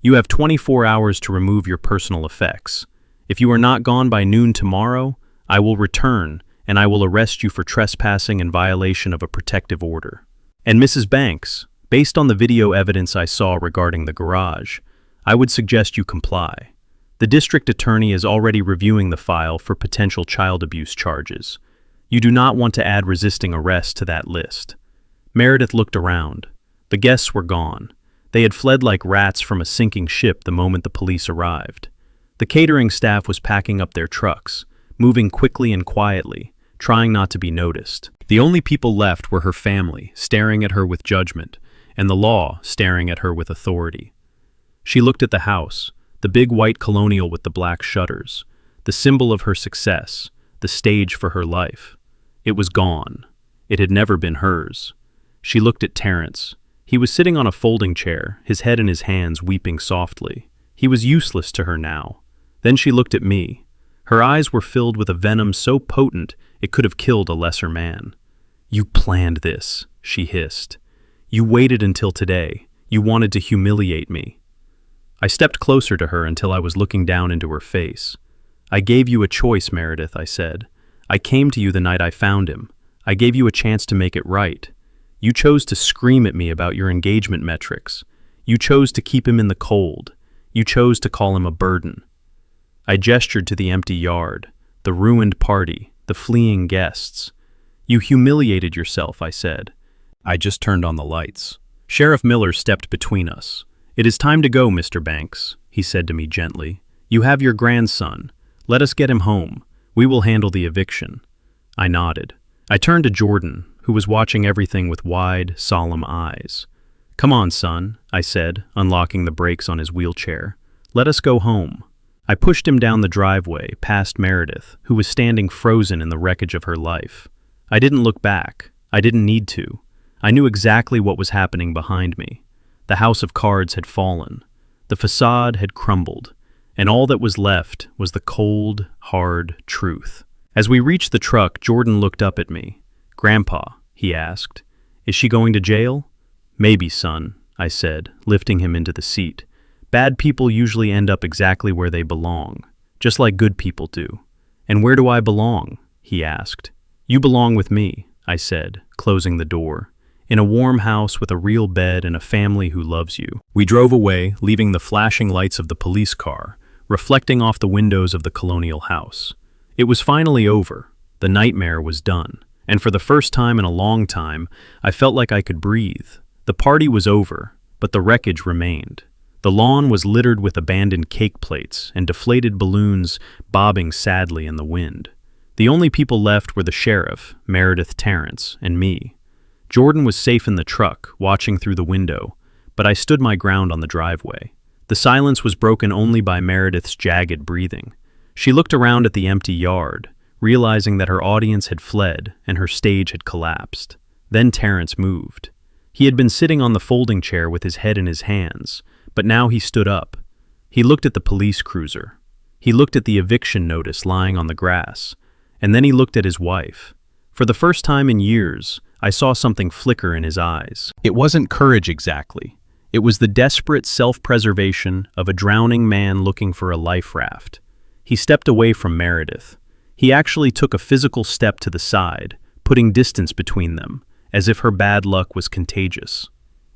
"You have 24 hours to remove your personal effects. If you are not gone by noon tomorrow, I will return, and I will arrest you for trespassing in violation of a protective order. And Mrs. Banks, based on the video evidence I saw regarding the garage, I would suggest you comply. The district attorney is already reviewing the file for potential child abuse charges. You do not want to add resisting arrest to that list." Meredith looked around. The guests were gone. They had fled like rats from a sinking ship the moment the police arrived. The catering staff was packing up their trucks, moving quickly and quietly, trying not to be noticed. The only people left were her family, staring at her with judgment, and the law staring at her with authority. She looked at the house, the big white colonial with the black shutters, the symbol of her success, the stage for her life. It was gone. It had never been hers. She looked at Terence. He was sitting on a folding chair, his head in his hands, weeping softly. He was useless to her now. Then she looked at me. Her eyes were filled with a venom so potent it could have killed a lesser man. "You planned this," she hissed. "You waited until today. You wanted to humiliate me." I stepped closer to her until I was looking down into her face. "I gave you a choice, Meredith," I said. "I came to you the night I found him. I gave you a chance to make it right. You chose to scream at me about your engagement metrics. You chose to keep him in the cold. You chose to call him a burden." I gestured to the empty yard, the ruined party, the fleeing guests. You humiliated yourself, I said. I just turned on the lights. Sheriff Miller stepped between us. It is time to go, Mr. Banks, he said to me gently. You have your grandson. Let us get him home. We will handle the eviction. I nodded. I turned to Jordan, who was watching everything with wide, solemn eyes. Come on, son, I said, unlocking the brakes on his wheelchair. Let us go home. I pushed him down the driveway, past Meredith, who was standing frozen in the wreckage of her life. I didn't look back. I didn't need to. I knew exactly what was happening behind me. The house of cards had fallen. The facade had crumbled, and all that was left was the cold, hard truth. As we reached the truck, Jordan looked up at me. Grandpa, he asked, is she going to jail? Maybe, son, I said, lifting him into the seat. Bad people usually end up exactly where they belong, just like good people do. And where do I belong? He asked. You belong with me, I said, closing the door, in a warm house with a real bed and a family who loves you. We drove away, leaving the flashing lights of the police car, reflecting off the windows of the colonial house. It was finally over. The nightmare was done. And for the first time in a long time, I felt like I could breathe. The party was over, but the wreckage remained. The lawn was littered with abandoned cake plates and deflated balloons bobbing sadly in the wind. The only people left were the sheriff, Meredith Terrence, and me. Jordan was safe in the truck, watching through the window, but I stood my ground on the driveway. The silence was broken only by Meredith's jagged breathing. She looked around at the empty yard, realizing that her audience had fled and her stage had collapsed. Then Terrence moved. He had been sitting on the folding chair with his head in his hands, but now he stood up. He looked at the police cruiser. He looked at the eviction notice lying on the grass, and then he looked at his wife. For the first time in years, I saw something flicker in his eyes. It wasn't courage exactly. It was the desperate self-preservation of a drowning man looking for a life raft. He stepped away from Meredith. He actually took a physical step to the side, putting distance between them, as if her bad luck was contagious.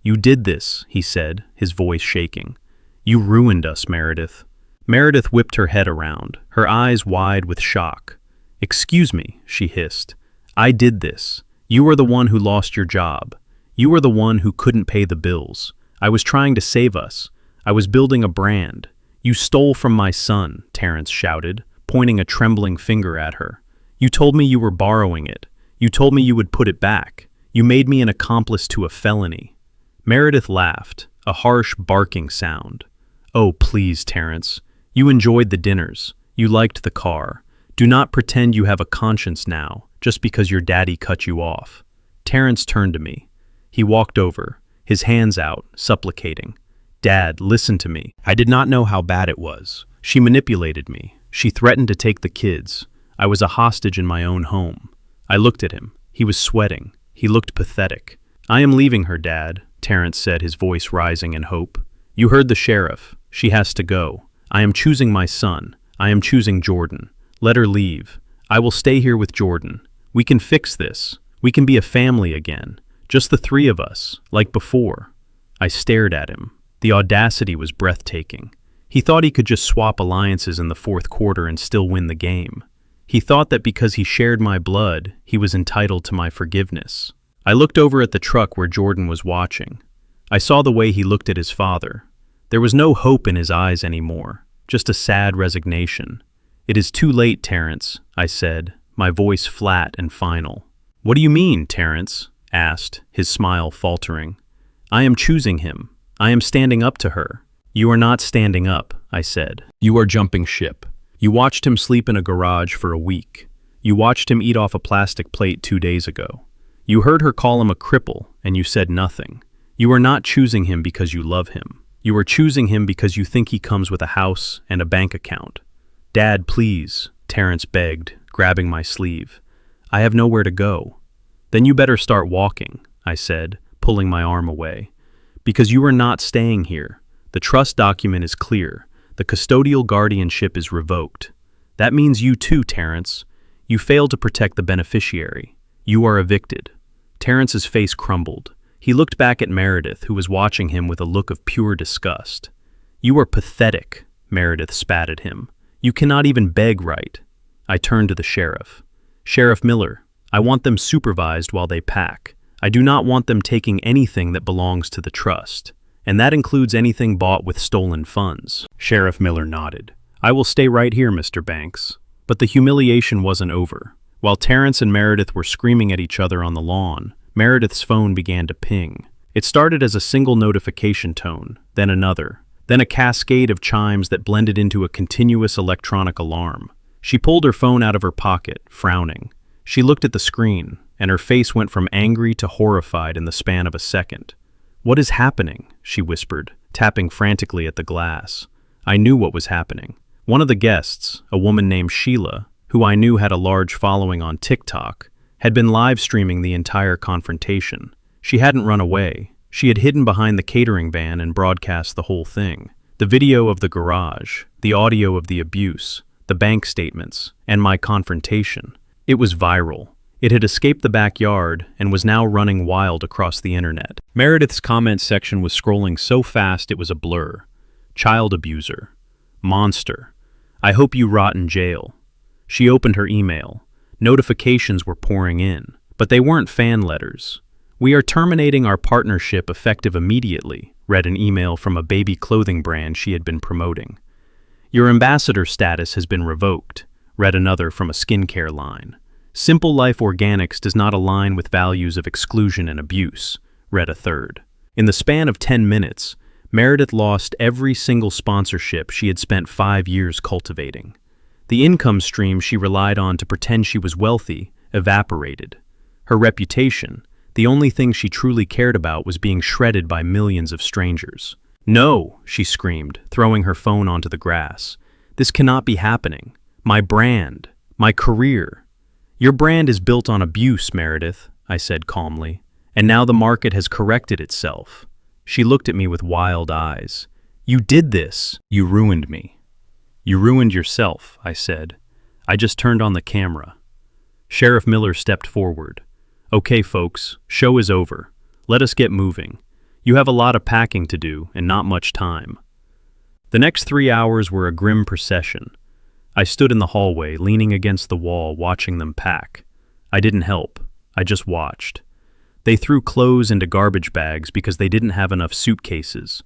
You did this, he said, his voice shaking. You ruined us, Meredith. Meredith whipped her head around, her eyes wide with shock. Excuse me, she hissed. I did this. You were the one who lost your job. You were the one who couldn't pay the bills. I was trying to save us. I was building a brand. You stole from my son, Terrence shouted, pointing a trembling finger at her. You told me you were borrowing it. You told me you would put it back. You made me an accomplice to a felony. Meredith laughed, a harsh barking sound. Oh, please, Terrence. You enjoyed the dinners. You liked the car. Do not pretend you have a conscience now, just because your daddy cut you off. Terrence turned to me. He walked over, his hands out, supplicating. Dad, listen to me. I did not know how bad it was. She manipulated me. She threatened to take the kids. I was a hostage in my own home. I looked at him. He was sweating. He looked pathetic. I am leaving her, Dad, Terrence said, his voice rising in hope. You heard the sheriff. She has to go. I am choosing my son. I am choosing Jordan. Let her leave. I will stay here with Jordan. We can fix this. We can be a family again. Just the three of us, like before. I stared at him. The audacity was breathtaking. He thought he could just swap alliances in the fourth quarter and still win the game. He thought that because he shared my blood, he was entitled to my forgiveness. I looked over at the truck where Jordan was watching. I saw the way he looked at his father. There was no hope in his eyes anymore, just a sad resignation. It is too late, Terrence, I said, my voice flat and final. What do you mean, Terrence? Asked, his smile faltering. I am choosing him. I am standing up to her. You are not standing up, I said. You are jumping ship. You watched him sleep in a garage for a week. You watched him eat off a plastic plate 2 days ago. You heard her call him a cripple, and you said nothing. You are not choosing him because you love him. You are choosing him because you think he comes with a house and a bank account. Dad, please, Terrence begged, grabbing my sleeve. I have nowhere to go. Then you better start walking, I said, pulling my arm away. Because you are not staying here. The trust document is clear. The custodial guardianship is revoked. That means you too, Terrence. You failed to protect the beneficiary. You are evicted. Terrence's face crumbled. He looked back at Meredith, who was watching him with a look of pure disgust. You are pathetic, Meredith spat at him. You cannot even beg right. I turned to the sheriff. Sheriff Miller, I want them supervised while they pack. I do not want them taking anything that belongs to the trust, and that includes anything bought with stolen funds. Sheriff Miller nodded. I will stay right here, Mr. Banks. But the humiliation wasn't over. While Terrence and Meredith were screaming at each other on the lawn, Meredith's phone began to ping. It started as a single notification tone, then another, then a cascade of chimes that blended into a continuous electronic alarm. She pulled her phone out of her pocket, frowning. She looked at the screen, and her face went from angry to horrified in the span of a second. What is happening? She whispered, tapping frantically at the glass. I knew what was happening. One of the guests, a woman named Sheila, who I knew had a large following on TikTok, had been live streaming the entire confrontation. She hadn't run away. She had hidden behind the catering van and broadcast the whole thing. The video of the garage, the audio of the abuse, the bank statements, and my confrontation. It was viral. It had escaped the backyard and was now running wild across the internet. Meredith's comment section was scrolling so fast it was a blur. Child abuser. Monster. I hope you rot in jail. She opened her email. Notifications were pouring in, but they weren't fan letters. We are terminating our partnership effective immediately, read an email from a baby clothing brand she had been promoting. Your ambassador status has been revoked, read another from a skincare line. Simple Life Organics does not align with values of exclusion and abuse, read a third. In the span of 10 minutes, Meredith lost every single sponsorship she had spent 5 years cultivating. The income stream she relied on to pretend she was wealthy evaporated. Her reputation, the only thing she truly cared about, was being shredded by millions of strangers. No, she screamed, throwing her phone onto the grass. This cannot be happening. My brand, my career. Your brand is built on abuse, Meredith, I said calmly, and now the market has corrected itself. She looked at me with wild eyes. You did this. You ruined me. You ruined yourself, I said. I just turned on the camera. Sheriff Miller stepped forward. Okay, folks, show is over. Let us get moving. You have a lot of packing to do and not much time. The next 3 hours were a grim procession. I stood in the hallway, leaning against the wall, watching them pack. I didn't help. I just watched. They threw clothes into garbage bags because they didn't have enough suitcases.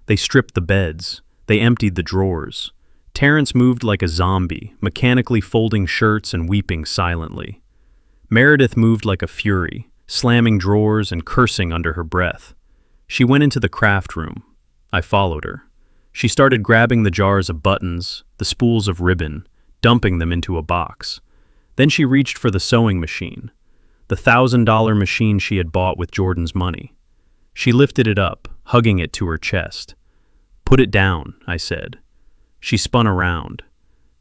They stripped the beds. They emptied the drawers. Terrence moved like a zombie, mechanically folding shirts and weeping silently. Meredith moved like a fury, slamming drawers and cursing under her breath. She went into the craft room. I followed her. She started grabbing the jars of buttons, the spools of ribbon, dumping them into a box. Then she reached for the sewing machine, the $1,000 machine she had bought with Jordan's money. She lifted it up, hugging it to her chest. Put it down, I said. She spun around.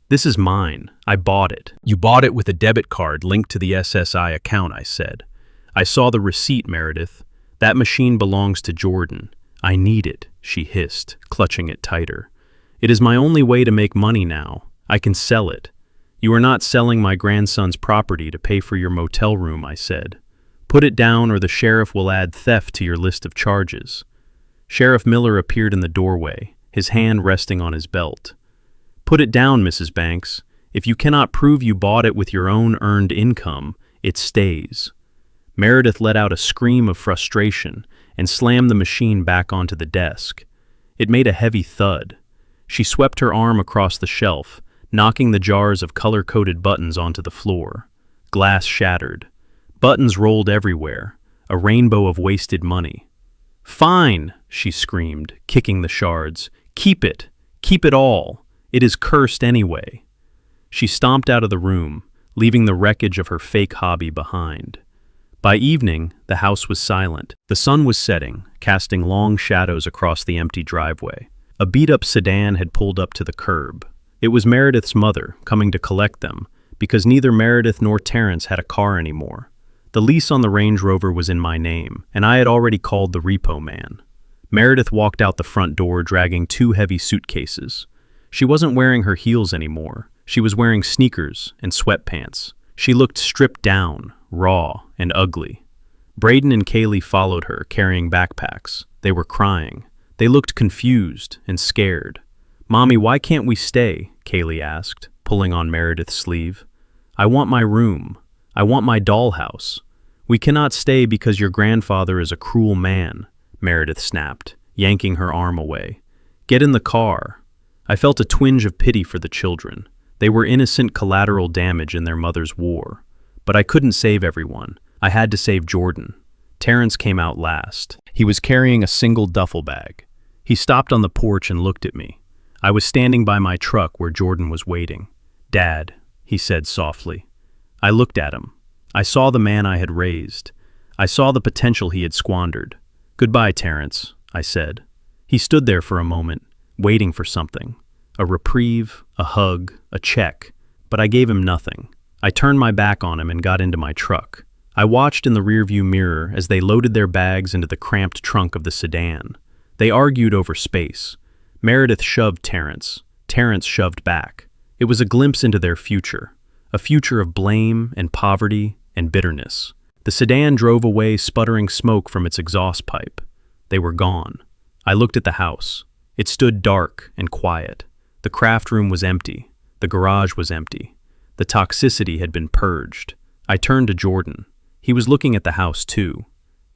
This is mine. I bought it. You bought it with a debit card linked to the SSI account, I said. I saw the receipt, Meredith. That machine belongs to Jordan. I need it, she hissed, clutching it tighter. It is my only way to make money now. I can sell it. You are not selling my grandson's property to pay for your motel room, I said. Put it down or the sheriff will add theft to your list of charges. Sheriff Miller appeared in the doorway, his hand resting on his belt. Put it down, Mrs. Banks. If you cannot prove you bought it with your own earned income, it stays. Meredith let out a scream of frustration and slammed the machine back onto the desk. It made a heavy thud. She swept her arm across the shelf, knocking the jars of color-coded buttons onto the floor. Glass shattered. Buttons rolled everywhere, a rainbow of wasted money. Fine, she screamed, kicking the shards. Keep it. Keep it all. It is cursed anyway. She stomped out of the room, leaving the wreckage of her fake hobby behind. By evening, the house was silent. The sun was setting, casting long shadows across the empty driveway. A beat-up sedan had pulled up to the curb. It was Meredith's mother, coming to collect them, because neither Meredith nor Terrence had a car anymore. The lease on the Range Rover was in my name, and I had already called the repo man. Meredith walked out the front door dragging 2 heavy suitcases. She wasn't wearing her heels anymore. She was wearing sneakers and sweatpants. She looked stripped down, raw, and ugly. Braden and Kaylee followed her, carrying backpacks. They were crying. They looked confused and scared. Mommy, why can't we stay? Kaylee asked, pulling on Meredith's sleeve. I want my room. I want my dollhouse. We cannot stay because your grandfather is a cruel man, Meredith snapped, yanking her arm away. Get in the car. I felt a twinge of pity for the children. They were innocent collateral damage in their mother's war. But I couldn't save everyone. I had to save Jordan. Terrence came out last. He was carrying a single duffel bag. He stopped on the porch and looked at me. I was standing by my truck where Jordan was waiting. Dad, he said softly. I looked at him. I saw the man I had raised. I saw the potential he had squandered. Goodbye, Terrence, I said. He stood there for a moment, waiting for something. A reprieve, a hug, a check. But I gave him nothing. I turned my back on him and got into my truck. I watched in the rearview mirror as they loaded their bags into the cramped trunk of the sedan. They argued over space. Meredith shoved Terrence. Terrence shoved back. It was a glimpse into their future. A future of blame and poverty and bitterness. The sedan drove away, sputtering smoke from its exhaust pipe. They were gone. I looked at the house. It stood dark and quiet. The craft room was empty. The garage was empty. The toxicity had been purged. I turned to Jordan. He was looking at the house too.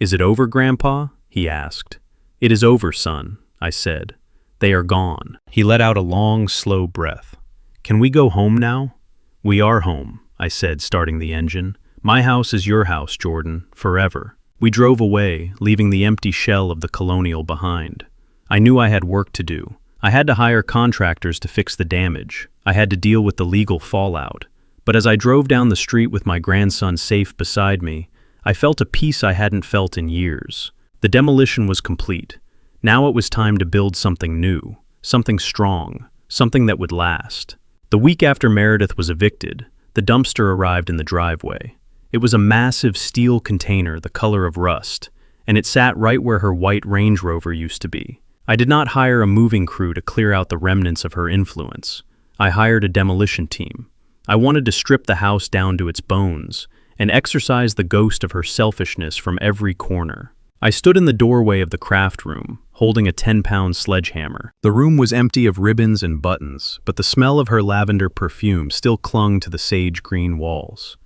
Is it over, Grandpa? He asked. It is over, son, I said. They are gone. He let out a long, slow breath. Can we go home now? We are home, I said, starting the engine. My house is your house, Jordan, forever. We drove away, leaving the empty shell of the colonial behind. I knew I had work to do. I had to hire contractors to fix the damage. I had to deal with the legal fallout. But as I drove down the street with my grandson safe beside me, I felt a peace I hadn't felt in years. The demolition was complete. Now it was time to build something new, something strong, something that would last. The week after Meredith was evicted, the dumpster arrived in the driveway. It was a massive steel container the color of rust, and it sat right where her white Range Rover used to be. I did not hire a moving crew to clear out the remnants of her influence. I hired a demolition team. I wanted to strip the house down to its bones and exorcise the ghost of her selfishness from every corner. I stood in the doorway of the craft room, holding a 10-pound sledgehammer. The room was empty of ribbons and buttons, but the smell of her lavender perfume still clung to the sage-green walls.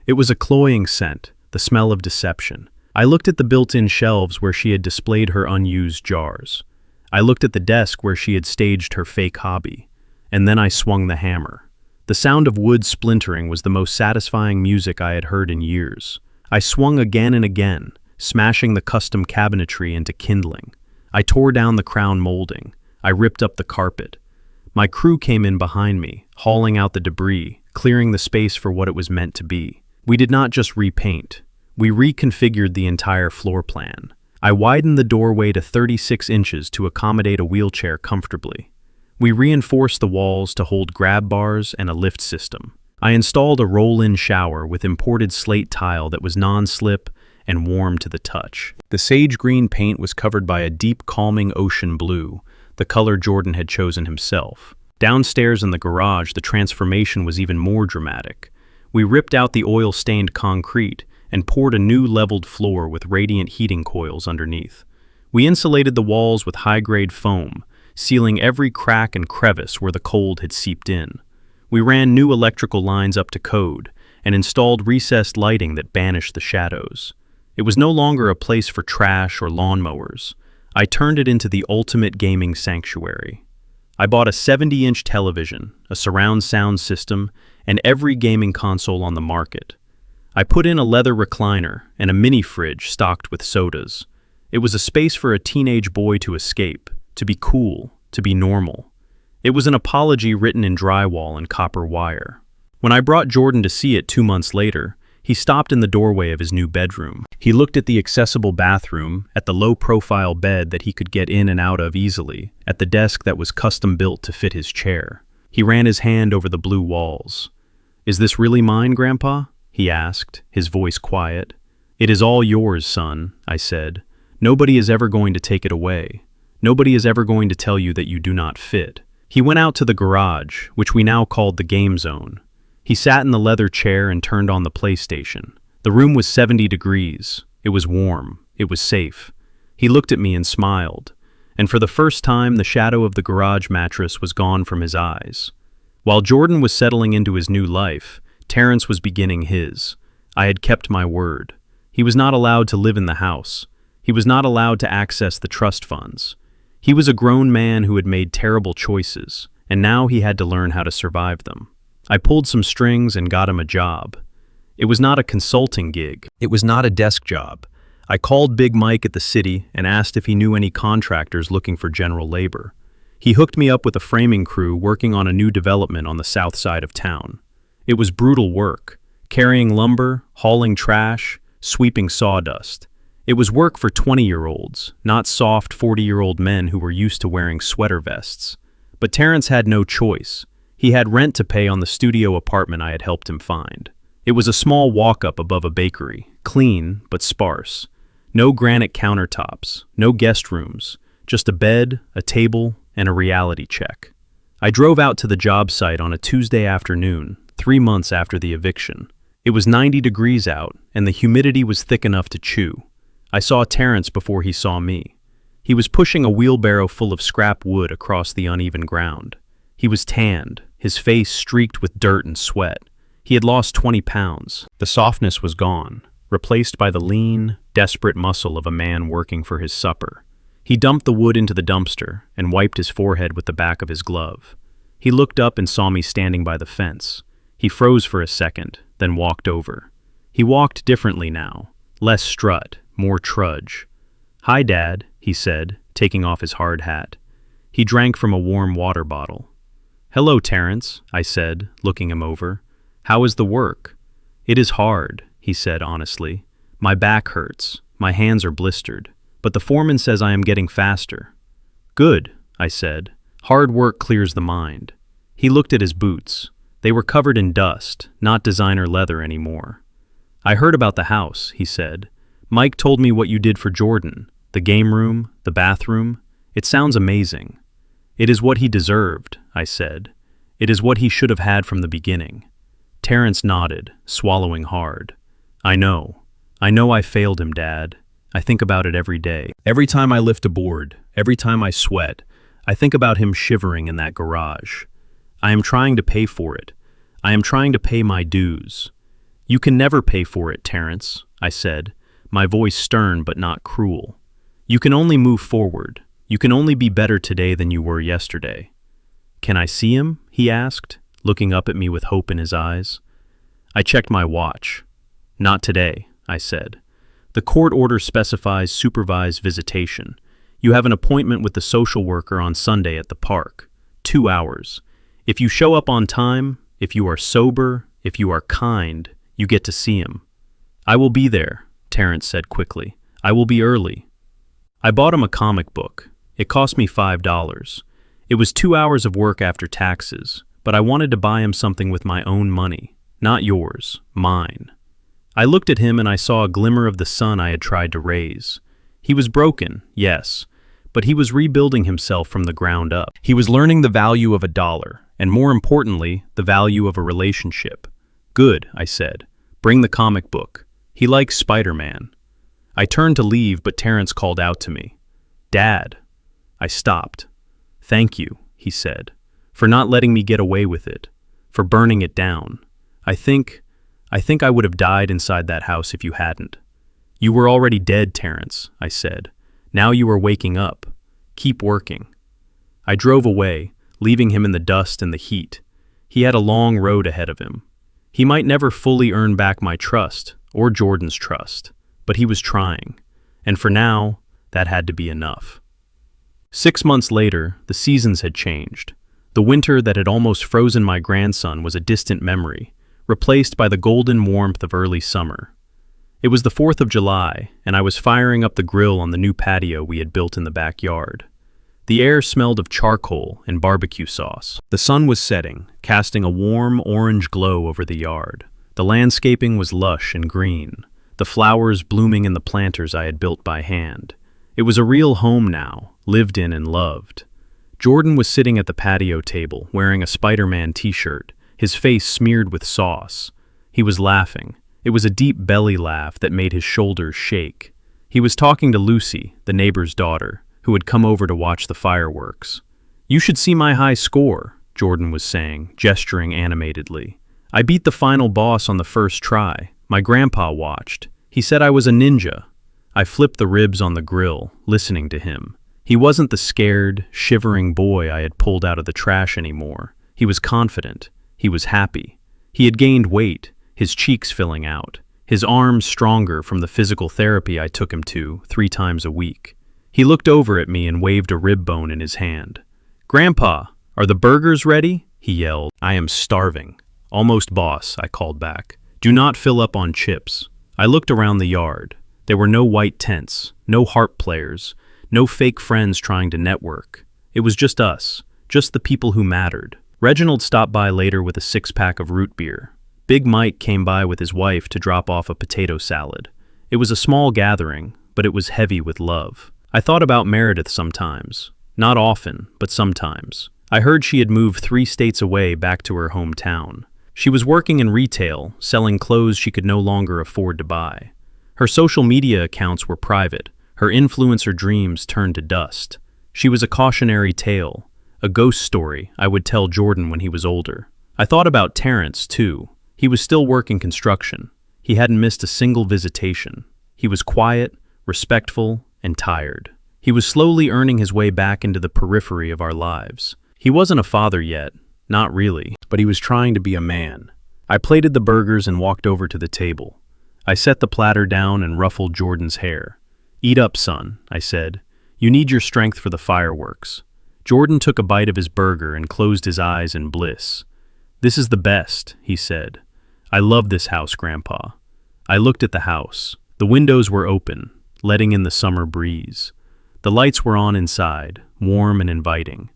It was a cloying scent, the smell of deception. I looked at the built-in shelves where she had displayed her unused jars. I looked at the desk where she had staged her fake hobby. And then I swung the hammer. The sound of wood splintering was the most satisfying music I had heard in years. I swung again and again, smashing the custom cabinetry into kindling. I tore down the crown molding. I ripped up the carpet. My crew came in behind me, hauling out the debris, clearing the space for what it was meant to be. We did not just repaint. We reconfigured the entire floor plan. I widened the doorway to 36 inches to accommodate a wheelchair comfortably. We reinforced the walls to hold grab bars and a lift system. I installed a roll-in shower with imported slate tile that was non-slip and warm to the touch. The sage green paint was covered by a deep, calming ocean blue, the color Jordan had chosen himself. Downstairs in the garage, the transformation was even more dramatic. We ripped out the oil-stained concrete and poured a new leveled floor with radiant heating coils underneath. We insulated the walls with high-grade foam, sealing every crack and crevice where the cold had seeped in. We ran new electrical lines up to code and installed recessed lighting that banished the shadows. It was no longer a place for trash or lawnmowers. I turned it into the ultimate gaming sanctuary. I bought a 70-inch television, a surround sound system, and every gaming console on the market. I put in a leather recliner and a mini fridge stocked with sodas. It was a space for a teenage boy to escape, to be cool, to be normal. It was an apology written in drywall and copper wire. When I brought Jordan to see it 2 months later, he stopped in the doorway of his new bedroom. He looked at the accessible bathroom, at the low-profile bed that he could get in and out of easily, at the desk that was custom-built to fit his chair. He ran his hand over the blue walls. "Is this really mine, Grandpa?" he asked, his voice quiet. "It is all yours, son," I said. "Nobody is ever going to take it away. Nobody is ever going to tell you that you do not fit." He went out to the garage, which we now called the game zone. He sat in the leather chair and turned on the PlayStation. The room was 70 degrees. It was warm. It was safe. He looked at me and smiled. And for the first time, the shadow of the garage mattress was gone from his eyes. While Jordan was settling into his new life, Terrence was beginning his. I had kept my word. He was not allowed to live in the house. He was not allowed to access the trust funds. He was a grown man who had made terrible choices, and now he had to learn how to survive them. I pulled some strings and got him a job. It was not a consulting gig. It was not a desk job. I called Big Mike at the city and asked if he knew any contractors looking for general labor. He hooked me up with a framing crew working on a new development on the south side of town. It was brutal work, carrying lumber, hauling trash, sweeping sawdust. It was work for 20-year-olds, not soft 40-year-old men who were used to wearing sweater vests. But Terrence had no choice. He had rent to pay on the studio apartment I had helped him find. It was a small walk-up above a bakery, clean but sparse. No granite countertops, no guest rooms, just a bed, a table, and a reality check. I drove out to the job site on a Tuesday afternoon, 3 months after the eviction. It was 90 degrees out, and the humidity was thick enough to chew. I saw Terrence before he saw me. He was pushing a wheelbarrow full of scrap wood across the uneven ground. He was tanned, his face streaked with dirt and sweat. He had lost 20 pounds. The softness was gone, replaced by the lean, desperate muscle of a man working for his supper. He dumped the wood into the dumpster and wiped his forehead with the back of his glove. He looked up and saw me standing by the fence. He froze for a second, then walked over. He walked differently now, less strut, more trudge. "Hi, Dad," he said, taking off his hard hat. He drank from a warm water bottle. "Hello, Terrence," I said, looking him over. "How is the work?" "It is hard," he said honestly. "My back hurts, my hands are blistered, but the foreman says I am getting faster." "Good," I said. "Hard work clears the mind." He looked at his boots. They were covered in dust, not designer leather anymore. "I heard about the house," he said. "Mike told me what you did for Jordan, the game room, the bathroom. It sounds amazing." "It is what he deserved," I said. "It is what he should have had from the beginning." Terrence nodded, swallowing hard. I know I failed him, Dad. I think about it every day. Every time I lift a board, every time I sweat, I think about him shivering in that garage. I am trying to pay for it. I am trying to pay my dues." "You can never pay for it, Terrence," I said, my voice stern but not cruel. "You can only move forward. You can only be better today than you were yesterday." "Can I see him?" he asked, looking up at me with hope in his eyes. I checked my watch. "Not today," I said. "The court order specifies supervised visitation. You have an appointment with the social worker on Sunday at the park. 2 hours. If you show up on time, if you are sober, if you are kind, you get to see him." "I will be there," Terrence said quickly. "I will be early." I bought him a comic book. It cost me $5. It was 2 hours of work after taxes, but I wanted to buy him something with my own money. Not yours, mine. I looked at him and I saw a glimmer of the sun I had tried to raise. He was broken, yes, but he was rebuilding himself from the ground up. He was learning the value of $1, and more importantly, the value of a relationship. "Good," I said. "Bring the comic book. He likes Spider-Man." I turned to leave, but Terrence called out to me. "Dad." I stopped. "Thank you," he said, "for not letting me get away with it, for burning it down. I think I would have died inside that house if you hadn't." "You were already dead, Terrence," I said. "Now you are waking up. Keep working." I drove away, leaving him in the dust and the heat. He had a long road ahead of him. He might never fully earn back my trust, or Jordan's trust, but he was trying. And for now, that had to be enough. 6 months later, the seasons had changed. The winter that had almost frozen my grandson was a distant memory, replaced by the golden warmth of early summer. It was the 4th of July, and I was firing up the grill on the new patio we had built in the backyard. The air smelled of charcoal and barbecue sauce. The sun was setting, casting a warm orange glow over the yard. The landscaping was lush and green, the flowers blooming in the planters I had built by hand. It was a real home now, lived in and loved. Jordan was sitting at the patio table, wearing a Spider-Man t-shirt, his face smeared with sauce. He was laughing. It was a deep belly laugh that made his shoulders shake. He was talking to Lucy, the neighbor's daughter, who had come over to watch the fireworks. "You should see my high score," Jordan was saying, gesturing animatedly. "I beat the final boss on the first try. My grandpa watched. He said I was a ninja. I flipped the ribs on the grill, listening to him. He wasn't the scared, shivering boy I had pulled out of the trash anymore. He was confident. He was happy. He had gained weight, his cheeks filling out, his arms stronger from the physical therapy I took him to 3 times a week. He looked over at me and waved a rib bone in his hand. "Grandpa, are the burgers ready?" he yelled. "I am starving." "Almost, boss," I called back. "Do not fill up on chips." I looked around the yard. There were no white tents, no harp players, no fake friends trying to network. It was just us, just the people who mattered. Reginald stopped by later with a 6-pack of root beer. Big Mike came by with his wife to drop off a potato salad. It was a small gathering, but it was heavy with love. I thought about Meredith sometimes. Not often, but sometimes. I heard she had moved 3 states away back to her hometown. She was working in retail, selling clothes she could no longer afford to buy. Her social media accounts were private. Her influencer dreams turned to dust. She was a cautionary tale, a ghost story I would tell Jordan when he was older. I thought about Terrence, too. He was still working construction. He hadn't missed a single visitation. He was quiet, respectful, and tired. He was slowly earning his way back into the periphery of our lives. He wasn't a father yet, not really, but he was trying to be a man. I plated the burgers and walked over to the table. I set the platter down and ruffled Jordan's hair. "Eat up, son," I said. "You need your strength for the fireworks." Jordan took a bite of his burger and closed his eyes in bliss. "This is the best," he said. "I love this house, Grandpa." I looked at the house. The windows were open, letting in the summer breeze. The lights were on inside, warm and inviting.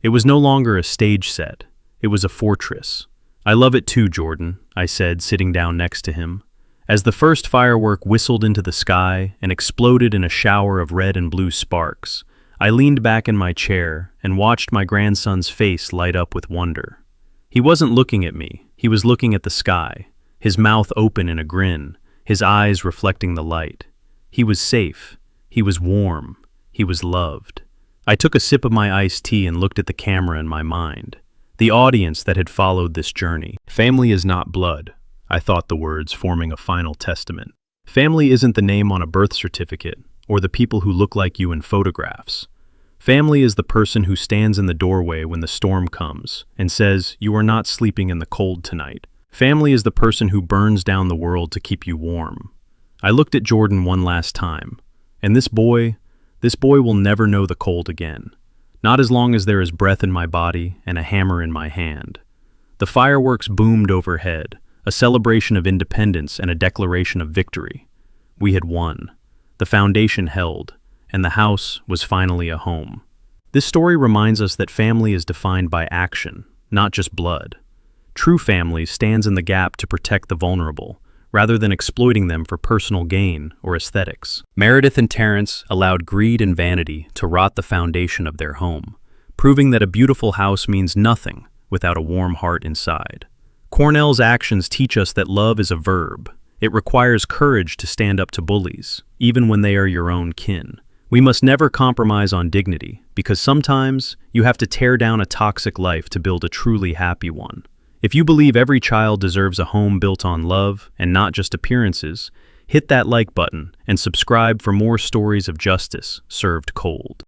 It was no longer a stage set. It was a fortress. "I love it too, Jordan," I said, sitting down next to him. As the first firework whistled into the sky and exploded in a shower of red and blue sparks, I leaned back in my chair and watched my grandson's face light up with wonder. He wasn't looking at me. He was looking at the sky, his mouth open in a grin, his eyes reflecting the light. He was safe. He was warm. He was loved. I took a sip of my iced tea and looked at the camera in my mind. The audience that had followed this journey. Family is not blood, I thought the words forming a final testament. Family isn't the name on a birth certificate or the people who look like you in photographs. Family is the person who stands in the doorway when the storm comes and says, "You are not sleeping in the cold tonight." Family is the person who burns down the world to keep you warm. I looked at Jordan one last time, and this boy will never know the cold again. Not as long as there is breath in my body and a hammer in my hand. The fireworks boomed overhead, a celebration of independence and a declaration of victory. We had won. The foundation held, and the house was finally a home. This story reminds us that family is defined by action, not just blood. True family stands in the gap to protect the vulnerable, rather than exploiting them for personal gain or aesthetics. Meredith and Terrence allowed greed and vanity to rot the foundation of their home, proving that a beautiful house means nothing without a warm heart inside. Cornell's actions teach us that love is a verb. It requires courage to stand up to bullies, even when they are your own kin. We must never compromise on dignity, because sometimes you have to tear down a toxic life to build a truly happy one. If you believe every child deserves a home built on love and not just appearances, hit that like button and subscribe for more stories of justice served cold.